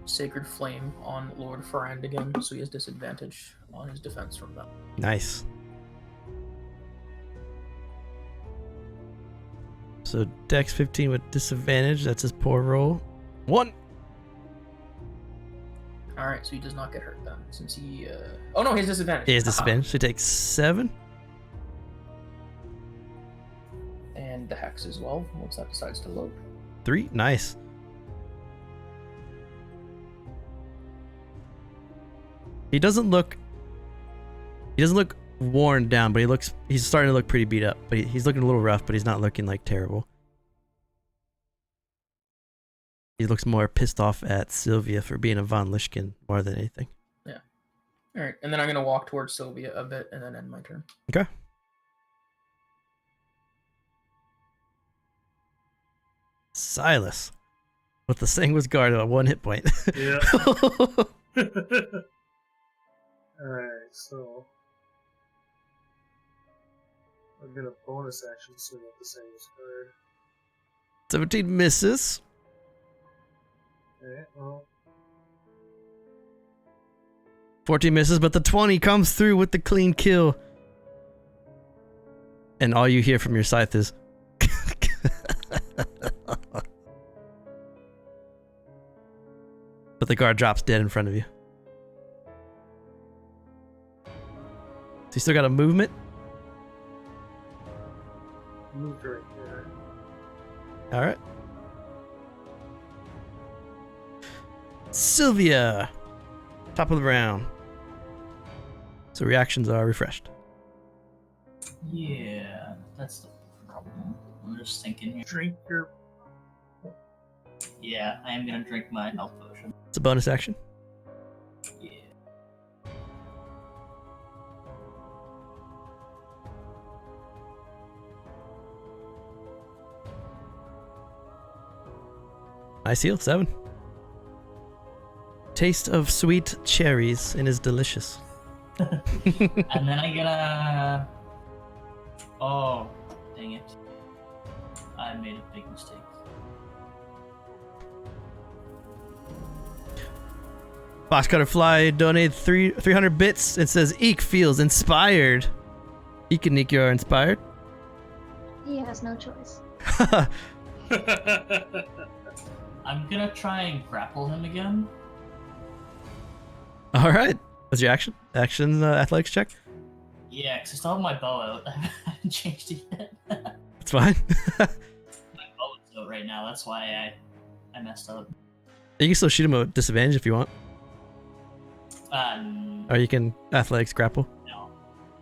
Sacred Flame on Lord Ferand again, so he has disadvantage on his defense from that. Nice. So Dex 15 with disadvantage. That's his poor roll. 1. Alright, so he does not get hurt then, since he, oh no, he has disadvantage. He has disadvantage. So he takes 7. And the Hex as well, once that decides to load. 3. Nice. He doesn't look worn down, but he's starting to look pretty beat up. But he's looking a little rough, but he's not looking like terrible. He looks more pissed off at Sylvia for being a Von Lishkin more than anything. Yeah. All right, and then I'm gonna walk towards Sylvia a bit, and then end my turn. Okay. Silas, with the Sanguis Guard at 1 hit point. Yeah. Alright, so I'm gonna bonus action swing at the same card. 17 misses. Okay, well, 14 misses, but the 20 comes through with the clean kill. And all you hear from your scythe is... But the guard drops dead in front of you. So you still got a movement? moved right there. Alright. Sylvia! Top of the round. So reactions are refreshed. Yeah, that's the problem. I'm just thinking here. Drink your. Yeah, I am gonna drink my health potion. It's a bonus action. Yeah. Nice heal, 7. Taste of sweet cherries and is delicious. And then I'm gonna. Oh, dang it. I made a big mistake. Boxcutterfly donated 300 bits and says Eek feels inspired. Eek and Eek, you are inspired. He has no choice. I'm gonna try and grapple him again. Alright. What's your action? Athletics check? Yeah, because I still have my bow out. I haven't changed it yet. It's fine. My bow is out right now, that's why I messed up. You can still shoot him at disadvantage if you want. Or you can athletics grapple. No.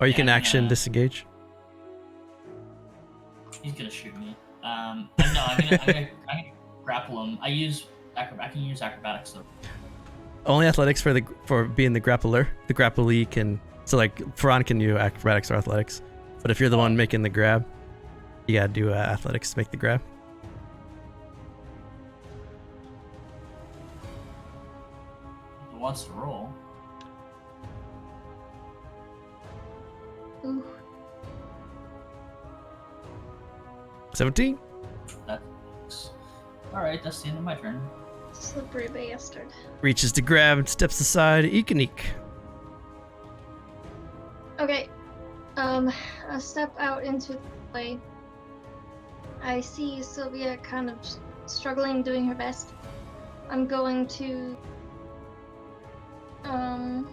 Or you Yeah, can action yeah. disengage. He's gonna shoot me. No, I'm gonna grapple him. I can use acrobatics though. Only athletics for being the grappler. The grapplee can... So like, Ferand can do acrobatics or athletics. But if you're the one making the grab, you gotta do athletics to make the grab. He wants to roll. Ooh. 17? Alright, that's the end of my turn. Slippery bastard. Reaches to grab and steps aside. Eek and Eek. Okay. I step out into the play. I see Sylvia kind of struggling, doing her best. I'm going to can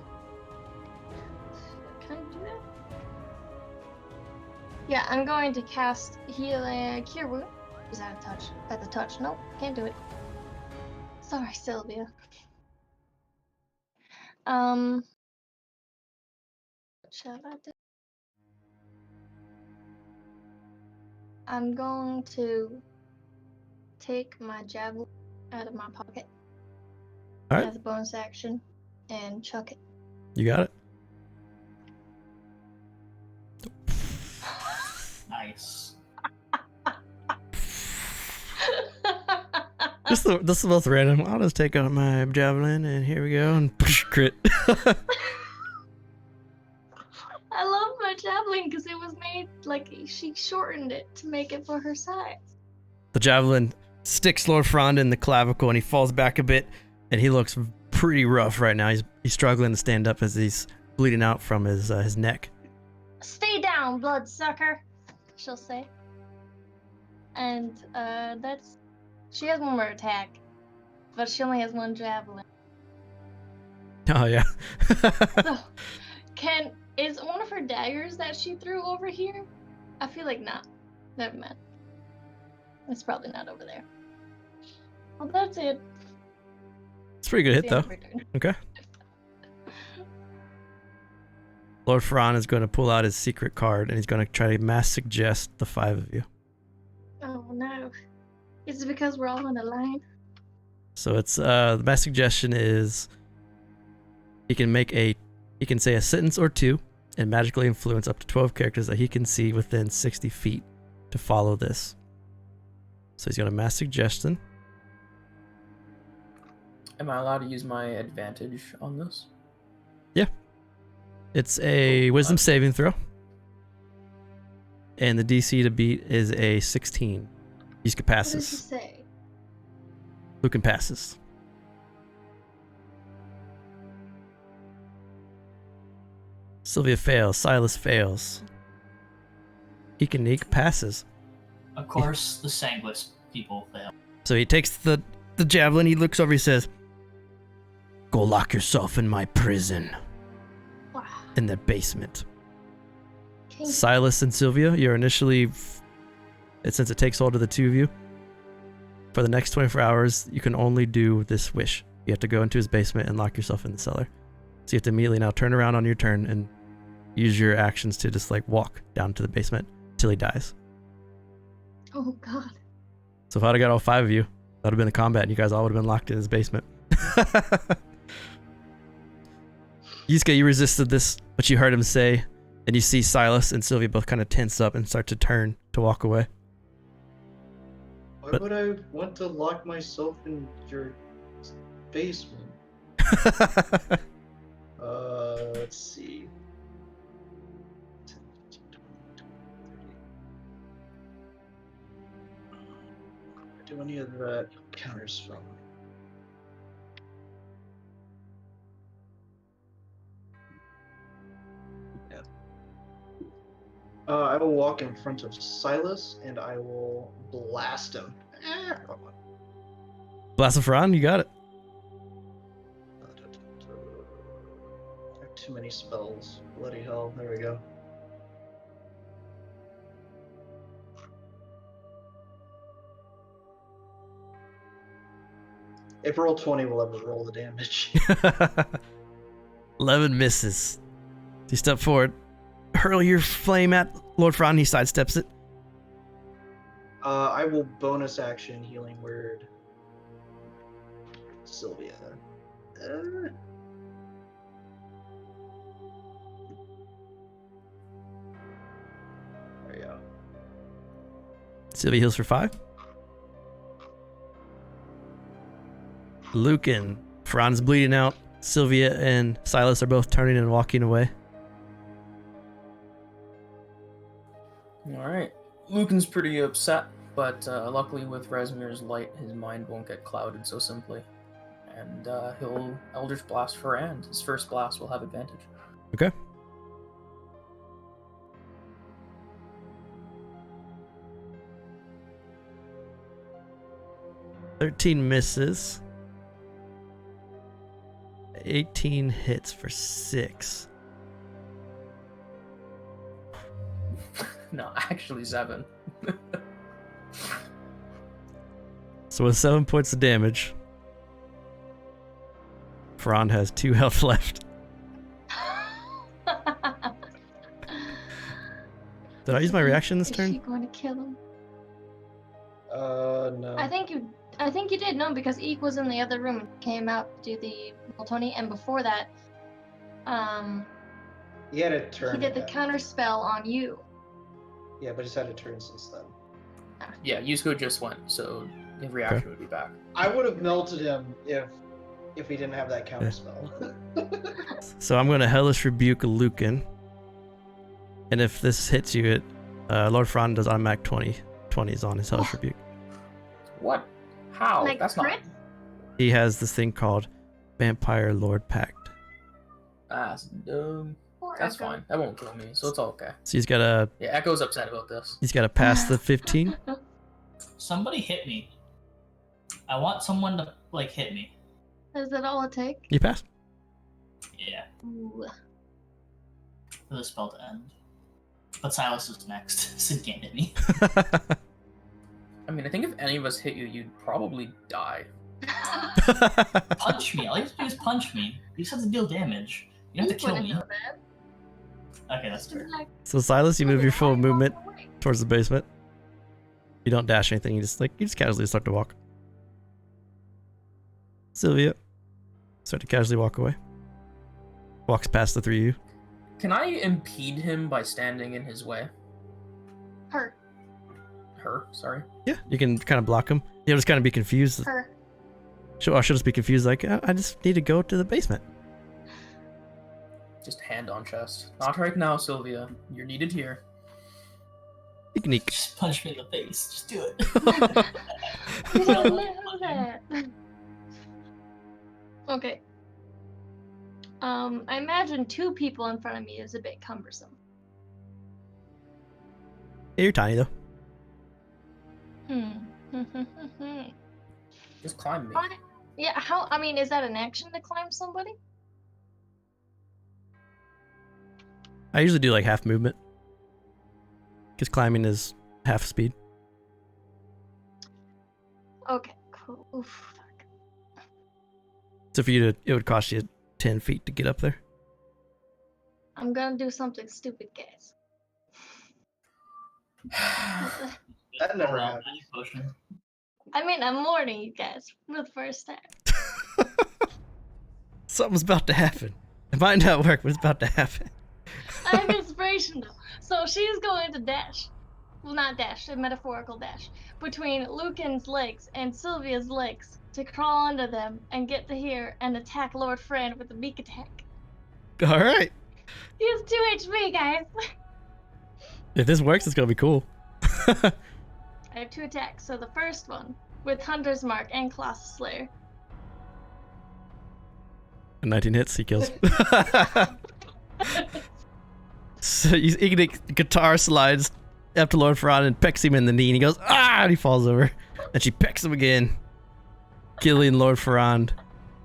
I do that? Yeah, I'm going to cast Cure Wound. Is that a touch? That's a touch. Nope, can't do it. Sorry, Sylvia. What shall I do? I'm going to take my javelin out of my pocket Alright. as a bonus action and chuck it. You got it. Nice. This is both random. I'll just take out my javelin and here we go and crit. I love my javelin because it was made like she shortened it to make it for her size. The javelin sticks Lord Ferand in the clavicle and he falls back a bit and he looks pretty rough right now. He's struggling to stand up as he's bleeding out from his neck. Stay down, bloodsucker, she'll say. And she has one more attack, but she only has one javelin. Oh yeah. So, is one of her daggers that she threw over here? I feel like not. Never mind. It's probably not over there. Well, that's it. It's a pretty good hit though. Okay. Lord Ferand is going to pull out his secret card and he's going to try to mass suggest the 5 of you. Oh no. Is it because we're all on the line? So it's the mass suggestion is he can make a He can say a sentence or two and magically influence up to 12 characters that he can see within 60 feet to follow this. So he's got a mass suggestion. Am I allowed to use my advantage on this? It's a wisdom saving throw. And the DC to beat is a 16. He What does he passes. say? Lucan passes. Sylvia fails. Silas fails. Ekanik passes. Of course, the Sanguis people fail. So he takes the javelin, he looks over, he says, "Go lock yourself in my prison Wow. in the basement." King. Silas and Sylvia, you're initially, since it takes hold of the two of you, for the next 24 hours, you can only do this wish. You have to go into his basement and lock yourself in the cellar. So you have to immediately now turn around on your turn and use your actions to just like walk down to the basement till he dies. Oh god. So if I'd have got all 5 of you, that would have been a combat and you guys all would have been locked in his basement. Yusuke, you resisted this, but you heard him say, and you see Silas and Sylvia both kind of tense up and start to turn to walk away. Why But- would I want to lock myself in your basement? Let's see. 10, 15, 20, 30. Do any of that counters from? Yeah. I will walk in front of Silas and I will blast him. Wrong one. Blast of Ferand, you got it. I have too many spells. Bloody hell. There we go. If roll 20 will ever roll the damage. 11 misses. You step forward, hurl your flame at Lord Ferand, he sidesteps it. I will bonus action healing word Sylvia. There we go. Sylvia heals for 5. Lucan, Ferand's bleeding out. Sylvia and Silas are both turning and walking away. Alright. Lucan's pretty upset, but luckily with Rasmir's light, his mind won't get clouded so simply. And he'll Eldritch Blast Ferand. His first blast will have advantage. Okay. "13 misses. 18 hits for 6. No, actually 7. So with 7 points of damage, Ferand has 2 health left. Did I use my reaction this Is turn? she going to kill him? No. I think you did, no, because Eek was in the other room and came out to do the Tony, and before that, He had a turn. he did the again. counter spell on you. Yeah, but he's had a turn since then. Yeah, Yusuke just went, so his reaction would be back. I would have melted him if we didn't have that counter spell. So I'm going to Hellish Rebuke Lucan. And if this hits you, Lord Ferand does automatic 20s on his Hellish Rebuke. What? How? Like That's crit? not... He has this thing called Vampire Lord Pact. That's dumb. Poor That's Echo. fine. That won't kill me, so it's all okay. So he's got Yeah, Echo's upset about this. to pass the 15. Somebody hit me. I want someone to like hit me. Is that all it take? You pass. Yeah, Ooh. for the spell to end. But Silas is next, so he can't hit me. I mean, I think if any of us hit you, you'd probably die. Punch me. All you have to do is punch me. You just have to deal damage. You don't have Eek to kill wouldn't me. know that. Okay, that's fair. Like, So Silas, you move your full walk movement away. towards the basement. You don't dash anything. You just casually start to walk. Sylvia, start to casually walk away. Walks past the three of you. Can I impede him by standing in his way? Her. Her, sorry. Yeah, you can kind of block him. He'll just kind of be confused. Her. She'll just be confused, like, I just need to go to the basement. Just hand on chest. Not right now, Sylvia. You're needed here. Sneak. Just punch me in the face. Just do it. You didn't know that. Okay. I imagine 2 people in front of me is a bit cumbersome. Yeah, you're tiny, though. Just climb me. Yeah, how? I mean, is that an action to climb somebody? I usually do like half movement. Because climbing is half speed. Okay, cool. Oof, fuck. So for you to, it would cost you 10 feet to get up there. I'm gonna do something stupid, guys. That never Hold on, happens. I need a potion. I mean, I'm warning you guys for the first time. Something's about to happen. It might not work, but it's about to happen. I have inspiration though. So she's going to dash. Well, not dash, a metaphorical dash. Between Lucan's legs and Sylvia's legs to crawl under them and get to here and attack Lord Ferand with a beak attack. Alright. He has 2 HP, guys. If this works, it's gonna be cool. I have 2 attacks. So the first one with Hunter's Mark and Colossus Slayer. 19 hits, he kills. So Ignic guitar slides up to Lord Ferand and pecks him in the knee, and he goes, ah! And he falls over. And she pecks him again, killing Lord Ferand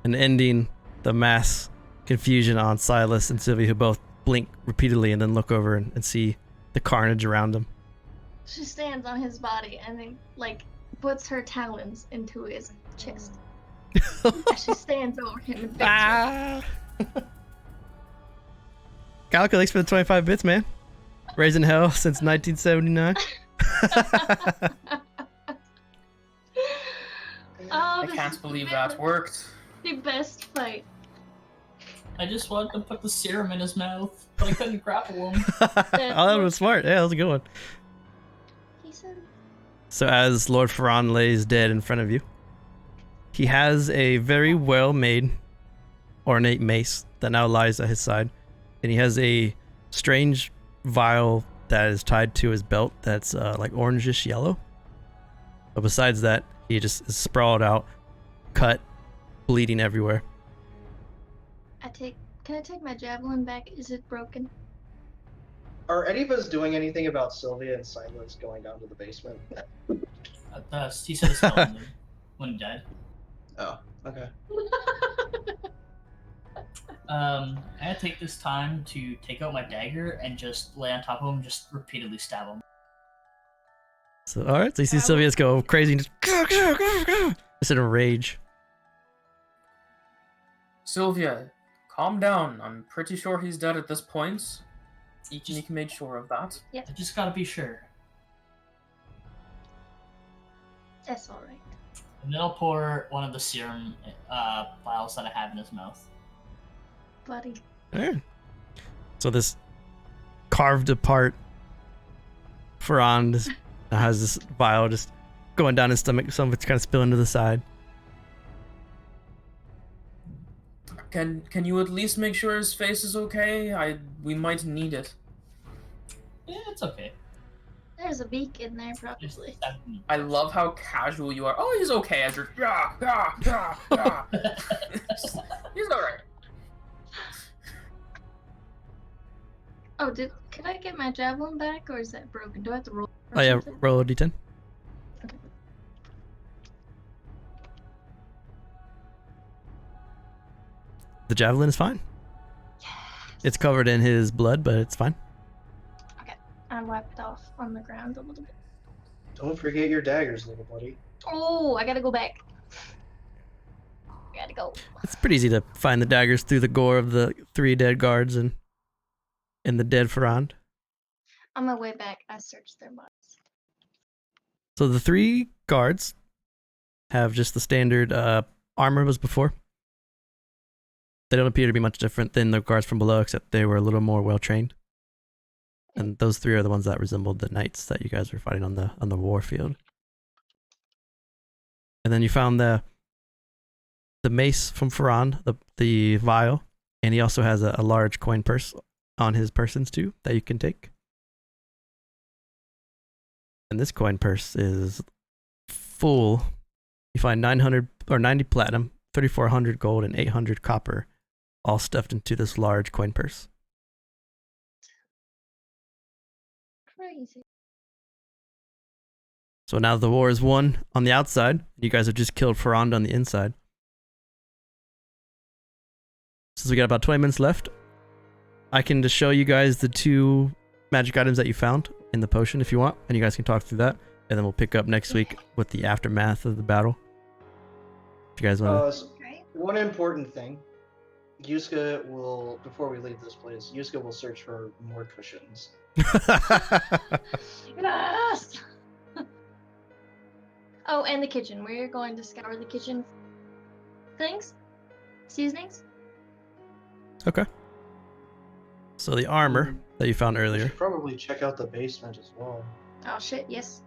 and ending the mass confusion on Silas and Sylvia, who both blink repeatedly and then look over and see the carnage around them. She stands on his body and then, like, puts her talons into his chest. As she stands over him and picks him. Calico, thanks for the 25 bits, man. Raising hell since 1979. I can't believe that worked. The best fight. I just wanted to put the serum in his mouth, but I couldn't grapple him. Oh, that was smart. Yeah, that was a good one. He said, So as Lord Ferand lays dead in front of you, he has a very well-made, ornate mace that now lies at his side. And he has a strange vial that is tied to his belt that's like orangish yellow. But besides that, he just is sprawled out, cut, bleeding everywhere. Can I take my javelin back? Is it broken? Are any of us doing anything about Sylvia and Silas going down to the basement? He said a skeleton when dead. Oh, okay. I'm gonna take this time to take out my dagger and just lay on top of him, just repeatedly stab him. So, alright, so you see Sylvia just go crazy and just in a rage. Sylvia, calm down. I'm pretty sure he's dead at this point. Each made sure of that. I just gotta be sure. That's alright. And then I'll pour one of the serum vials that I have in his mouth. Buddy. Alright. So this carved apart Ferand has this vial just going down his stomach. Some of it's kind of spilling to the side. Can you at least make sure his face is okay? We might need it. Yeah, it's okay. There's a beak in there, probably. I love how casual you are. Oh, he's okay, Adrian. He's alright. Oh, can I get my javelin back, or is that broken? Do I have to roll? Oh yeah, roll a d10. Okay. The javelin is fine. Yes. It's covered in his blood, but it's fine. Okay. I wiped off on the ground a little bit. Don't forget your daggers, little buddy. Oh, I gotta go back. I gotta go. It's pretty easy to find the daggers through the gore of the 3 dead guards and the dead Ferand. On my way back, I searched their bodies. So the 3 guards have just the standard armor as before. They don't appear to be much different than the guards from below, except they were a little more well trained. And those 3 are the ones that resembled the knights that you guys were fighting on the war field. And then you found the mace from Ferand, the vial, and he also has a large coin purse on his persons too that you can take. And this coin purse is full. You find 900 or 90 platinum, 3,400 gold, and 800 copper, all stuffed into this large coin purse. Crazy. So now the war is won on the outside. You guys have just killed Ferand on the inside. Since we got about 20 minutes left, I can just show you guys the 2 magic items that you found in the potion if you want, and you guys can talk through that, and then we'll pick up next week with the aftermath of the battle. If you guys want to... Okay. One important thing. Yuska will, before we leave this place, Yuska will search for more cushions. Yes! Oh, and the kitchen. We're going to scour the kitchen. Things? Seasonings? Okay. So the armor that you found We earlier, should probably check out the basement as well. Oh shit, yes.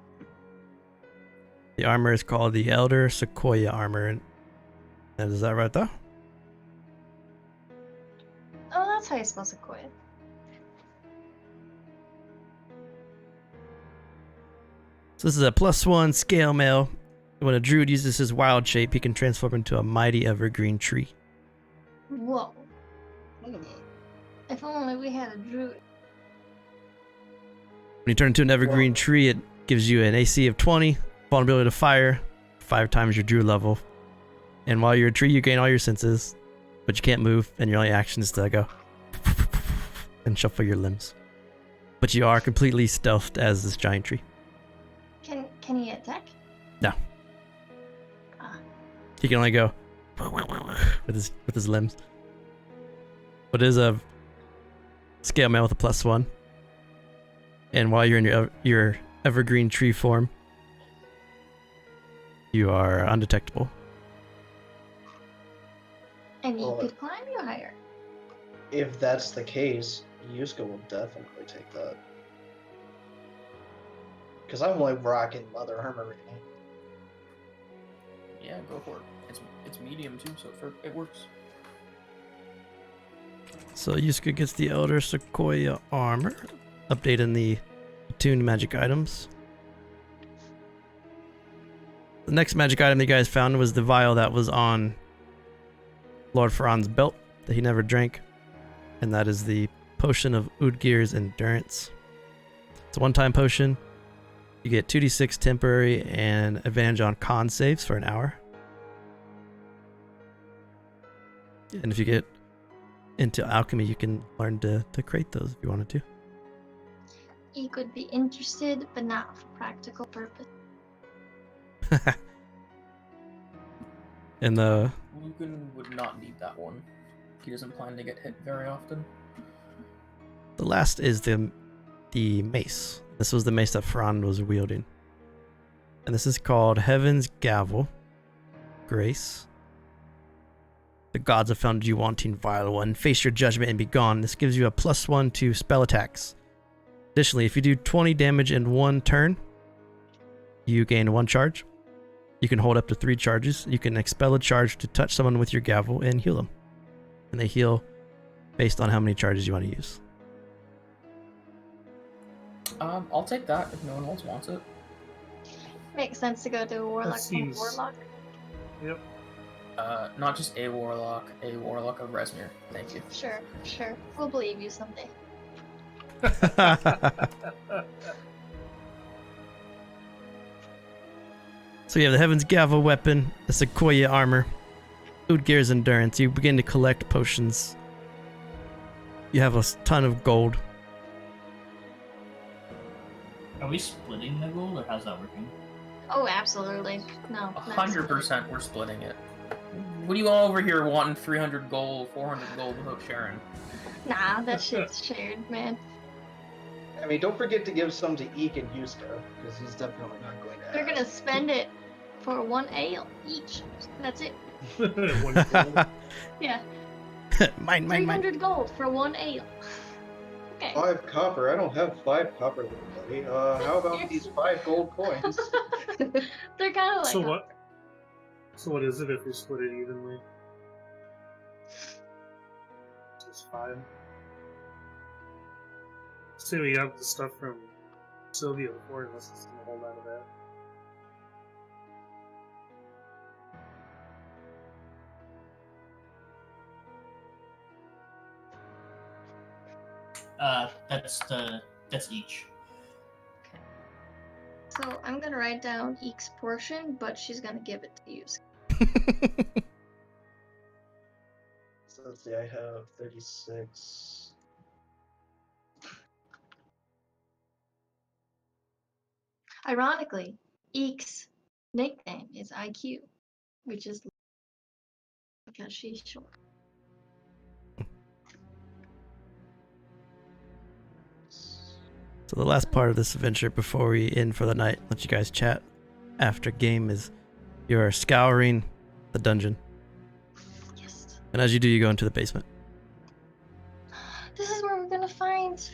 the armor is called the Elder Sequoia armor. And is that right though? Oh, that's how you spell sequoia. So this is a +1 scale mail. When a druid uses his wild shape, he can transform into a mighty evergreen tree. Whoa. If only we had a druid. When you turn into an evergreen tree, it gives you an AC of 20, vulnerability to fire, 5 times your druid level. And while you're a tree, you gain all your senses, but you can't move, and your only action is to go and shuffle your limbs. But you are completely stealthed as this giant tree. Can he attack? No. Ah. He can only go with his limbs. But it is a scale mail with a +1. And while you're in your evergreen tree form, you are undetectable. And you Well, could climb you higher. If that's the case, Yuska will definitely take that. Because I'm like rocking leather armor right now. Yeah, go for it. It's medium too, so it works. So Yusuke gets the Elder Sequoia armor, updating the attuned magic items. The next magic item you guys found was the vial that was on Lord Ferand's belt that he never drank, and that is the potion of Udgir's Endurance. It's a one-time potion. You get 2d6 temporary and advantage on con saves for an hour. And if you get into alchemy, you can learn to create those if you wanted to. He could be interested, but not for practical purpose. And the Lucan would not need that one. He doesn't plan to get hit very often. last is the mace. This was the mace that Ferand was wielding. And this is called Heaven's Gavel. Grace. The gods have found you wanting, vile one. Face your judgment and be gone. This gives you a +1 to spell attacks. Additionally, if you do 20 damage in 1 turn, you gain 1 charge. You can hold up to 3 charges. You can expel a charge to touch someone with your gavel and heal them. And they heal based on how many charges you want to use. I'll take that if no one else wants it. Makes sense to go to a warlock. seems- Warlock. Yep. Not just a warlock of Resmir. Thank you. Sure. We'll believe you someday. So you have the Heaven's Gavel weapon, the Sequoia armor, Udgir's Endurance. You begin to collect potions. You have a ton of gold. Are we splitting the gold, or how's that working? Oh, absolutely. No. 100% we're splitting it. What are you all over here wanting 300 gold, 400 gold without sharing? Nah, that shit's shared, man. I mean, don't forget to give some to Eek and Yuska, because he's definitely not going to They're ask. gonna spend it for 1 ale each. That's it. One gold. Yeah. Mine. 300 gold for 1 ale. Okay. 5 copper. I don't have 5 copper, little buddy. How about these 5 gold coins? They're kind of like. So what? So what is it if we split it evenly? Just 5. Say we have the stuff from Sylvia before, unless it's gonna hold out of that. That's each. So I'm gonna write down Eek's portion, but she's gonna give it to you. So let's see, I have 36. Ironically, Eek's nickname is IQ, which is because she's short. So the last part of this adventure before we end for the night, let you guys chat after game, is you're scouring the dungeon. Yes. And as you do, you go into the basement. This is where we're gonna find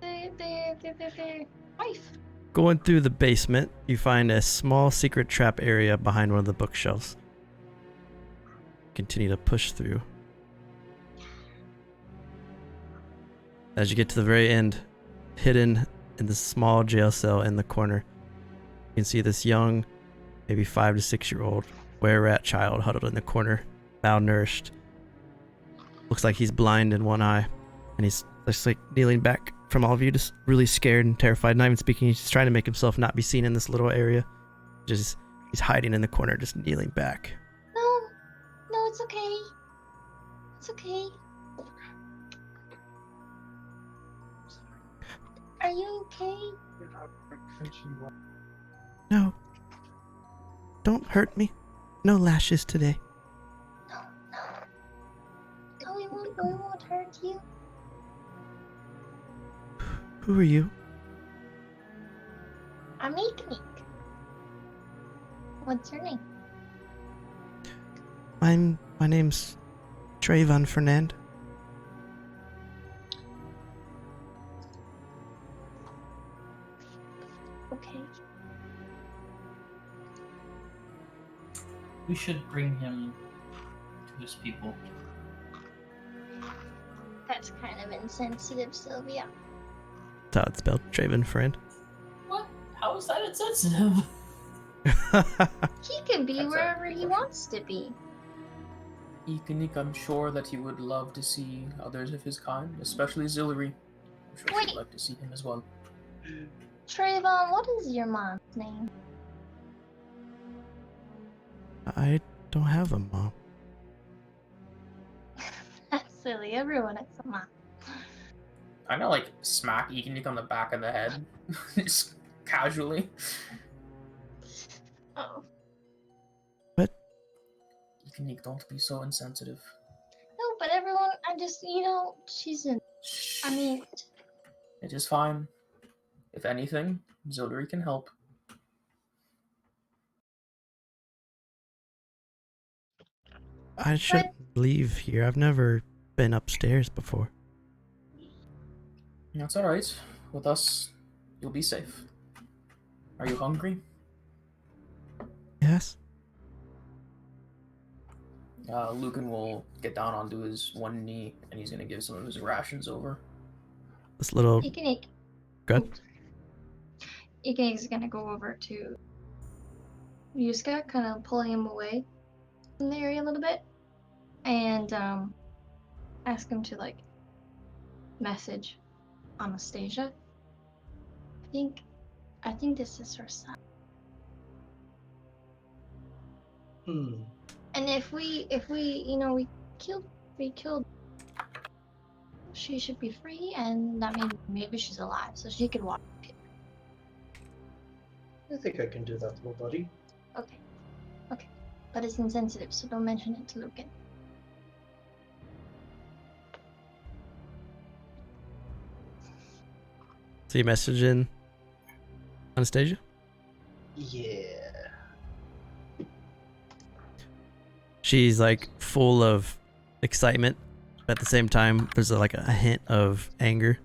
the wife. Going through the basement, you find a small secret trap area behind one of the bookshelves. Continue to push through. As you get to the very end, hidden in the small jail cell in the corner, you can see this young, maybe 5 to 6 year old were-rat child huddled in the corner, malnourished. Looks like he's blind in one eye, and he's just like kneeling back from all of you, just really scared and terrified, not even speaking. He's just trying to make himself not be seen in this little area. Just he's hiding in the corner, just kneeling back. No, it's okay. It's okay. Are you okay? No. Don't hurt me. No lashes today. No, we won't hurt you. Who are you? I'm Eek. What's your name? My name's Trayvon Ferand. Okay. We should bring him to his people. That's kind of insensitive, Sylvia. That's how it's spelled. Trayvon Ferand. What? How is that insensitive? He can be That's a wherever he question. wants to be. Ekanik, I'm sure that he would love to see others of his kind, especially Zillery. I'm sure Wait. she'd like to see him as well. Trayvon, what is your mom's name? I don't have a mom. That's silly. Everyone has a mom. I know, like, smack Ekanik on the back of the head, just casually. Oh. Ekanik, don't be so insensitive. No, but everyone, she's in. I mean, It is fine. If anything, Zillery can help. I shouldn't leave here. I've never been upstairs before. That's alright. With us, you'll be safe. Are you hungry? Yes? Lucan will get down onto his one knee, and he's gonna give some of his rations over. This little... Ekanik. Good. Ekanik's gonna go over to Yuska, kind of pulling him away from the area a little bit, and ask him to message Anastasia. I think this is her son. And if we killed, she should be free, and that means maybe she's alive, so she could walk. I think I can do that, little buddy. Okay. But it's insensitive, so don't mention it to Lucan. So you messaging Anastasia? Yeah. She's full of excitement But at the same time, there's like a hint of anger.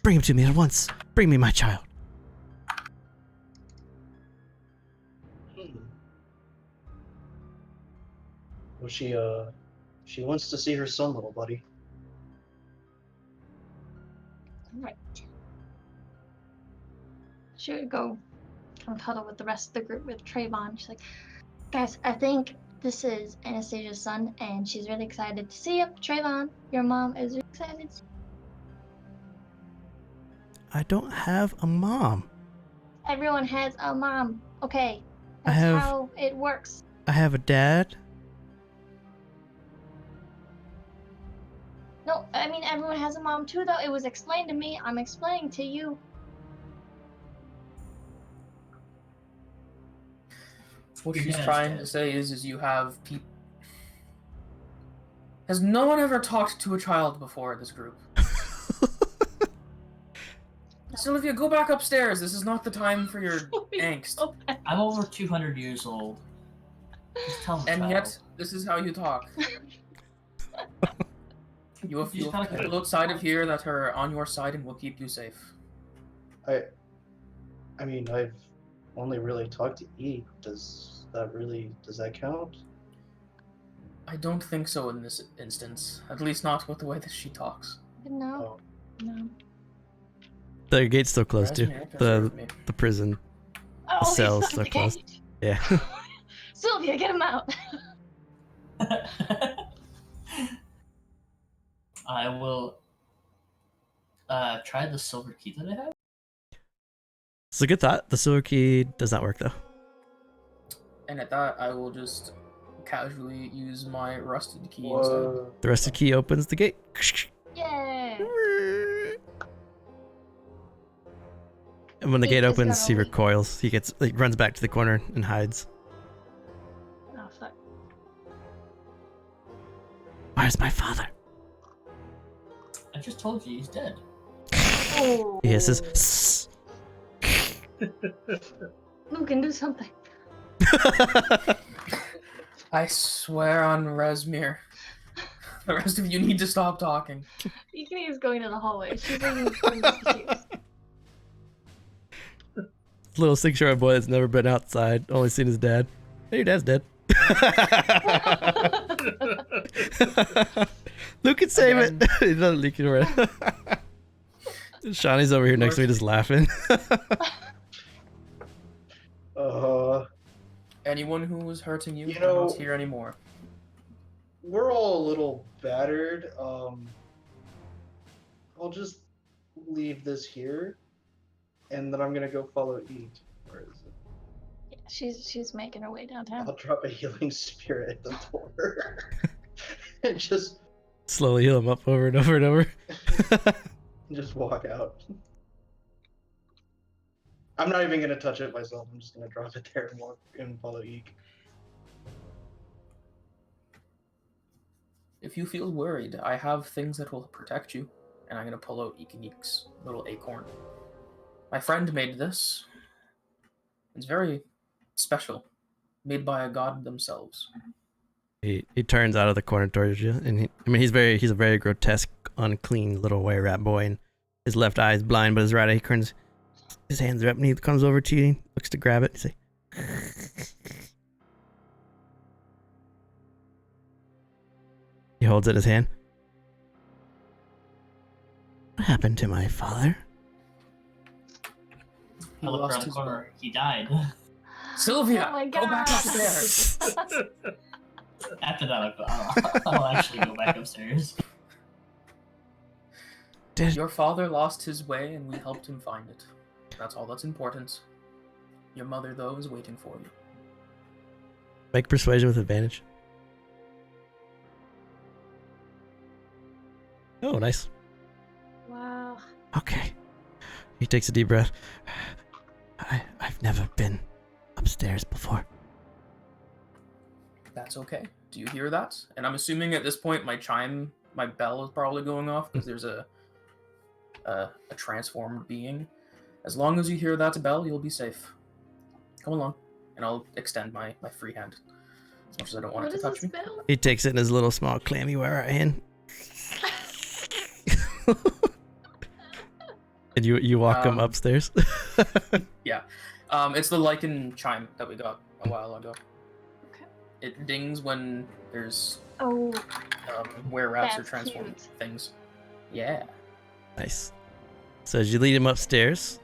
Bring him to me at once. Bring me my child. Well, she wants to see her son, little buddy. Right. She would go kind of huddle with the rest of the group with Trayvon. She's like, guys, I think this is Anastasia's son, and she's really excited to see him. Trayvon, your mom is really excited. I don't have a mom. Everyone has a mom. Okay. I That's have- how it works. I have a dad. No, I mean, everyone has a mom too, though. It was explained to me. I'm explaining to you. What Your she's dad's trying dead. to say is you have people. Has no one ever talked to a child before in this group? Sylvia, go back upstairs. This is not the time for your angst. I'm over 200 years old. Just tell the And child. yet, this is how you talk. You have You just gotta- people outside of here that are on your side and will keep you safe. I mean, I've only really talked to E. Does that count? I don't think so in this instance. At least not with the way that she talks. No. Oh, No. The gate's still closed too. Resume, The preserve me. the prison. Oh, he's cell's not still the closed. cage. Yeah. Sylvia, get him out. I will try the silver key that I have. It's a good thought. The silver key does not work though. And at that, I will just casually use my rusted key instead. whoa. The rusted key opens the gate. Yay. And when the He gate is opens, gonna he leave. recoils. He runs back to the corner and hides. Oh, fuck. Where's my father? I just told you he's dead. Oh. He hisses. "Sss." Luke can do something. I swear on Resmir. The rest of you need to stop talking. Ikini is going to the hallway. She's leaving the Little 6-year-old boy that's never been outside, only seen his dad. Hey, your dad's dead. Luke can save it. He's not leaking around. Shawnee's over here next to me just laughing. Anyone who was hurting you, You cannot know- hear anymore. We're all a little battered. I'll just leave this here, and then I'm gonna go follow E. Where is it? Yeah, she's making her way downtown. I'll drop a healing spirit at the door, and just Slowly heal him up over and over and over. walk out. I'm not even gonna touch it myself. I'm just gonna drop it there and walk and follow Eek. If you feel worried, I have things that will protect you, and I'm gonna pull out Eek's little acorn. My friend made this. It's very special, made by a god themselves. He turns out of the corner towards you, and he's a very grotesque, unclean little white rat boy, and his left eye is blind, but his right eye, he turns his hands are up, and he comes over to you, looks to grab it, he's like, he holds it in his hand. What happened to my father? He I look lost around the his corner. He died. Sylvia, Oh my go back God. upstairs. After that, I'll actually go back upstairs. Did Your father lost his way, and we helped him find it. That's all that's important. Your mother, though, is waiting for you. make persuasion with advantage? Oh, nice. Wow. Okay. He takes a deep breath. I've never been upstairs before. That's okay. Do you hear that? And I'm assuming at this point my bell is probably going off because there's a transformed being. As long as you hear that bell, you'll be safe. Come along, and I'll extend my free hand. much as I don't want What it is to the touch me. spell? He takes it in his little small clammy right hand. And you walk him upstairs. Yeah. It's the lichen chime that we got a while ago. Okay. It dings when there's Oh, were rats or That's transform cute. things. Yeah. Nice. So as you lead him upstairs,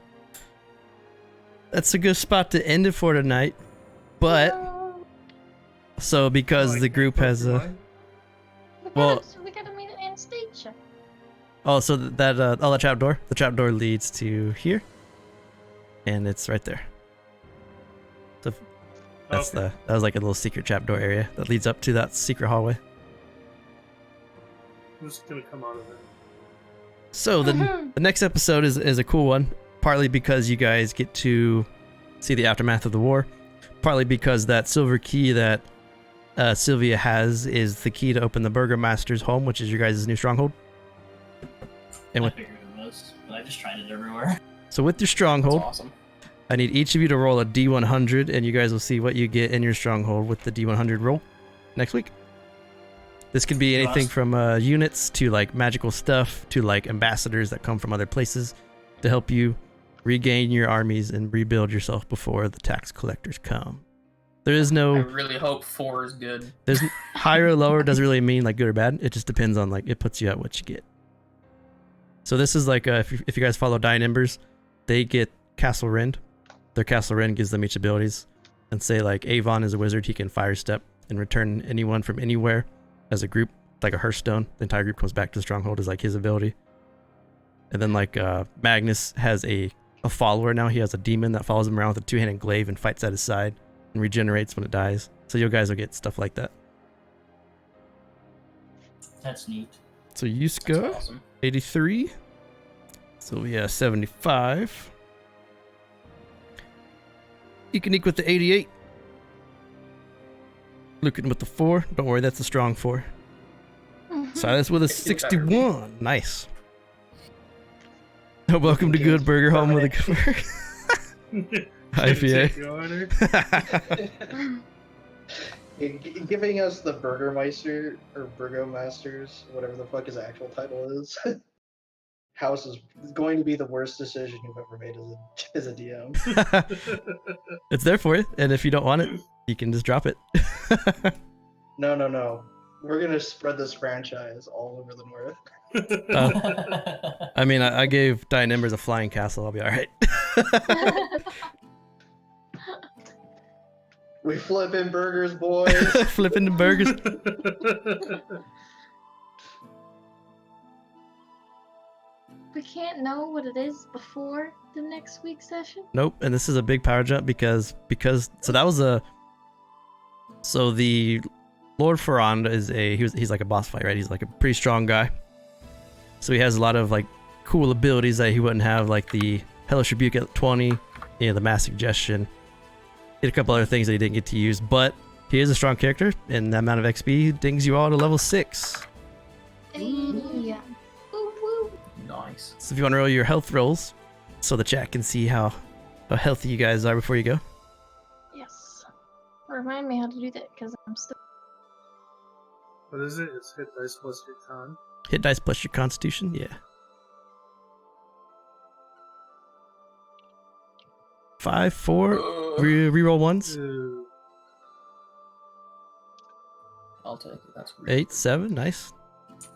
that's a good spot to end it for tonight. But no. so because the group has a well, We gotta meet at Anastasia. oh, so the trapdoor. The trapdoor leads to here, and it's right there. So that's that was like a little secret trapdoor area that leads up to that secret hallway. Who's gonna come out of it? So the next episode is a cool one, partly because you guys get to see the aftermath of the war, partly because that silver key that Sylvia has is the key to open the Burgomaster's home, which is your guys' new stronghold. And I with, figured it was, but I just tried it everywhere. so with your That's stronghold, awesome. I need each of you to roll a D100, and you guys will see what you get in your stronghold with the D100 roll next week. This could be anything from units to like magical stuff to like ambassadors that come from other places to help you regain your armies and rebuild yourself before the tax collectors come. There is I no really hope 4 is good. there's higher or lower doesn't really mean like good or bad. It just depends on like it puts you at what you get. So this is like if you guys follow Dying Embers, they get Castle Rend. Their Castle Rend gives them each abilities. And say like Avon is a wizard, he can fire step and return anyone from anywhere as a group, like a Hearthstone. The entire group comes back to the stronghold is like his ability. And then like Magnus has a follower now. He has a demon that follows him around with a two-handed glaive and fights at his side and regenerates when it dies. So you guys will get stuff like that. That's neat. So Yuska, That's awesome. 83. Sylvia, 75. Ekanik with the 88. Lucan with the 4. Don't worry, that's a strong 4. Silas with a 61. Nice. Welcome to Good Burger Home with a Good IPA. Giving us the Burgermeister or Burgomasters, whatever the fuck his actual title is, house is going to be the worst decision you've ever made as a DM. It's there for you, and if you don't want it, you can just drop it. No. We're gonna spread this franchise all over the north. I mean, I gave Dying Embers a flying castle. I'll be all right. We flipping burgers, boys. Flipping the burgers. We can't know what it is before the next week's session. Nope, and this is a big power jump because so that was the Lord Ferand is he's like a boss fight, right? He's like a pretty strong guy. So he has a lot of like cool abilities that he wouldn't have, like the Hellish Rebuke at 20, the Mass Suggestion. He had a couple other things that he didn't get to use, but he is a strong character, and that amount of XP dings you all to level 6. Yeah. Woo woo. Nice. So if you want to roll your health rolls, so the chat can see how healthy you guys are before you go. Yes. Remind me how to do that, because I'm still. What is it? It's hit dice plus your con. Hit dice plus your constitution, yeah. 5, 4, reroll ones. Uh, I'll take it. That's great. 8, 7, nice.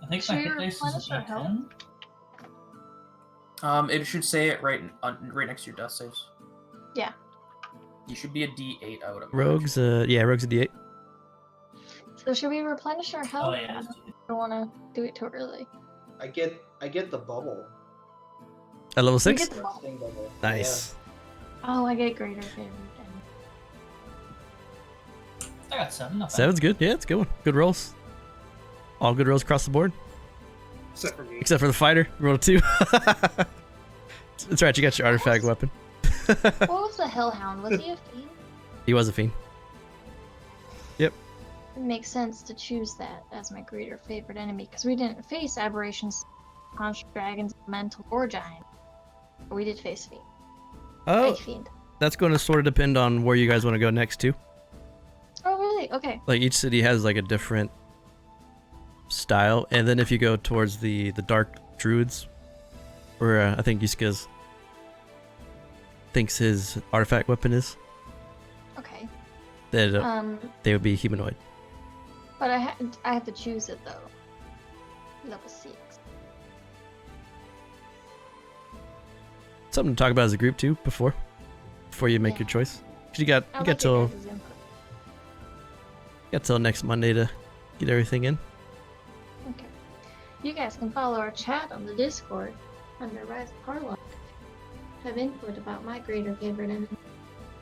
I think Should my we hit dice is replenish our a health? D10. It should say it right next to your death saves. Yeah. You should be a D8, I would imagine. Rogue's rogue's a D8. So should we replenish our health? Oh yeah. I don't want to do it too early. I get the bubble. At level We 6? get the ball. Thing bubble. Nice. Oh, I get greater favorite. I got 7. Not bad. 7's good. Yeah, it's a good one. Good rolls. All good rolls across the board. except for me. Except for the fighter. Rolled a 2. That's right, you got your artifact weapon. What was the Hellhound? Was he a fiend? He was a fiend. It makes sense to choose that as my greater favorite enemy, because we didn't face aberrations, monster dragons, mental, or giant. But we did face fiend. Oh, A fiend. that's going to sort of depend on where you guys want to go next, too. Oh, really? right. Okay. Like each city has like a different style, and then if you go towards the dark druids, where I think Yusuke's thinks his artifact weapon is, Okay. that they would be humanoid. But I have to choose it though. Level 6. Something to talk about as a group too before you make Yeah. your choice. 'Cause you got I like your guys' input. till next Monday to get everything in. Okay. You guys can follow our chat on the Discord under Rise of Harlock. Have input about my greater favorite enemy.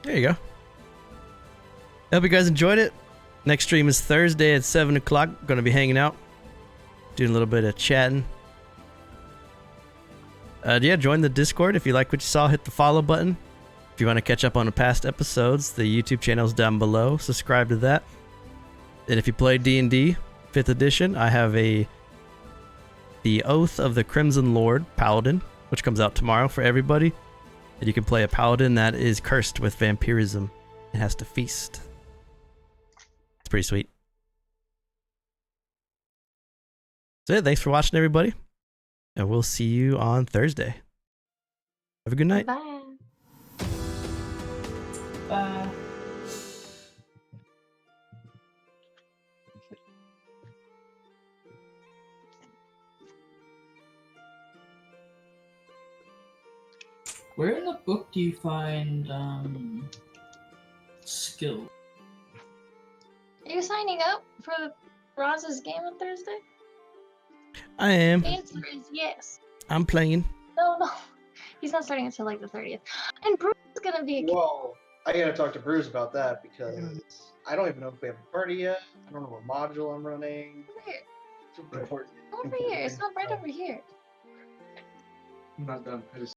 There you go. I hope you guys enjoyed it. Next stream is Thursday at 7 o'clock. Going to be hanging out, doing a little bit of chatting. Yeah, join the Discord. If you like what you saw, hit the follow button. If you want to catch up on the past episodes, the YouTube channel's down below. Subscribe to that. And if you play D&D 5th edition, I have the Oath of the Crimson Lord Paladin, which comes out tomorrow for everybody. And you can play a paladin that is cursed with vampirism and has to feast. It's pretty sweet. So yeah, thanks for watching, everybody. And we'll see you on Thursday. Have a good night. Bye. Bye. Where in the book do you find skill? Are you signing up for Roz's game on Thursday? I am. The answer is yes. I'm playing. No. He's not starting until like the 30th. And Bruce is gonna be a Whoa, I gotta talk to Bruce about that because I don't even know if we have a party yet. I don't know what module I'm running. Here. It's important. Over here. It's not right over here. I'm not done.